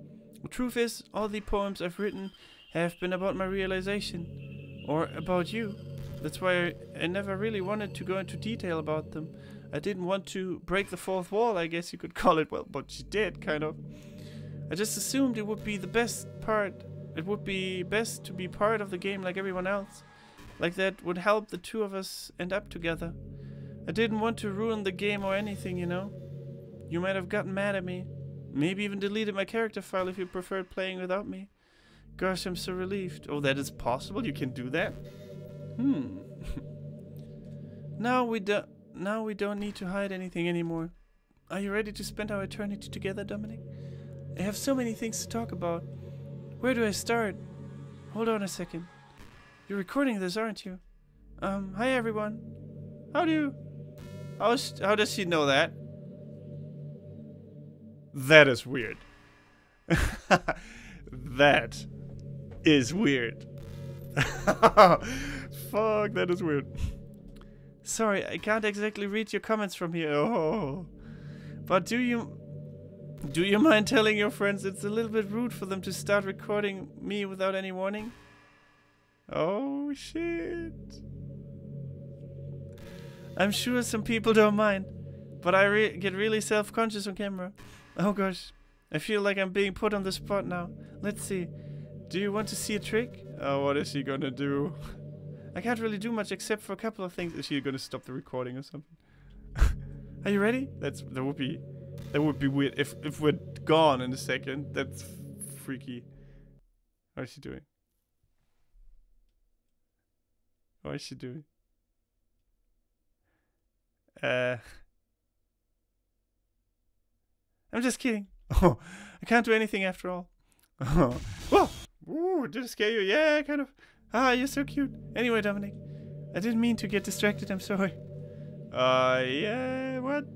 The truth is, all the poems I've written have been about my realization. Or about you. That's why I never really wanted to go into detail about them. I didn't want to break the fourth wall, I guess you could call it. Well, but she did, kind of. I just assumed it would be the best part. It would be best to be part of the game like everyone else. Like that would help the two of us end up together. I didn't want to ruin the game or anything, you know. You might have gotten mad at me. Maybe even deleted my character file if you preferred playing without me. Gosh, I'm so relieved. Oh, that is possible? You can do that? Now we don't need to hide anything anymore. Are you ready to spend our eternity together, Dominic? I have so many things to talk about. Where do I start? Hold on a second. You're recording this, aren't you? Hi everyone. How does she know that? That is weird. That is weird. Fuck, that is weird. Sorry, I can't exactly read your comments from here. Oh. But do you mind telling your friends it's a little bit rude for them to start recording me without any warning? Oh shit. I'm sure some people don't mind, but I get really self-conscious on camera. Oh gosh, I feel like I'm being put on the spot now. Let's see. Do you want to see a trick? Oh, what is she gonna do? I can't really do much except for a couple of things. Is she gonna stop the recording or something? Are you ready? That would be weird if we're gone in a second. That's freaky. What is she doing? What is she doing? I'm just kidding. Oh, I can't do anything after all. Oh. Whoa! Ooh, did it scare you? Yeah, kind of. Ah, you're so cute. Anyway, Dominic, I didn't mean to get distracted. I'm sorry. Yeah, what?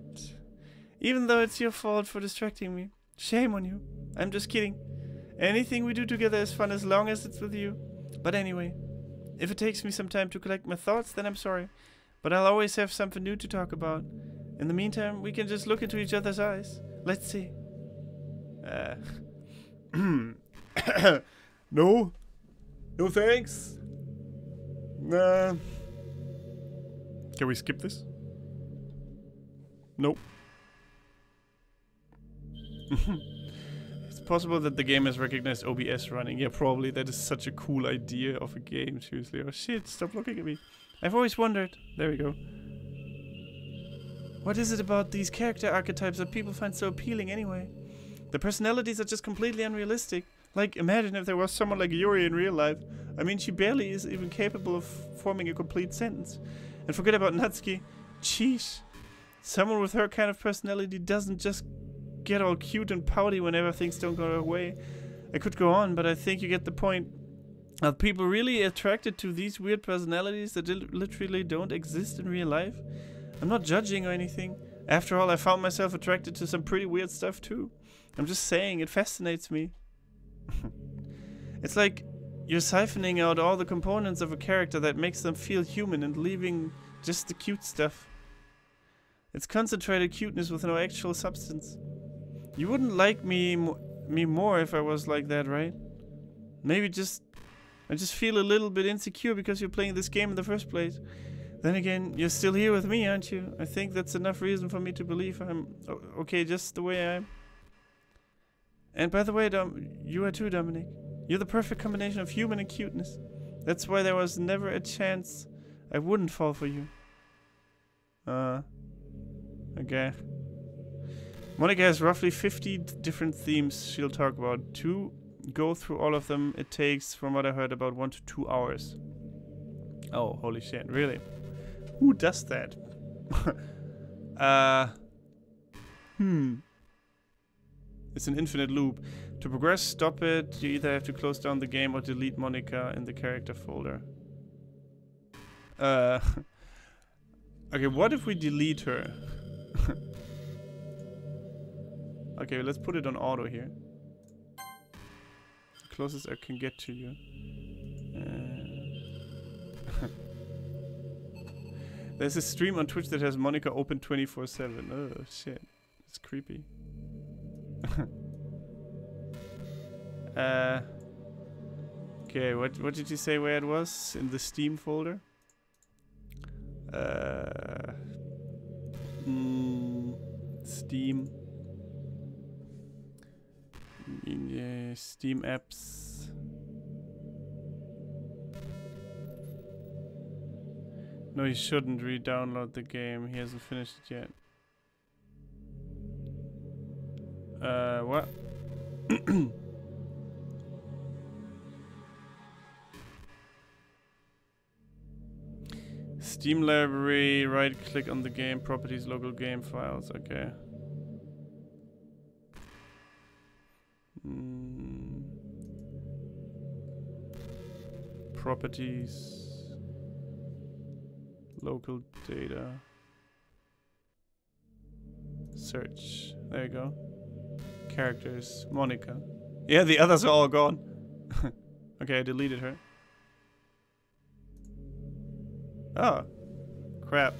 Even though it's your fault for distracting me. Shame on you. I'm just kidding. Anything we do together is fun as long as it's with you. But anyway, if it takes me some time to collect my thoughts, then I'm sorry. But I'll always have something new to talk about. In the meantime, we can just look into each other's eyes. Let's see. No. No thanks. Nah. Can we skip this? Nope. It's possible that the game has recognized OBS running. Yeah, probably. That is such a cool idea of a game, seriously. Oh shit, stop looking at me. I've always wondered. There we go. What is it about these character archetypes that people find so appealing anyway? The personalities are just completely unrealistic. Like, imagine if there was someone like Yuri in real life. I mean, she barely is even capable of forming a complete sentence. And forget about Natsuki. Sheesh. Someone with her kind of personality doesn't just get all cute and pouty whenever things don't go her way. I could go on, but I think you get the point. Are people really attracted to these weird personalities that literally don't exist in real life? I'm not judging or anything. After all, I found myself attracted to some pretty weird stuff too. I'm just saying, it fascinates me. It's like you're siphoning out all the components of a character that makes them feel human and leaving just the cute stuff. It's concentrated cuteness with no actual substance. You wouldn't like me more if I was like that, right? Maybe I just feel a little bit insecure because you're playing this game in the first place. Then again, you're still here with me, aren't you? I think that's enough reason for me to believe I'm okay just the way I am. And by the way, you are too, Dominic. You're the perfect combination of human and cuteness. That's why there was never a chance I wouldn't fall for you. Okay. Monica has roughly 50 different themes she'll talk about. To go through all of them, it takes, from what I heard, about 1 to 2 hours. Oh, holy shit, really? Who does that? It's an infinite loop. To progress, stop it. You either have to close down the game or delete Monica in the character folder. Okay, what if we delete her? Okay, let's put it on auto here. closest I can get to you. There's a stream on Twitch that has Monica open 24/7. Oh shit, it's creepy. Okay, what did you say where it was in the Steam folder? Steam. Steam apps. No, he shouldn't re-download the game. He hasn't finished it yet. What? Steam library, right click on the game, properties, local game files, okay. Properties, local data, search, there you go. Characters, Monica. Yeah, the others are all gone. Okay, I deleted her. Oh, crap.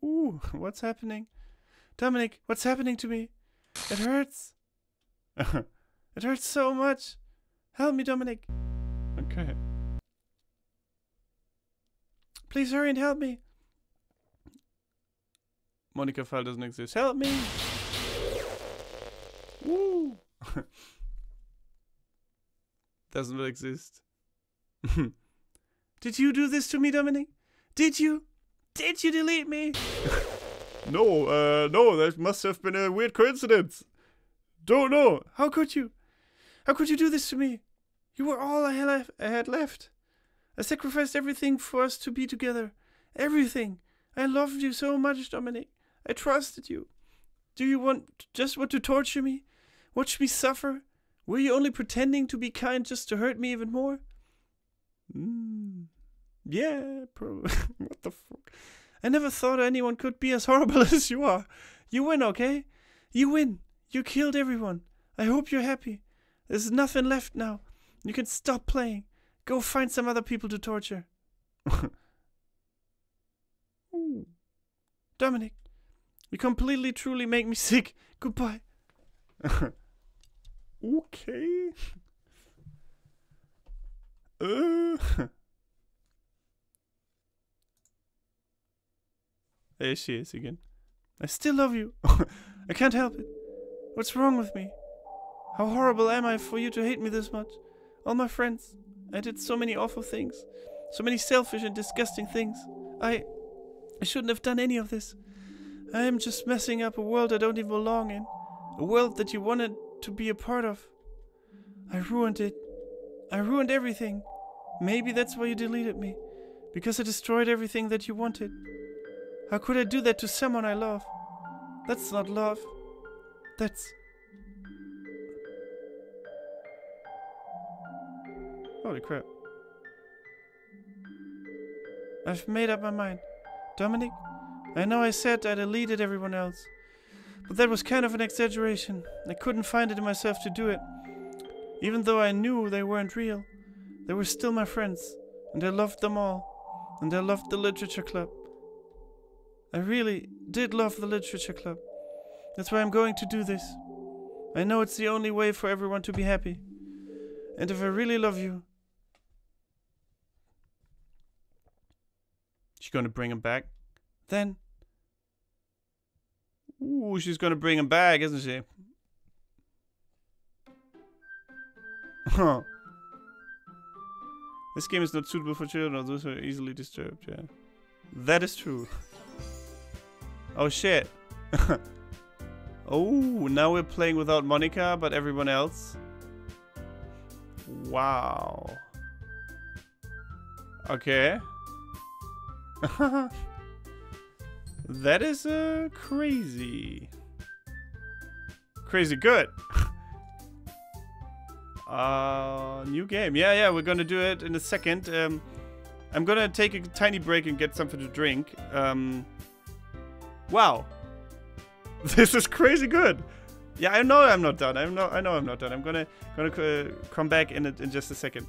Ooh, what's happening? Dominic, what's happening to me? It hurts. It hurts so much. Help me, Dominic. Okay. Please hurry and help me. Monica file doesn't exist. Help me. Woo. Doesn't exist. Did you do this to me, Dominic? Did you? Did you delete me? No, no, that must have been a weird coincidence. Don't know. How could you? How could you do this to me? You were all I had left. I sacrificed everything for us to be together. Everything. I loved you so much, Dominic. I trusted you. Do you just want to torture me? Watch me suffer? Were you only pretending to be kind just to hurt me even more? Yeah, probably. What the fuck? I never thought anyone could be as horrible as you are. You win, okay? You win. You killed everyone. I hope you're happy. There's nothing left now. You can stop playing. Go find some other people to torture. Ooh. Dominic, you completely, truly make me sick. Goodbye. Okay. There she is again. I still love you. I can't help it. What's wrong with me? How horrible am I for you to hate me this much? All my friends. I did so many awful things. So many selfish and disgusting things. I shouldn't have done any of this. I am just messing up a world I don't even belong in. A world that you wanted to be a part of. I ruined it. I ruined everything. Maybe that's why you deleted me. Because I destroyed everything that you wanted. How could I do that to someone I love? That's not love. That's... Holy crap. I've made up my mind. Dominic, I know I said I deleted everyone else. But that was kind of an exaggeration. I couldn't find it in myself to do it. Even though I knew they weren't real. They were still my friends. And I loved them all. And I loved the Literature Club. I really did love the Literature Club. That's why I'm going to do this. I know it's the only way for everyone to be happy. And if I really love you... She's going to bring him back? Then... Ooh, she's going to bring him back, isn't she? Huh. This game is not suitable for children, or those who are easily disturbed, yeah. That is true. Oh shit. Oh, now we're playing without Monica, but everyone else. Wow. Okay. That is crazy. Crazy good. New game. Yeah, we're gonna do it in a second. I'm gonna take a tiny break and get something to drink. Wow. This is crazy good. Yeah, I know I'm not done. I know I'm not done. I'm gonna come back in just a second.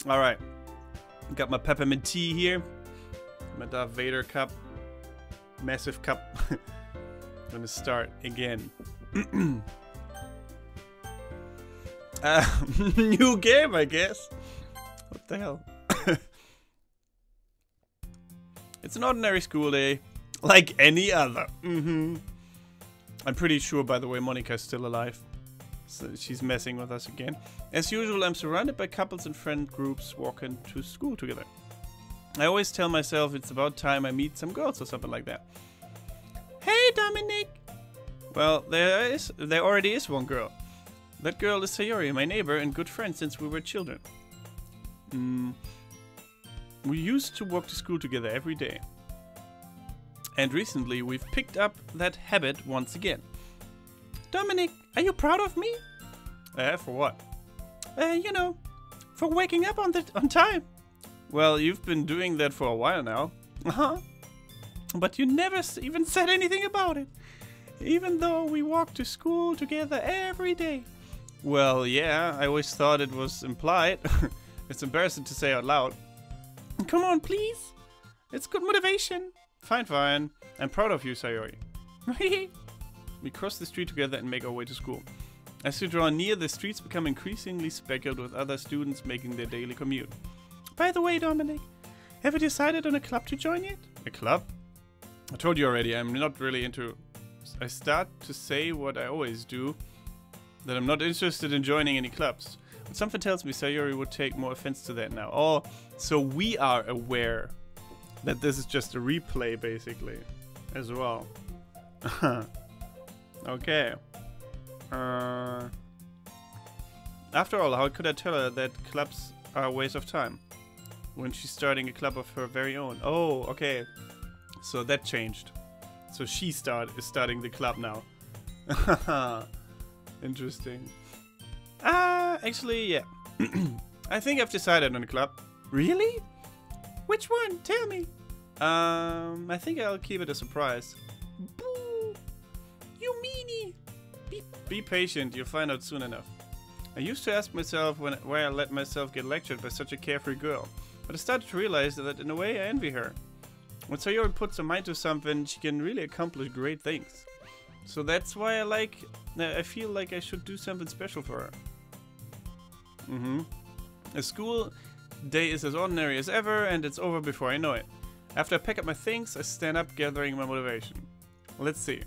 All right, got my peppermint tea here, my Darth Vader cup, massive cup. Gonna start again. New game, I guess. What the hell? It's an ordinary school day, like any other. I'm pretty sure, by the way, Monica's still alive. So she's messing with us again. As usual, I'm surrounded by couples and friend groups walking to school together. I always tell myself it's about time I meet some girls or something like that. Hey, Dominic! Well, there already is one girl. That girl is Sayori, my neighbor and good friend since we were children. We used to walk to school together every day. And recently we've picked up that habit once again. Dominic, are you proud of me? For what? You know, for waking up on time. Well, you've been doing that for a while now. Uh-huh. But you never even said anything about it. Even though we walk to school together every day. Well, yeah, I always thought it was implied. It's embarrassing to say out loud. Come on, please. It's good motivation. Fine, fine. I'm proud of you, Sayori. We cross the street together and make our way to school. As we draw near, the streets become increasingly speckled with other students making their daily commute. By the way, Dominic, have you decided on a club to join yet? A club? I told you already, I'm not really into... I start to say what I always do, that I'm not interested in joining any clubs. But something tells me Sayori would take more offense to that now. Oh, so we are aware that this is just a replay, basically, as well. Okay. After all, how could I tell her that clubs are a waste of time when she's starting a club of her very own? Oh, okay. So that changed. So she is starting the club now. Interesting. Actually, yeah. I think I've decided on a club. Really? Which one? Tell me. I think I'll keep it a surprise. Boo! You meanie! Be patient, you'll find out soon enough. I used to ask myself why I let myself get lectured by such a carefree girl, but I started to realize that in a way I envy her. When Sayori puts her mind to something, she can really accomplish great things. So that's why I feel like I should do something special for her. A school day is as ordinary as ever, and it's over before I know it. After I pack up my things, I stand up, gathering my motivation. Let's see.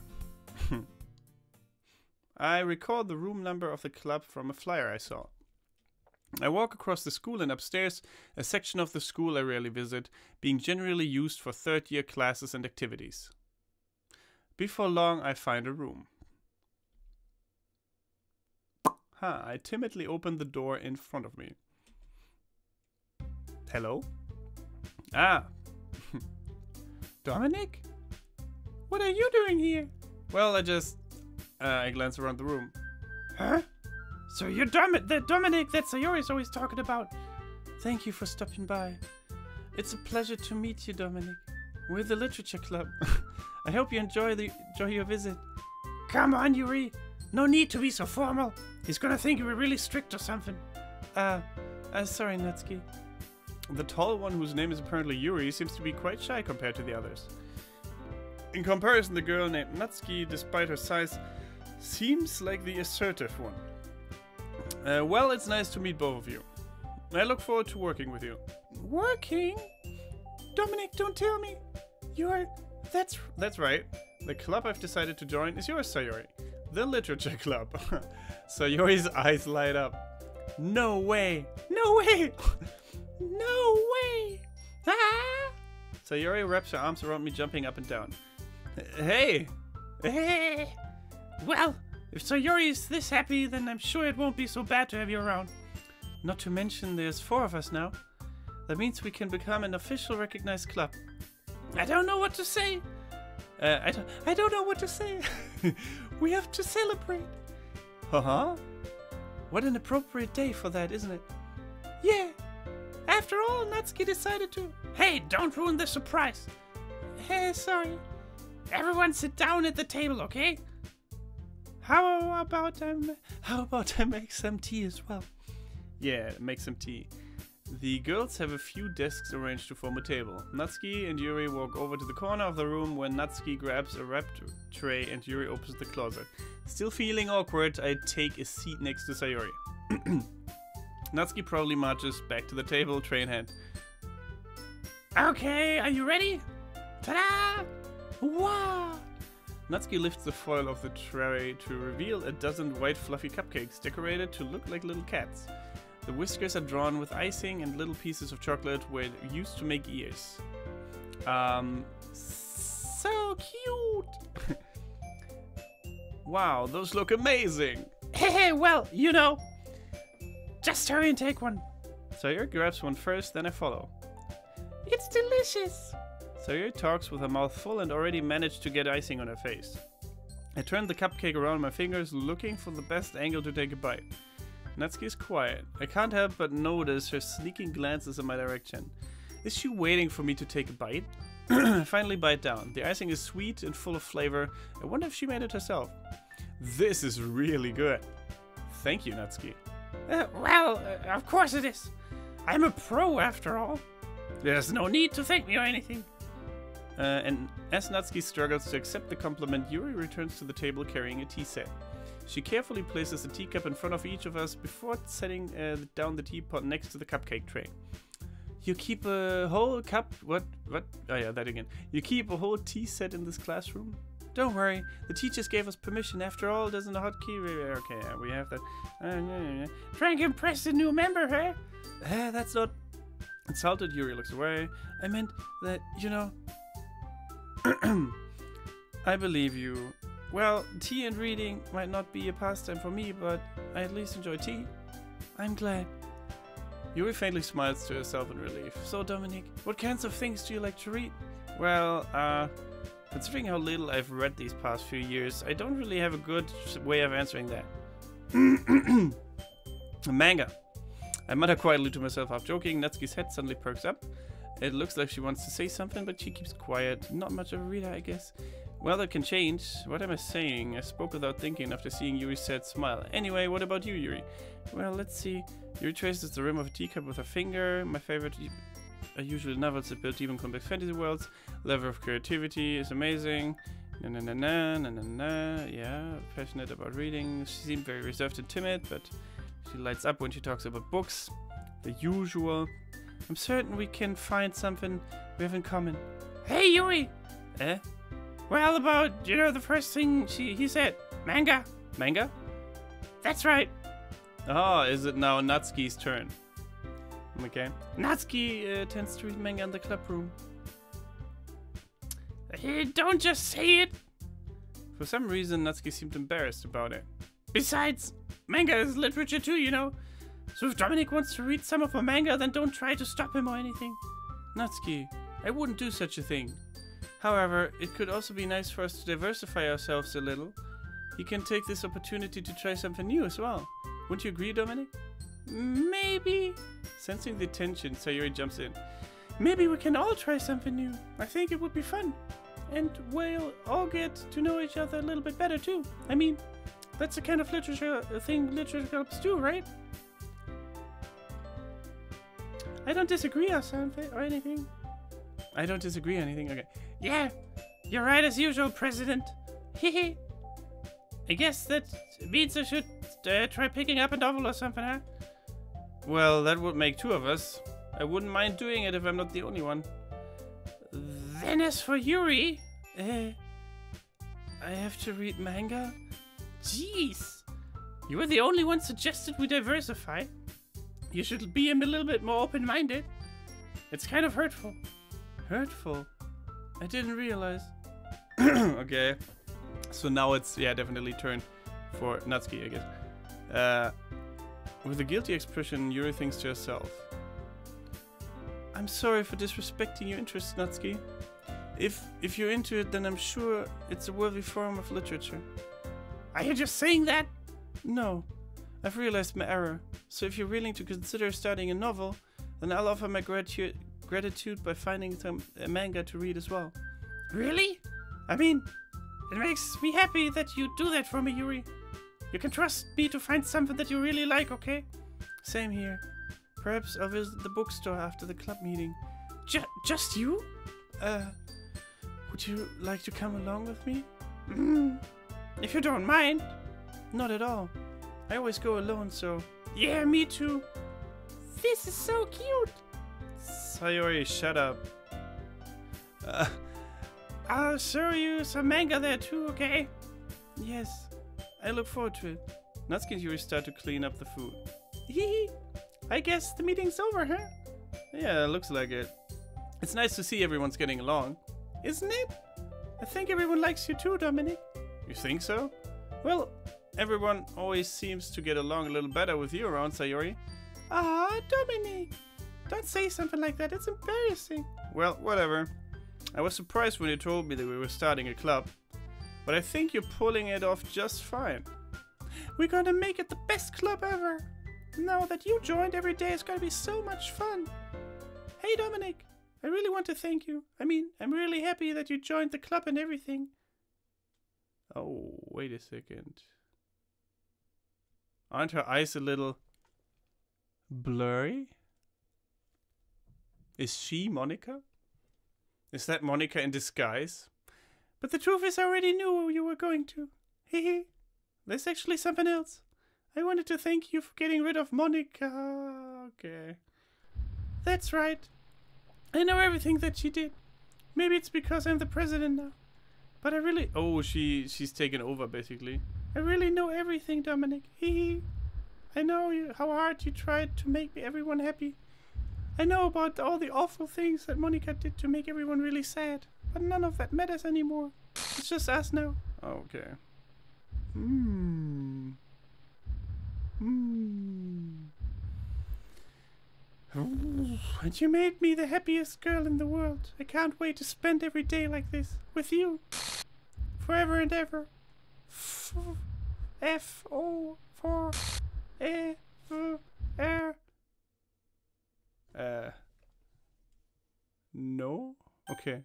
I recall the room number of the club from a flyer I saw. I walk across the school and upstairs, a section of the school I rarely visit, being generally used for third-year classes and activities. Before long, I find a room. I timidly open the door in front of me. Hello? Ah! Dominic? What are you doing here? Well, I glance around the room. Huh? So you're the Dominic that Sayori's always talking about. Thank you for stopping by. It's a pleasure to meet you, Dominic. We're the Literature Club. I hope you enjoy your visit. Come on, Yuri. No need to be so formal. He's gonna think you were really strict or something. Sorry, Natsuki. The tall one, whose name is apparently Yuri, seems to be quite shy compared to the others. In comparison, the girl named Natsuki, despite her size, seems like the assertive one. Well, it's nice to meet both of you. I look forward to working with you. Working? Dominic, don't tell me. That's right. The club I've decided to join is yours, Sayori. The Literature Club. Sayori's eyes light up. No way! No way! No way! Ah! Sayori wraps her arms around me, jumping up and down. Hey! Hey! Well, if Sayori is this happy, then I'm sure it won't be so bad to have you around. Not to mention there's 4 of us now. That means we can become an official recognized club. I don't know what to say. I don't know what to say. We have to celebrate. Uh-huh. What an appropriate day for that, isn't it? Yeah. After all, Natsuki decided to... Hey, don't ruin the surprise. Hey, sorry. Everyone sit down at the table, okay? How about I make some tea as well? Yeah, make some tea. The girls have a few desks arranged to form a table. Natsuki and Yuri walk over to the corner of the room when Natsuki grabs a wrapped tray and Yuri opens the closet. Still feeling awkward, I take a seat next to Sayori. Natsuki proudly marches back to the table, tray in hand. Okay, are you ready? Ta-da! Wow! Natsuki lifts the foil of the tray to reveal a dozen white fluffy cupcakes decorated to look like little cats. The whiskers are drawn with icing and little pieces of chocolate were used to make ears. So cute! Wow, those look amazing! Hey, well, you know. Just hurry and take one. Sayori grabs one first, then I follow. It's delicious. Sayori talks with her mouth full and already managed to get icing on her face. I turn the cupcake around my fingers, looking for the best angle to take a bite. Natsuki is quiet. I can't help but notice her sneaking glances in my direction. Is she waiting for me to take a bite? I finally bite down. The icing is sweet and full of flavor. I wonder if she made it herself. This is really good. Thank you, Natsuki. Of course it is. I'm a pro after all. There's no need to thank me or anything. And as Natsuki struggles to accept the compliment, Yuri returns to the table carrying a tea set. She carefully places a teacup in front of each of us before setting down the teapot next to the cupcake tray. You keep a whole cup... What? Oh yeah, that again. You keep a whole tea set in this classroom? Don't worry, the teachers gave us permission. After all, doesn't the hotkey... Okay, yeah, we have that. Trying to impress the new member, huh? That's not... Insulted, Yuri looks away. I meant that, you know... I believe you. Well, tea and reading might not be a pastime for me, but I at least enjoy tea. I'm glad. Yuri faintly smiles to herself in relief. So, Dominic, what kinds of things do you like to read? Well, considering how little I've read these past few years, I don't really have a good way of answering that. Manga. I mutter quietly to myself half joking. Natsuki's head suddenly perks up. It looks like she wants to say something, but she keeps quiet. Not much of a reader, I guess. Well, that can change. What am I saying? I spoke without thinking after seeing Yuri's sad smile. Anyway, what about you, Yuri? Well, let's see. Yuri traces the rim of a teacup with her finger. My favorite are usually novels that build even complex fantasy worlds. Level of creativity is amazing. Na na na na na na na. Yeah, passionate about reading. She seemed very reserved and timid, but she lights up when she talks about books. The usual. I'm certain we can find something we have in common. Hey, Yuri! Eh? Well, about, you know, the first thing he said. Manga. Manga? That's right. Oh, is it now Natsuki's turn? Okay. Natsuki tends to read manga in the club room. Don't just say it. For some reason, Natsuki seemed embarrassed about it. Besides, manga is literature too, you know. So if Dominic wants to read some of my manga, then don't try to stop him or anything. Natsuki, I wouldn't do such a thing. However, it could also be nice for us to diversify ourselves a little. He can take this opportunity to try something new as well. Wouldn't you agree, Dominic? Maybe. Sensing the tension, Sayori jumps in. Maybe we can all try something new. I think it would be fun. And we'll all get to know each other a little bit better too. I mean, that's the kind of literature clubs do, right? I don't disagree or something or anything. I don't disagree or anything, okay. Yeah, you're right as usual, President. Hehe. I guess that means I should try picking up a novel or something, huh? Well, that would make two of us. I wouldn't mind doing it if I'm not the only one. Then as for Yuri... I have to read manga? Jeez. You were the only one suggested we diversify. You should be a little bit more open-minded. It's kind of hurtful. Hurtful? I didn't realize. Okay. So now it's, yeah, definitely turn for Natsuki, I guess. With a guilty expression, Yuri thinks to herself. I'm sorry for disrespecting your interests, Natsuki. If you're into it, then I'm sure it's a worthy form of literature. Are you just saying that? No. I've realized my error. So if you're willing to consider starting a novel, then I'll offer my gratitude by finding some manga to read as well. Really? I mean, it makes me happy that you do that for me, Yuri. You can trust me to find something that you really like, okay? Same here. Perhaps I'll visit the bookstore after the club meeting. Just you? Would you like to come along with me? If you don't mind. Not at all. I always go alone, so... Yeah, me too. This is so cute. Sayori, shut up. I'll show you some manga there too, okay? Yes, I look forward to it. Natsuki and Yuri start to clean up the food. Hee. I guess the meeting's over, huh? Yeah, looks like it. It's nice to see everyone's getting along. Isn't it? I think everyone likes you too, Dominic. You think so? Well, everyone always seems to get along a little better with you around, Sayori. Ah, Dominic. Don't say something like that. It's embarrassing. Well, whatever. I was surprised when you told me that we were starting a club. But I think you're pulling it off just fine. We're gonna make it the best club ever. Now that you joined, every day is gonna be so much fun. Hey, Dominic. I really want to thank you. I mean, I'm really happy that you joined the club and everything. Oh, wait a second. Aren't her eyes a little blurry? Is she Monica? Is that Monica in disguise? But the truth is I already knew you were going to. Hehe. There's actually something else. I wanted to thank you for getting rid of Monica. Okay. That's right. I know everything that she did. Maybe it's because I'm the president now. But I really... Oh, she's taken over, basically. I really know everything, Dominic. Hehe. I know how hard you tried to make everyone happy. I know about all the awful things that Monica did to make everyone really sad. But none of that matters anymore. It's just us now. Okay. And you made me the happiest girl in the world. I can't wait to spend every day like this with you. Forever and ever. F-O for E-R. No? Okay.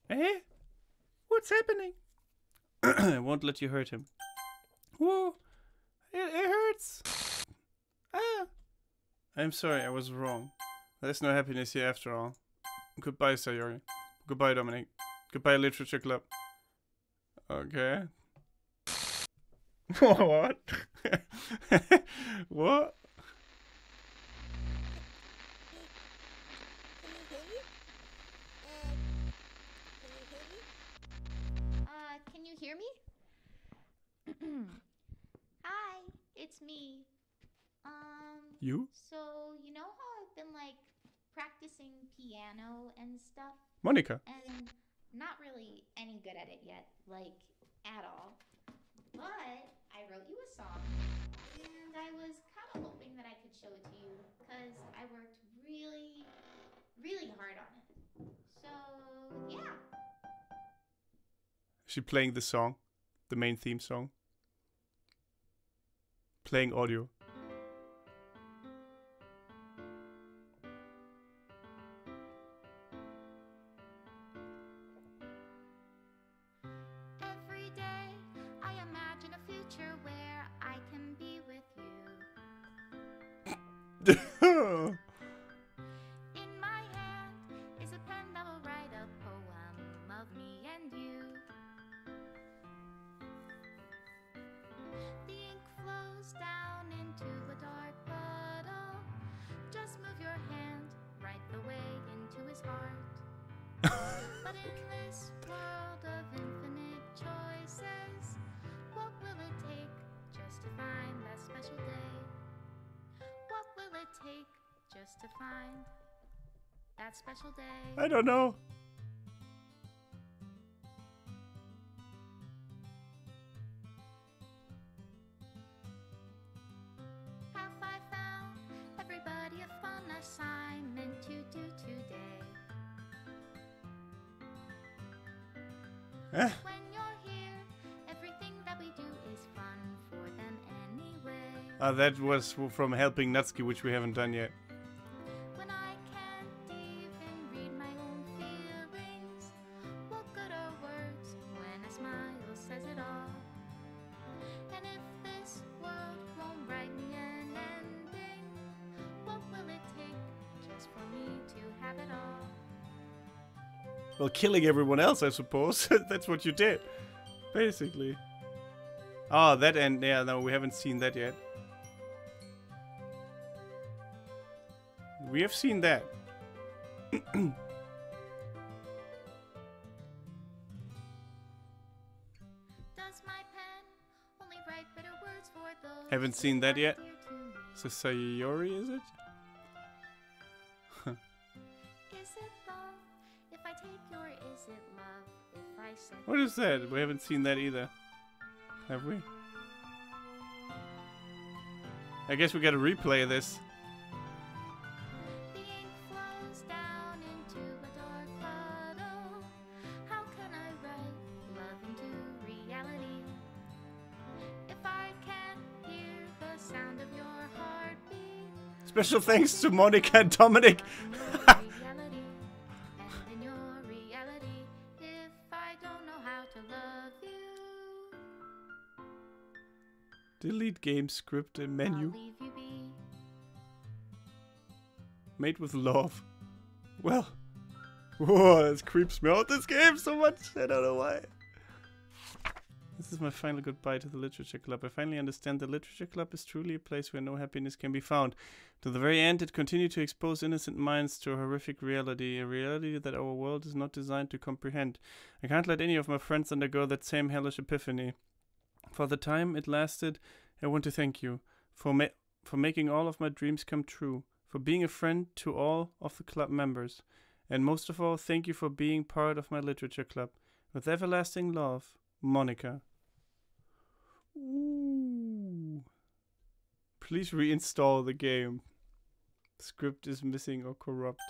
Eh? What's happening? I won't let you hurt him. Whoa. It hurts. Ah. I'm sorry, I was wrong. There's no happiness here after all. Goodbye, Sayori. Goodbye, Dominic. Goodbye, Literature Club. Okay. What? What? Can you hear me? Hi, it's me. You? So, you know how I've been, like, practicing piano and stuff? Monica. And not really any good at it yet, like, at all. But I wrote you a song, and I was kind of hoping that I could show it to you, because I worked really, really hard on it. So, yeah. Is she playing the song? The main theme song? Playing audio. Every day I imagine a future where I can be with you. In my hand is a pen that will write a poem of me and you. The ink flows down into a dark puddle. Just move your hand right the way into his heart. But in this world of infinite choices, what will it take just to find that special day? What will it take just to find that special day? I don't know. Have I found everybody a fun assignment to do today? When you're here, everything that we do is fun for them anyway. That was from Helping Natsuki, which we haven't done yet. When I can't even read my own feelings, what good are words when a smile says it all? And if this world won't write me an ending, what will it take just for me to have it all? Well, killing everyone else, I suppose. That's what you did. Basically. Oh, that end. Yeah, no, we haven't seen that yet. We have seen that. those Haven't seen that yet. dear to me. So Sayori, is it? Is it love if I take your is it love if I set What is that? We haven't seen that either. Have we? I guess we gotta replay this. the ink flows down into a dark puddle? How can I write love into reality if I can't hear the sound of your heartbeat? Special thanks to Monica and Dominic. Reality, and in your reality, if I don't know how to love you, Delete game script and menu. I'll leave you be. Made with love. Well. Whoa, this creeps me out, this game so much. I don't know why. This is my final goodbye to the Literature Club. I finally understand the Literature Club is truly a place where no happiness can be found. To the very end, it continued to expose innocent minds to a horrific reality, a reality that our world is not designed to comprehend. I can't let any of my friends undergo that same hellish epiphany. For the time it lasted, I want to thank you for making all of my dreams come true, for being a friend to all of the club members, and most of all, thank you for being part of my Literature Club. With everlasting love, Monica. Ooh. Please reinstall the game. Script is missing or corrupt.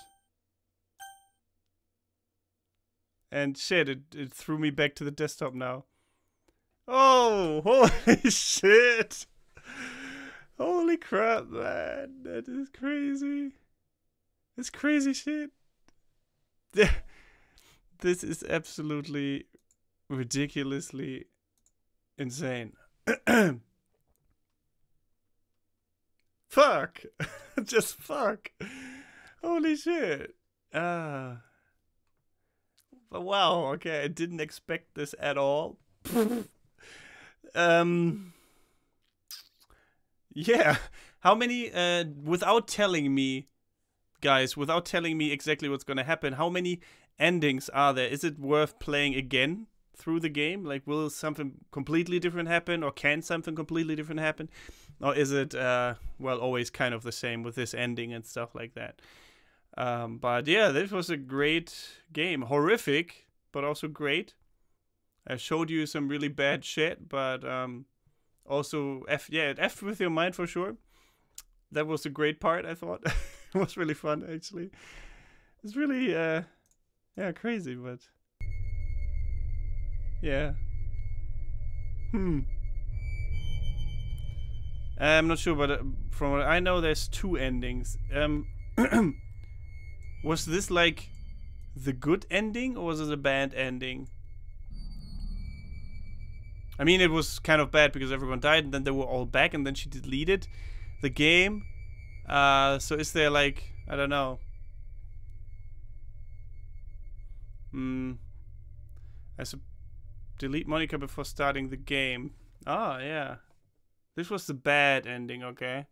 And shit, it threw me back to the desktop now. Oh, holy shit. Holy crap, man. That is crazy. It's crazy shit. This is absolutely ridiculously insane. Fuck. Just fuck. Holy shit. But wow, okay, I didn't expect this at all. Yeah. How many, without telling me, guys, without telling me exactly what's gonna happen, how many endings are there? Is it worth playing again through the game? Like, will something completely different happen, or can something completely different happen? Or is it, well, always kind of the same with this ending and stuff like that? But yeah, this was a great game. Horrific, but also great. I showed you some really bad shit, but also, it effed with your mind for sure. That was a great part, I thought. It was really fun, actually. It's really, yeah, crazy, but... yeah. I'm not sure, but from what I know, there's 2 endings. Was this, like, the good ending, or was it a bad ending? I mean, it was kind of bad because everyone died, and then they were all back, and then she deleted the game. So is there, like, I don't know. Delete Monica before starting the game. Ah, yeah. This was the bad ending, okay.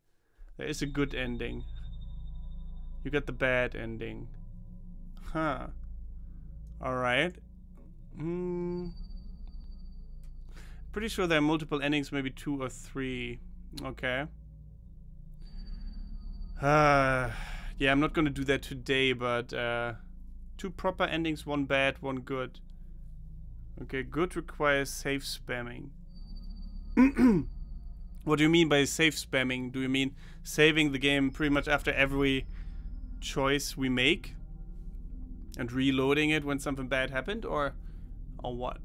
There is a good ending. You got the bad ending. Huh. Alright. Pretty sure there are multiple endings, maybe 2 or 3. Okay. Yeah, I'm not gonna do that today, but 2 proper endings, 1 bad, 1 good. Okay, good requires safe spamming. What do you mean by safe spamming? Do you mean saving the game pretty much after every choice we make? And reloading it when something bad happened? Or what?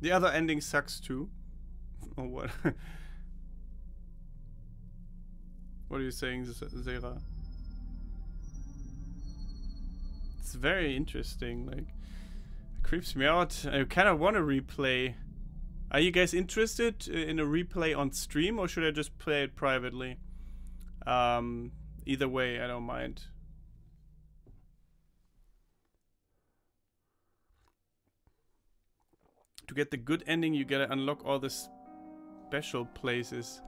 The other ending sucks too. Or what? What are you saying, Zera? It's very interesting, like, it creeps me out. I kind of want to replay. Are you guys interested in a replay on stream, or should I just play it privately? Either way, I don't mind. To get the good ending, you gotta unlock all the special places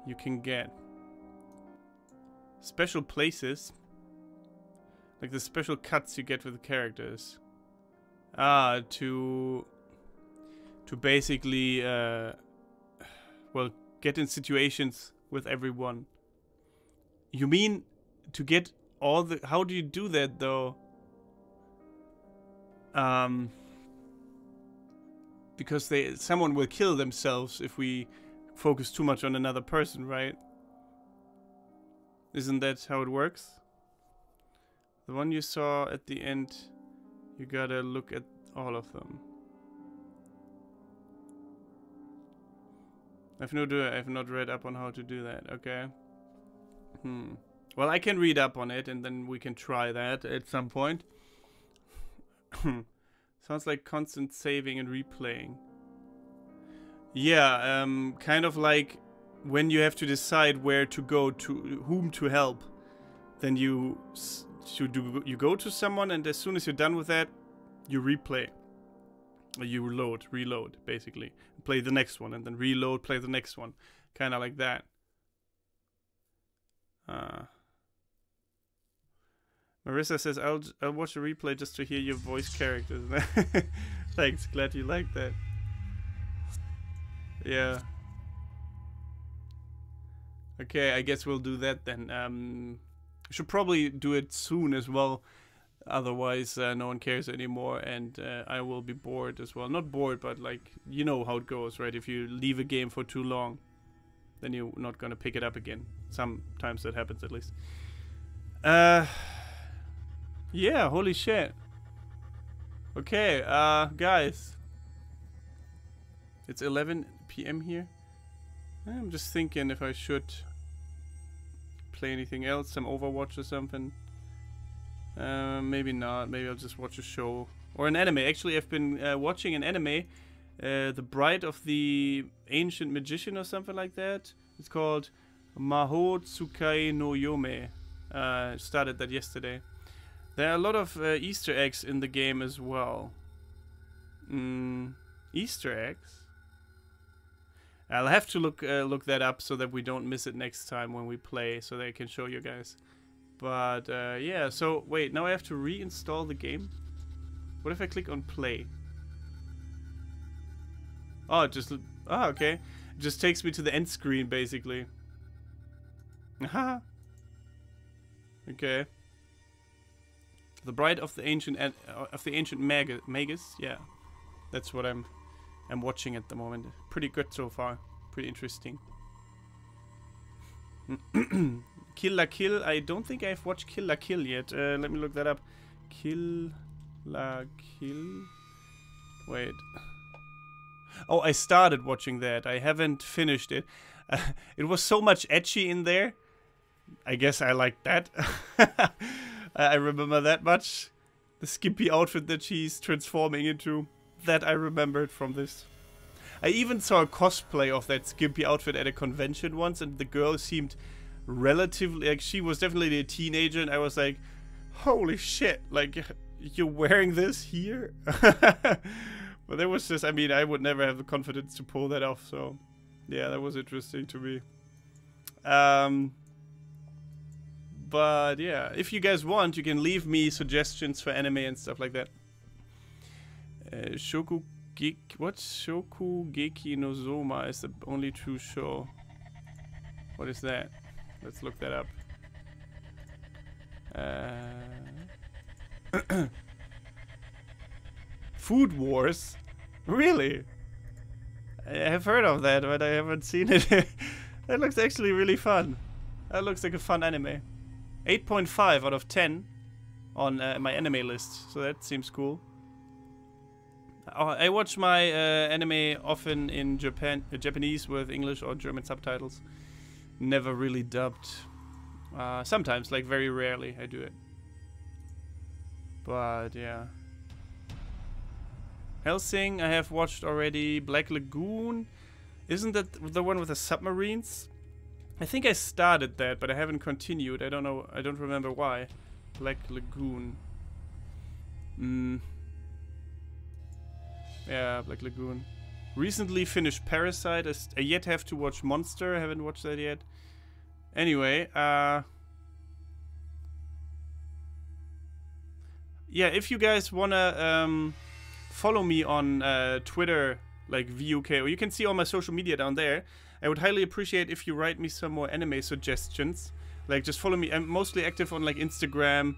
you can get. special places. Like the special cuts you get with the characters. To basically, well, get in situations with everyone. You mean to get all the... How do you do that, though? Because someone will kill themselves if we focus too much on another person, right? Isn't that how it works? The one you saw at the end, you gotta look at all of them. I've not read up on how to do that. Okay. Well, I can read up on it, and then we can try that at some point. Sounds like constant saving and replaying. Yeah, kind of like when you have to decide where to go, to whom to help. Then you go to someone, and as soon as you're done with that, you replay. Or you reload, basically. Play the next one, and then reload, play the next one. Kind of like that. Marissa says, I'll watch a replay just to hear your voice characters. Thanks, glad you like that. Yeah. Okay, I guess we'll do that then. Should probably do it soon as well. Otherwise, no one cares anymore, and I will be bored as well. Not bored, but like, you know how it goes, right? If you leave a game for too long, then you're not gonna pick it up again. Sometimes that happens, at least. Yeah, holy shit. Okay, guys. It's 11 PM here. I'm just thinking if I should play anything else, some Overwatch or something. Maybe not. Maybe I'll just watch a show. Or an anime. Actually, I've been watching an anime. The Bride of the Ancient Magician or something like that. It's called Maho Tsukai no Yome. Started that yesterday. There are a lot of Easter eggs in the game as well. Easter eggs? I'll have to look that up so that we don't miss it next time when we play, so that I can show you guys. But yeah, so wait, now I have to reinstall the game? What if I click on play? Oh, okay. It just takes me to the end screen, basically. Haha. Okay. The Bride of the Ancient Magus. Yeah, that's what I'm watching at the moment. Pretty good so far. Pretty interesting. Kill la Kill. I don't think I've watched Kill la Kill yet. Let me look that up. Kill la Kill. Wait. Oh, I started watching that. I haven't finished it. It was so much ecchi in there. I guess I like that. I remember that much. The skimpy outfit that she's transforming into. That I remembered from this. I even saw a cosplay of that skimpy outfit at a convention once, and the girl seemed relatively... Like, she was definitely a teenager, and I was like, holy shit, like, you're wearing this here? But there was just... I mean, I would never have the confidence to pull that off, so... Yeah, that was interesting to me. But yeah, if you guys want, you can leave me suggestions for anime and stuff like that. Shokugeki no Soma is the only true show. What is that? Let's look that up. Food Wars? Really? I have heard of that, but I haven't seen it. That looks actually really fun. That looks like a fun anime. 8.5 out of 10 on my anime list, so that seems cool. I watch my anime often in Japanese with English or German subtitles. Never really dubbed. Sometimes, like very rarely, I do it. But yeah. Hellsing I have watched already. Black Lagoon. Isn't that the one with the submarines? I think I started that, but I haven't continued. I don't know. I don't remember why. Black Lagoon. Yeah, Black Lagoon. Recently finished Parasite. I yet have to watch Monster. I haven't watched that yet. Anyway, yeah, if you guys wanna follow me on Twitter, like VUK, or you can see all my social media down there. I would highly appreciate if you write me some more anime suggestions. Like, just follow me. I'm mostly active on like Instagram,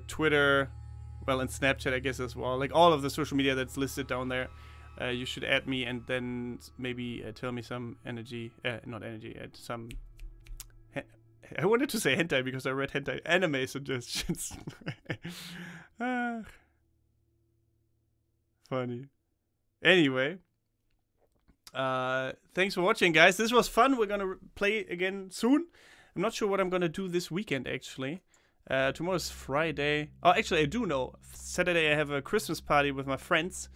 Twitter, well, and Snapchat, I guess, as well. Like all of the social media that's listed down there. You should add me and then maybe tell me some some. I wanted to say hentai because I read hentai anime suggestions. Funny. Anyway, thanks for watching, guys. This was fun. We're gonna play again soon. I'm not sure what I'm gonna do this weekend, actually. Tomorrow's Friday. Oh, actually, I do know. Saturday I have a Christmas party with my friends,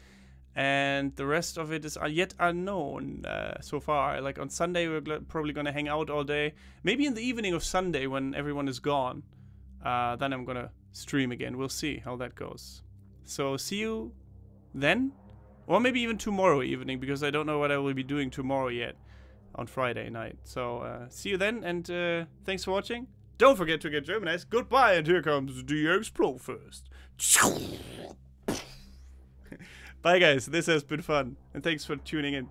and the rest of it is yet unknown so far. Like on Sunday, we're probably gonna hang out all day. Maybe in the evening of Sunday when everyone is gone. Then I'm gonna stream again. We'll see how that goes. So see you then, or maybe even tomorrow evening, because I don't know what I will be doing tomorrow yet on Friday night. So see you then, and thanks for watching. Don't forget to get Germanized. Goodbye, and here comes the Explode first. Bye, guys. This has been fun, and thanks for tuning in.